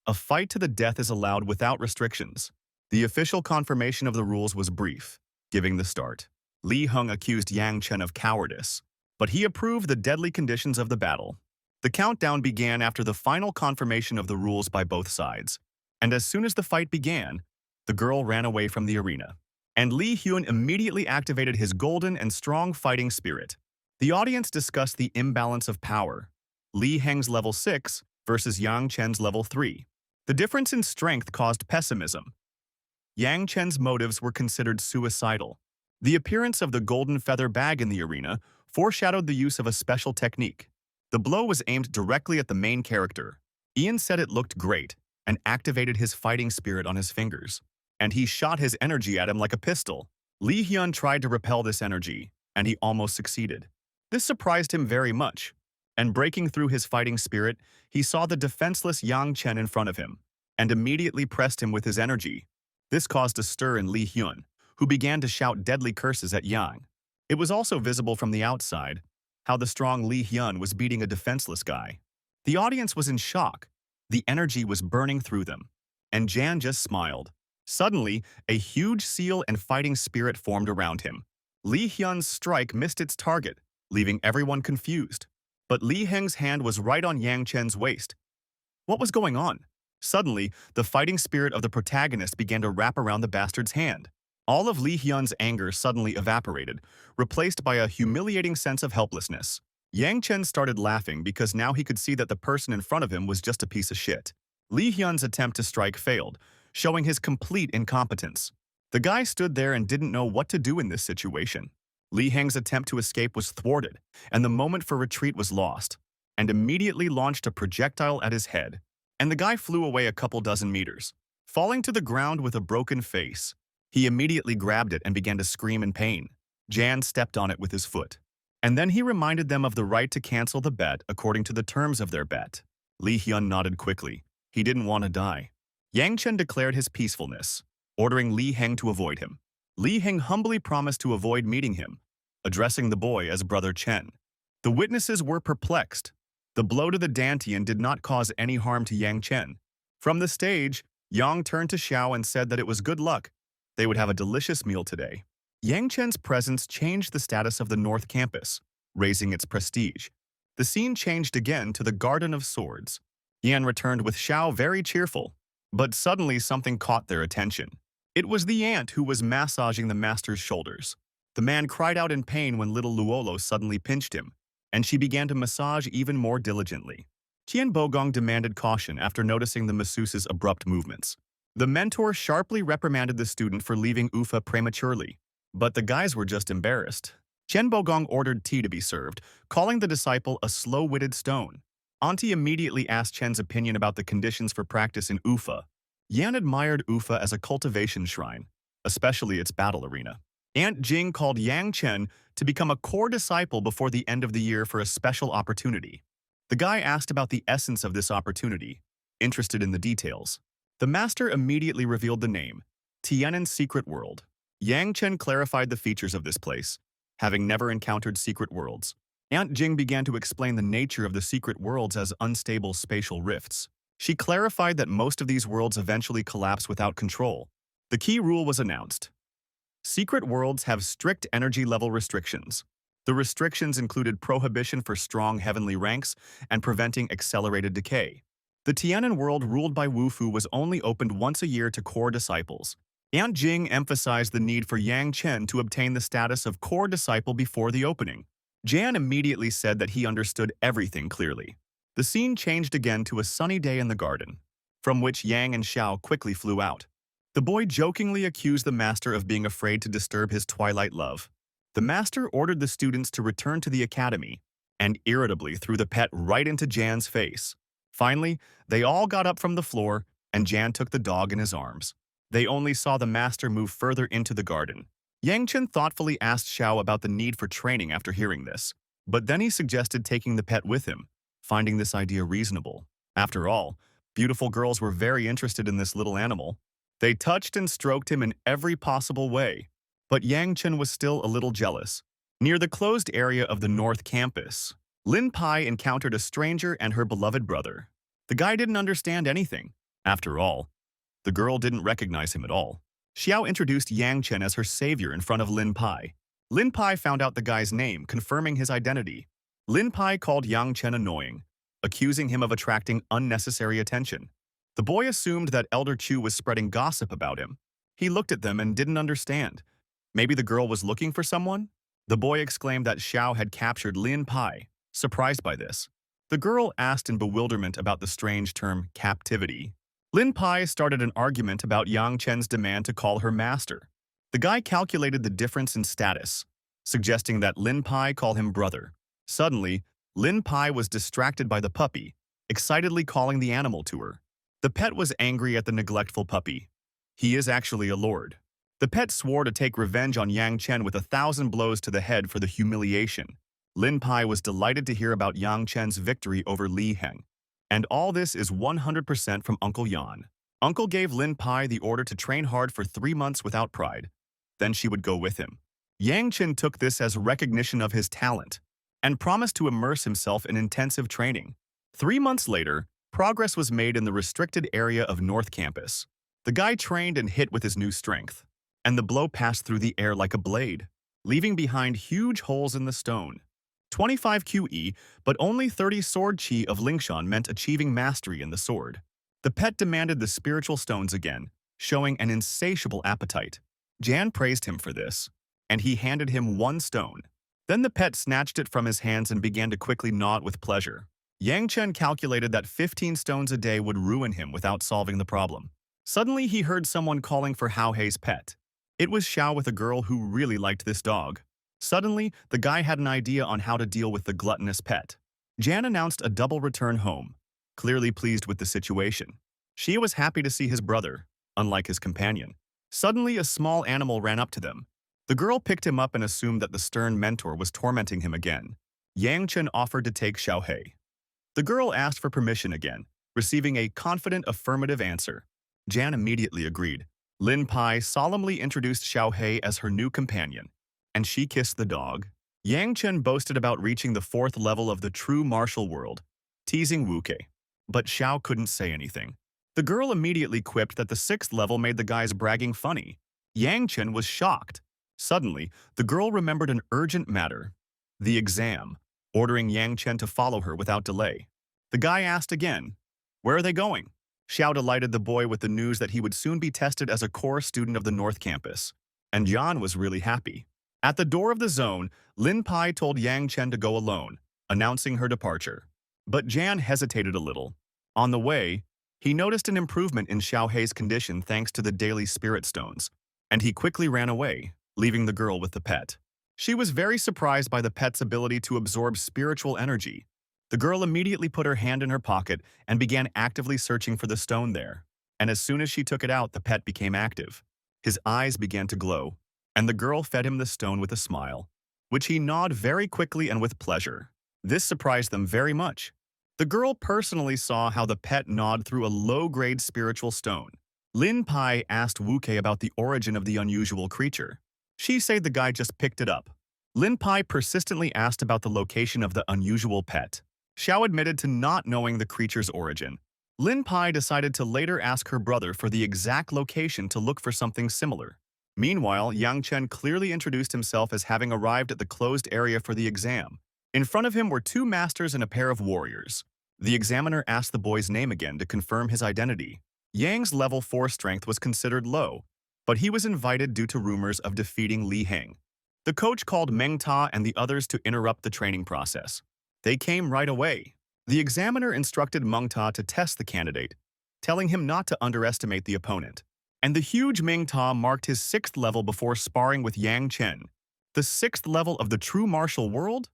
A fight to the death is allowed without restrictions. The official confirmation of the rules was brief, giving the start. Li Heng accused Yang Chen of cowardice, but he approved the deadly conditions of the battle. The countdown began after the final confirmation of the rules by both sides, and as soon as the fight began, the girl ran away from the arena. And Li Hyun immediately activated his golden and strong fighting spirit. The audience discussed the imbalance of power. Li Heng's level 6 versus Yang Chen's level 3. The difference in strength caused pessimism. Yang Chen's motives were considered suicidal. The appearance of the golden feather bag in the arena foreshadowed the use of a special technique. The blow was aimed directly at the main character. Ian said it looked great and activated his fighting spirit on his fingers. And he shot his energy at him like a pistol. Li Hyun tried to repel this energy, and he almost succeeded. This surprised him very much. And breaking through his fighting spirit, he saw the defenseless Yang Chen in front of him, and immediately pressed him with his energy. This caused a stir in Li Hyun, who began to shout deadly curses at Yang. It was also visible from the outside how the strong Li Hyun was beating a defenseless guy. The audience was in shock. The energy was burning through them, and Jan just smiled. Suddenly, a huge seal and fighting spirit formed around him. Li Hyun's strike missed its target, leaving everyone confused. But Li Heng's hand was right on Yang Chen's waist. What was going on? Suddenly, the fighting spirit of the protagonist began to wrap around the bastard's hand. All of Li Hyun's anger suddenly evaporated, replaced by a humiliating sense of helplessness. Yang Chen started laughing because now he could see that the person in front of him was just a piece of shit. Li Hyun's attempt to strike failed, showing his complete incompetence. The guy stood there and didn't know what to do in this situation. Li Heng's attempt to escape was thwarted, and the moment for retreat was lost, and immediately launched a projectile at his head, and the guy flew away a couple dozen meters, falling to the ground with a broken face. He immediately grabbed it and began to scream in pain. Jan stepped on it with his foot. And then he reminded them of the right to cancel the bet according to the terms of their bet. Li Hyun nodded quickly. He didn't want to die. Yang Chen declared his peacefulness, ordering Li Heng to avoid him. Li Heng humbly promised to avoid meeting him, addressing the boy as Brother Chen. The witnesses were perplexed. The blow to the dantian did not cause any harm to Yang Chen. From the stage, Yang turned to Xiao and said that it was good luck. They would have a delicious meal today. Yang Chen's presence changed the status of the North Campus, raising its prestige. The scene changed again to the Garden of Swords. Yan returned with Xiao very cheerful, but suddenly something caught their attention. It was the ant who was massaging the master's shoulders. The man cried out in pain when little Luolo suddenly pinched him, and she began to massage even more diligently. Tian Bogong demanded caution after noticing the masseuse's abrupt movements. The mentor sharply reprimanded the student for leaving Ufa prematurely, but the guys were just embarrassed. Tian Bogong ordered tea to be served, calling the disciple a slow-witted stone. Auntie immediately asked Chen's opinion about the conditions for practice in Ufa. Yan admired Ufa as a cultivation shrine, especially its battle arena. Aunt Jing called Yang Chen to become a core disciple before the end of the year for a special opportunity. The guy asked about the essence of this opportunity, interested in the details. The master immediately revealed the name, Tianan's Secret World. Yang Chen clarified the features of this place, having never encountered secret worlds. Aunt Jing began to explain the nature of the secret worlds as unstable spatial rifts. She clarified that most of these worlds eventually collapse without control. The key rule was announced. Secret worlds have strict energy level restrictions. The restrictions included prohibition for strong heavenly ranks and preventing accelerated decay. The Tianan world ruled by Wufu was only opened once a year to core disciples. Aunt Jing emphasized the need for Yang Chen to obtain the status of core disciple before the opening. Jan immediately said that he understood everything clearly. The scene changed again to a sunny day in the garden, from which Yang and Xiao quickly flew out. The boy jokingly accused the master of being afraid to disturb his twilight love. The master ordered the students to return to the academy and irritably threw the pet right into Jan's face. Finally, they all got up from the floor and Jan took the dog in his arms. They only saw the master move further into the garden. Yang Chen thoughtfully asked Xiao about the need for training after hearing this, but then he suggested taking the pet with him, finding this idea reasonable. After all, beautiful girls were very interested in this little animal. They touched and stroked him in every possible way. But Yang Chen was still a little jealous. Near the closed area of the North Campus, Lin Pai encountered a stranger and her beloved brother. The guy didn't understand anything. After all, the girl didn't recognize him at all. Xiao introduced Yang Chen as her savior in front of Lin Pai. Lin Pai found out the guy's name, confirming his identity. Lin Pai called Yang Chen annoying, accusing him of attracting unnecessary attention. The boy assumed that Elder Chu was spreading gossip about him. He looked at them and didn't understand. Maybe the girl was looking for someone? The boy exclaimed that Xiao had captured Lin Pai, surprised by this. The girl asked in bewilderment about the strange term captivity. Lin Pai started an argument about Yang Chen's demand to call her master. The guy calculated the difference in status, suggesting that Lin Pai call him brother. Suddenly, Lin Pai was distracted by the puppy, excitedly calling the animal to her. The pet was angry at the neglectful puppy. He is actually a lord. The pet swore to take revenge on Yang Chen with 1,000 blows to the head for the humiliation. Lin Pai was delighted to hear about Yang Chen's victory over Li Heng. And all this is 100% from Uncle Yan. Uncle gave Lin Pai the order to train hard for 3 months without pride. Then she would go with him. Yang Chen took this as recognition of his talent and promised to immerse himself in intensive training. 3 months later, progress was made in the restricted area of North Campus. The guy trained and hit with his new strength, and the blow passed through the air like a blade, leaving behind huge holes in the stone. 25 QE, but only 30 sword chi of Lingshan meant achieving mastery in the sword. The pet demanded the spiritual stones again, showing an insatiable appetite. Jan praised him for this, and he handed him 1 stone. Then the pet snatched it from his hands and began to quickly gnaw it with pleasure. Yang Chen calculated that 15 stones a day would ruin him without solving the problem. Suddenly, he heard someone calling for Hao Hei's pet. It was Xiao with a girl who really liked this dog. Suddenly, the guy had an idea on how to deal with the gluttonous pet. Jan announced a double return home, clearly pleased with the situation. Xia was happy to see his brother, unlike his companion. Suddenly, a small animal ran up to them. The girl picked him up and assumed that the stern mentor was tormenting him again. Yang Chen offered to take Xiao Hei. The girl asked for permission again, receiving a confident affirmative answer. Jan immediately agreed. Lin Pai solemnly introduced Xiao Hei as her new companion, and she kissed the dog. Yang Chen boasted about reaching the 4th level of the true martial world, teasing Wu Kei. But Xiao couldn't say anything. The girl immediately quipped that the 6th level made the guys bragging funny. Yang Chen was shocked. Suddenly, the girl remembered an urgent matter. The exam, ordering Yang Chen to follow her without delay. The guy asked again, "Where are they going?" Xiao delighted the boy with the news that he would soon be tested as a core student of the North Campus. And Yan was really happy. At the door of the zone, Lin Pai told Yang Chen to go alone, announcing her departure. But Jan hesitated a little. On the way, he noticed an improvement in Xiao Hei's condition thanks to the daily spirit stones, and he quickly ran away, leaving the girl with the pet. She was very surprised by the pet's ability to absorb spiritual energy. The girl immediately put her hand in her pocket and began actively searching for the stone there. And as soon as she took it out, the pet became active. His eyes began to glow, and the girl fed him the stone with a smile, which he gnawed very quickly and with pleasure. This surprised them very much. The girl personally saw how the pet gnawed through a low-grade spiritual stone. Lin Pai asked Wu Kei about the origin of the unusual creature. She said the guy just picked it up. Lin Pai persistently asked about the location of the unusual pet. Xiao admitted to not knowing the creature's origin. Lin Pai decided to later ask her brother for the exact location to look for something similar. Meanwhile, Yang Chen clearly introduced himself as having arrived at the closed area for the exam. In front of him were 2 masters and a pair of warriors. The examiner asked the boy's name again to confirm his identity. Yang's level 4 strength was considered low, but he was invited due to rumors of defeating Li Heng. The coach called Meng Ta and the others to interrupt the training process. They came right away. The examiner instructed Meng Ta to test the candidate, telling him not to underestimate the opponent. And the huge Meng Ta marked his 6th level before sparring with Yang Chen. The 6th level of the true martial world?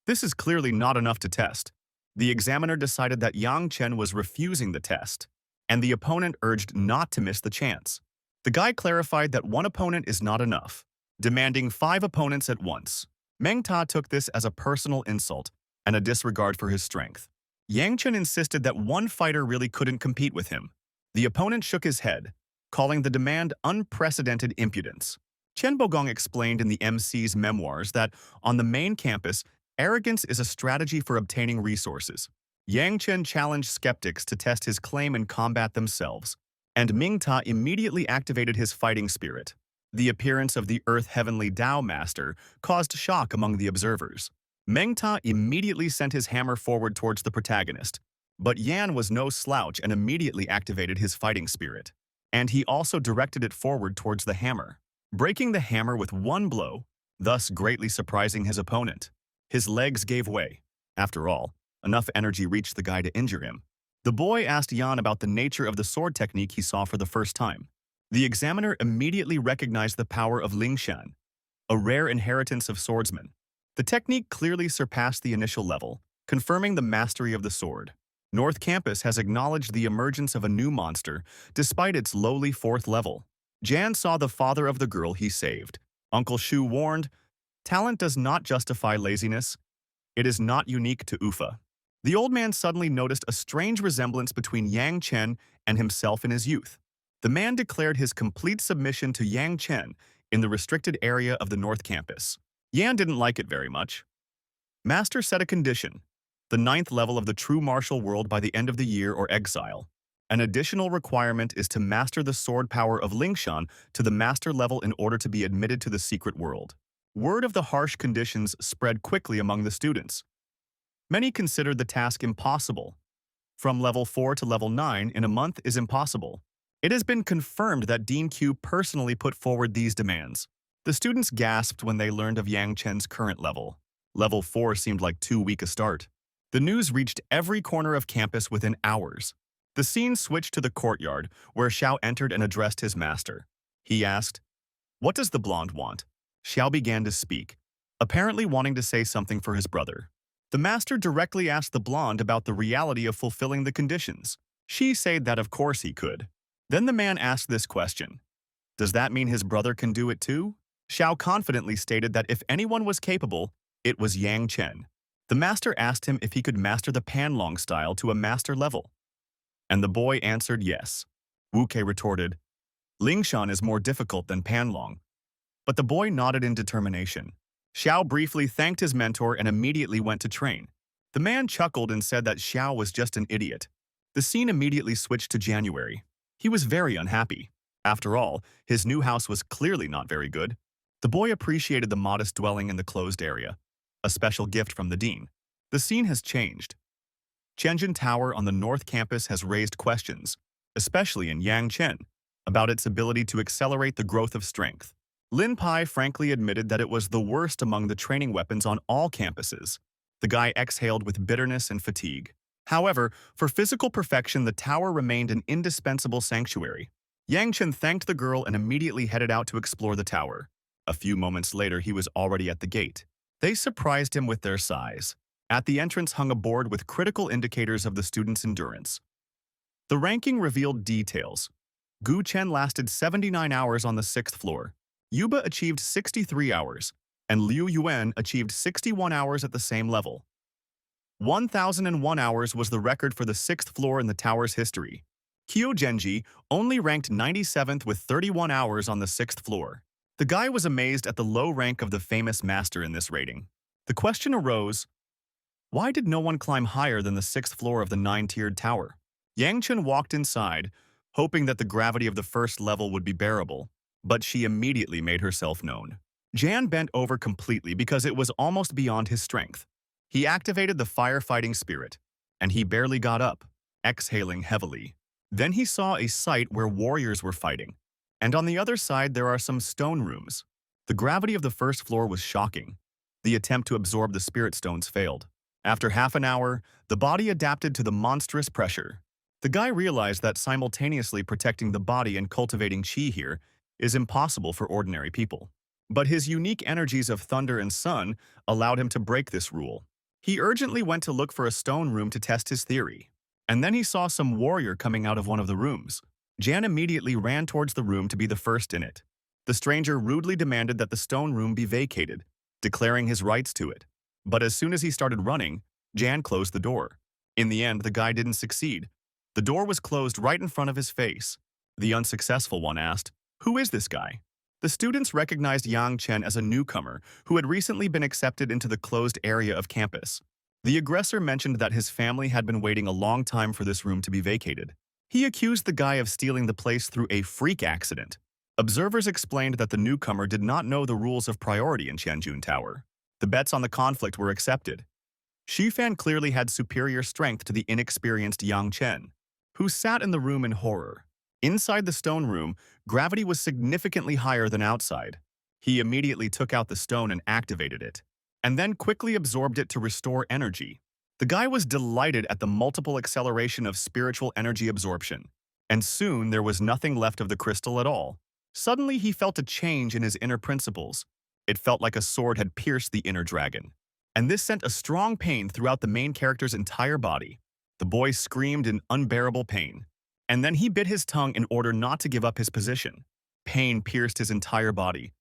This is clearly not enough to test. The examiner decided that Yang Chen was refusing the test, and the opponent urged not to miss the chance. The guy clarified that 1 opponent is not enough, demanding 5 opponents at once. Meng Ta took this as a personal insult and a disregard for his strength. Yang Chen insisted that 1 fighter really couldn't compete with him. The opponent shook his head, calling the demand unprecedented impudence. Chen Bogong explained in the MC's memoirs that on the main campus, arrogance is a strategy for obtaining resources. Yang Chen challenged skeptics to test his claim and combat themselves, and Ming Ta immediately activated his fighting spirit. The appearance of the Earth Heavenly Tao Master caused shock among the observers. Meng Ta immediately sent his hammer forward towards the protagonist, but Yan was no slouch and immediately activated his fighting spirit. And he also directed it forward towards the hammer, breaking the hammer with 1 blow, thus greatly surprising his opponent. His legs gave way. After all, enough energy reached the guy to injure him. The boy asked Yan about the nature of the sword technique he saw for the first time. The examiner immediately recognized the power of Lingshan, a rare inheritance of swordsmen. The technique clearly surpassed the initial level, confirming the mastery of the sword. North Campus has acknowledged the emergence of a new monster, despite its lowly 4th level. Jan saw the father of the girl he saved. Uncle Shu warned, "Talent does not justify laziness. It is not unique to Ufa." The old man suddenly noticed a strange resemblance between Yang Chen and himself in his youth. The man declared his complete submission to Yang Chen in the restricted area of the North Campus. Yan didn't like it very much. Master set a condition: the 9th level of the true martial world by the end of the year or exile. An additional requirement is to master the sword power of Lingshan to the master level in order to be admitted to the secret world. Word of the harsh conditions spread quickly among the students. Many considered the task impossible. From level 4 to level 9 in a month is impossible. It has been confirmed that Dean Q personally put forward these demands. The students gasped when they learned of Yang Chen's current level. Level 4 seemed like too weak a start. The news reached every corner of campus within hours. The scene switched to the courtyard, where Xiao entered and addressed his master. He asked, "What does the blonde want?" Xiao began to speak, apparently wanting to say something for his brother. The master directly asked the blonde about the reality of fulfilling the conditions. She said that of course he could. Then the man asked this question: "Does that mean his brother can do it too?" Xiao confidently stated that if anyone was capable, it was Yang Chen. The master asked him if he could master the Panlong style to a master level. And the boy answered yes. Wu Kei retorted, "Lingshan is more difficult than Panlong." But the boy nodded in determination. Xiao briefly thanked his mentor and immediately went to train. The man chuckled and said that Xiao was just an idiot. The scene immediately switched to January. He was very unhappy. After all, his new house was clearly not very good. The boy appreciated the modest dwelling in the closed area, a special gift from the dean. The scene has changed. Tianjin Tower on the North Campus has raised questions, especially in Yangchen, about its ability to accelerate the growth of strength. Lin Pai frankly admitted that it was the worst among the training weapons on all campuses. The guy exhaled with bitterness and fatigue. However, for physical perfection, the tower remained an indispensable sanctuary. Yang Chen thanked the girl and immediately headed out to explore the tower. A few moments later, he was already at the gate. They surprised him with their size. At the entrance hung a board with critical indicators of the student's endurance. The ranking revealed details. Gu Chen lasted 79 hours on the 6th floor. Yuba achieved 63 hours, and Liu Yuan achieved 61 hours at the same level. 1,001 hours was the record for the 6th floor in the tower's history. Kyo Genji only ranked 97th with 31 hours on the 6th floor. The guy was amazed at the low rank of the famous master in this rating. The question arose, why did no one climb higher than the 6th floor of the 9-tiered tower? Yang Chen walked inside, hoping that the gravity of the first level would be bearable, but she immediately made herself known. Jan bent over completely because it was almost beyond his strength. He activated the firefighting spirit, and he barely got up, exhaling heavily. Then he saw a site where warriors were fighting, and on the other side there are some stone rooms. The gravity of the first floor was shocking. The attempt to absorb the spirit stones failed. After half an hour, the body adapted to the monstrous pressure. The guy realized that simultaneously protecting the body and cultivating chi here is impossible for ordinary people. But his unique energies of thunder and sun allowed him to break this rule. He urgently went to look for a stone room to test his theory. And then he saw some warrior coming out of one of the rooms. Jan immediately ran towards the room to be the first in it. The stranger rudely demanded that the stone room be vacated, declaring his rights to it. But as soon as he started running, Jan closed the door. In the end, the guy didn't succeed. The door was closed right in front of his face. The unsuccessful one asked, "Who is this guy?" The students recognized Yang Chen as a newcomer who had recently been accepted into the closed area of campus. The aggressor mentioned that his family had been waiting a long time for this room to be vacated. He accused the guy of stealing the place through a freak accident. Observers explained that the newcomer did not know the rules of priority in Tianjin Tower. The bets on the conflict were accepted. Shifan clearly had superior strength to the inexperienced Yang Chen, who sat in the room in horror. Inside the stone room, gravity was significantly higher than outside. He immediately took out the stone and activated it, and then quickly absorbed it to restore energy. The guy was delighted at the multiple acceleration of spiritual energy absorption, and soon there was nothing left of the crystal at all. Suddenly he felt a change in his inner principles. It felt like a sword had pierced the inner dragon, and this sent a strong pain throughout the main character's entire body. The boy screamed in unbearable pain, and then he bit his tongue in order not to give up his position. Pain pierced his entire body.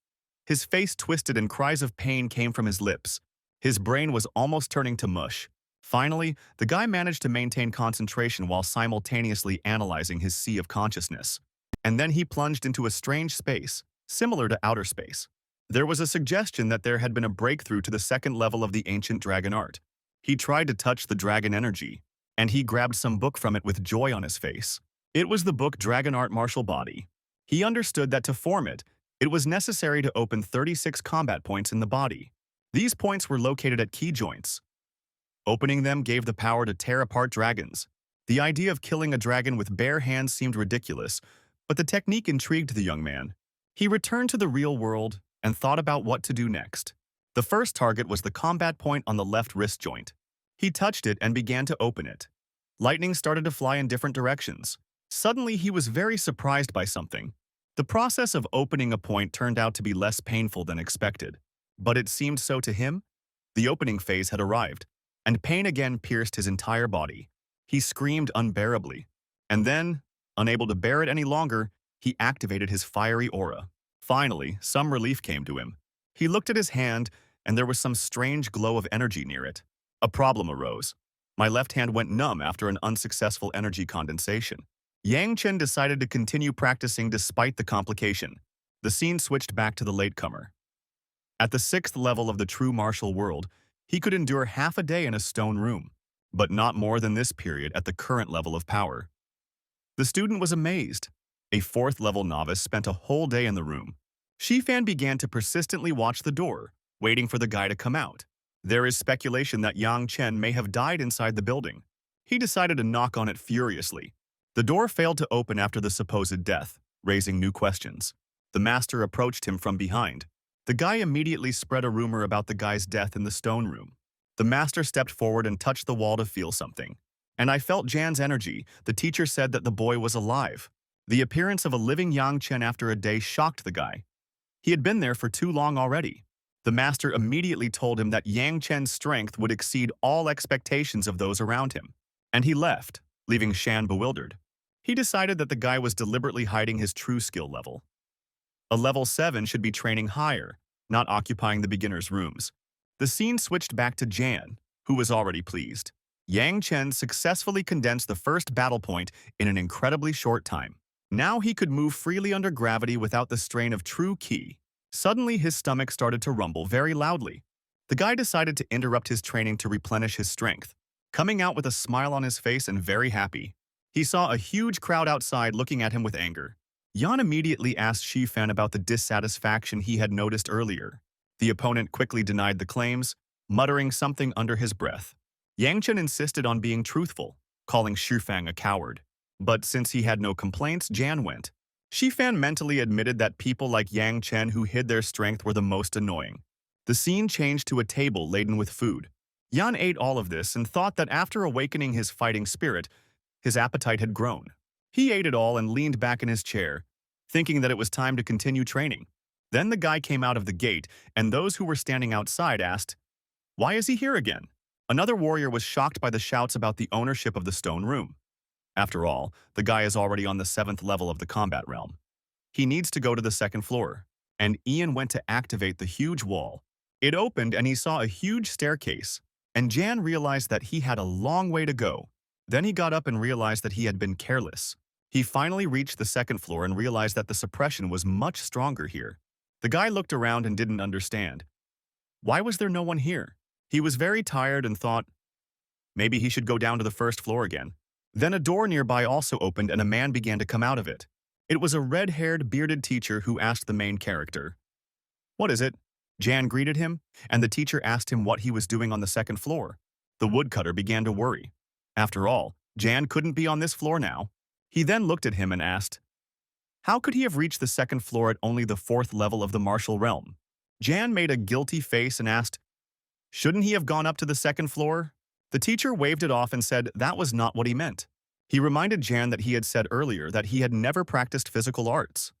His face twisted and cries of pain came from his lips. His brain was almost turning to mush. Finally, the guy managed to maintain concentration while simultaneously analyzing his sea of consciousness. And then he plunged into a strange space, similar to outer space. There was a suggestion that there had been a breakthrough to the second level of the ancient dragon art. He tried to touch the dragon energy, and he grabbed some book from it with joy on his face. It was the book Dragon Art Martial Body. He understood that to form it, it was necessary to open 36 combat points in the body. These points were located at key joints. Opening them gave the power to tear apart dragons. The idea of killing a dragon with bare hands seemed ridiculous, but the technique intrigued the young man. He returned to the real world and thought about what to do next. The first target was the combat point on the left wrist joint. He touched it and began to open it. Lightning started to fly in different directions. Suddenly, he was very surprised by something. The process of opening a point turned out to be less painful than expected, but it seemed so to him. The opening phase had arrived, and pain again pierced his entire body. He screamed unbearably, and then, unable to bear it any longer, he activated his fiery aura. Finally, some relief came to him. He looked at his hand, and there was some strange glow of energy near it. A problem arose. My left hand went numb after an unsuccessful energy condensation. Yang Chen decided to continue practicing despite the complication. The scene switched back to the latecomer. At the 6th level of the true martial world, He could endure half a day in a stone room, but not more than this period at the current level of power. The student was amazed. A fourth-level novice spent a whole day in the room. Shifan began to persistently watch the door, waiting for the guy to come out. There is speculation that Yang Chen may have died inside the building. He decided to knock on it furiously. The door failed to open after the supposed death, raising new questions. The master approached him from behind. The guy immediately spread a rumor about the guy's death in the stone room. The master stepped forward and touched the wall to feel something. And I felt Jan's energy. The teacher said that the boy was alive. The appearance of a living Yang Chen after a day shocked the guy. He had been there for too long already. The master immediately told him that Yang Chen's strength would exceed all expectations of those around him. And he left, leaving Shan bewildered. He decided that the guy was deliberately hiding his true skill level. A level 7 should be training higher, not occupying the beginner's rooms. The scene switched back to Jan, who was already pleased. Yang Chen successfully condensed the first battle point in an incredibly short time. Now he could move freely under gravity without the strain of true ki. Suddenly his stomach started to rumble very loudly. The guy decided to interrupt his training to replenish his strength, coming out with a smile on his face and very happy. He saw a huge crowd outside looking at him with anger. Yan immediately asked Shifan about the dissatisfaction he had noticed earlier. The opponent quickly denied the claims, muttering something under his breath. Yang Chen insisted on being truthful, calling Shifan a coward. But since he had no complaints, Jan went. Shifan mentally admitted that people like Yang Chen who hid their strength were the most annoying. The scene changed to a table laden with food. Yan ate all of this and thought that after awakening his fighting spirit, his appetite had grown. He ate it all and leaned back in his chair, thinking that it was time to continue training. Then the guy came out of the gate, and those who were standing outside asked, "Why is he here again?" Another warrior was shocked by the shouts about the ownership of the stone room. After all, the guy is already on the 7th level of the combat realm. He needs to go to the 2nd floor, and Ian went to activate the huge wall. It opened and he saw a huge staircase, and Jan realized that he had a long way to go. Then he got up and realized that he had been careless. He finally reached the 2nd floor and realized that the suppression was much stronger here. The guy looked around and didn't understand. Why was there no one here? He was very tired and thought, maybe he should go down to the 1st floor again. Then a door nearby also opened and a man began to come out of it. It was a red-haired, bearded teacher who asked the main character, "What is it?" Jan greeted him, and the teacher asked him what he was doing on the 2nd floor. The woodcutter began to worry. After all, Jan couldn't be on this floor now. He then looked at him and asked, how could he have reached the 2nd floor at only the 4th level of the martial realm? Jan made a guilty face and asked, shouldn't he have gone up to the 2nd floor? The teacher waved it off and said that was not what he meant. He reminded Jan that he had said earlier that he had never practiced physical arts.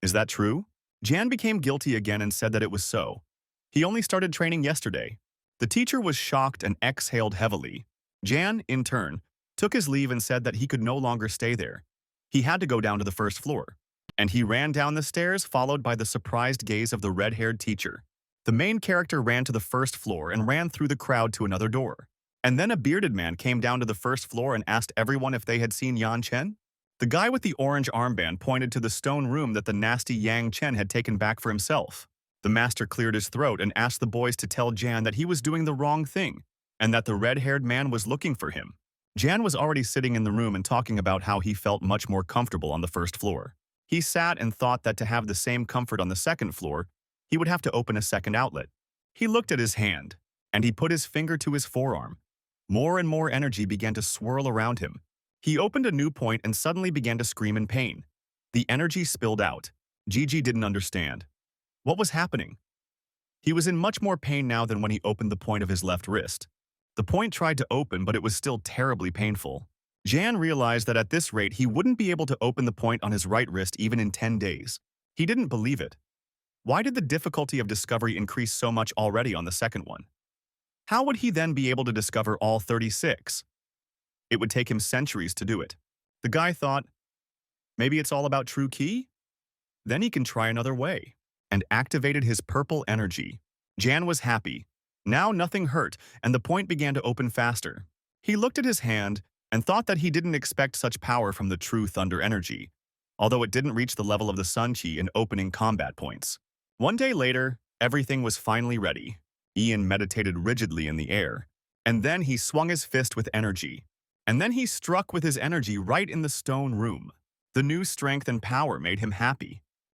Is that true? Jan became guilty again and said that it was so. He only started training yesterday. The teacher was shocked and exhaled heavily. Jan, in turn, took his leave and said that he could no longer stay there. He had to go down to the 1st floor. And he ran down the stairs, followed by the surprised gaze of the red-haired teacher. The main character ran to the 1st floor and ran through the crowd to another door. And then a bearded man came down to the 1st floor and asked everyone if they had seen Yan Chen. The guy with the orange armband pointed to the stone room that the nasty Yang Chen had taken back for himself. The master cleared his throat and asked the boys to tell Jan that he was doing the wrong thing, and that the red-haired man was looking for him. Jan was already sitting in the room and talking about how he felt much more comfortable on the 1st floor. He sat and thought that to have the same comfort on the 2nd floor, he would have to open a 2nd outlet. He looked at his hand, and he put his finger to his forearm. More and more energy began to swirl around him. He opened a new point and suddenly began to scream in pain. The energy spilled out. Gigi didn't understand. What was happening? He was in much more pain now than when he opened the point of his left wrist. The point tried to open, but it was still terribly painful. Jan realized that at this rate he wouldn't be able to open the point on his right wrist even in 10 days. He didn't believe it. Why did the difficulty of discovery increase so much already on the 2nd one? How would he then be able to discover all 36? It would take him centuries to do it. The guy thought, maybe it's all about true ki? Then he can try another way, and activated his purple energy. Jan was happy. Now nothing hurt, and the point began to open faster. He looked at his hand and thought that he didn't expect such power from the true thunder energy, although it didn't reach the level of the sun chi in opening combat points. One day later, everything was finally ready. Ian meditated rigidly in the air, and then he swung his fist with energy. And then he struck with his energy right in the stone room. The new strength and power made him happy.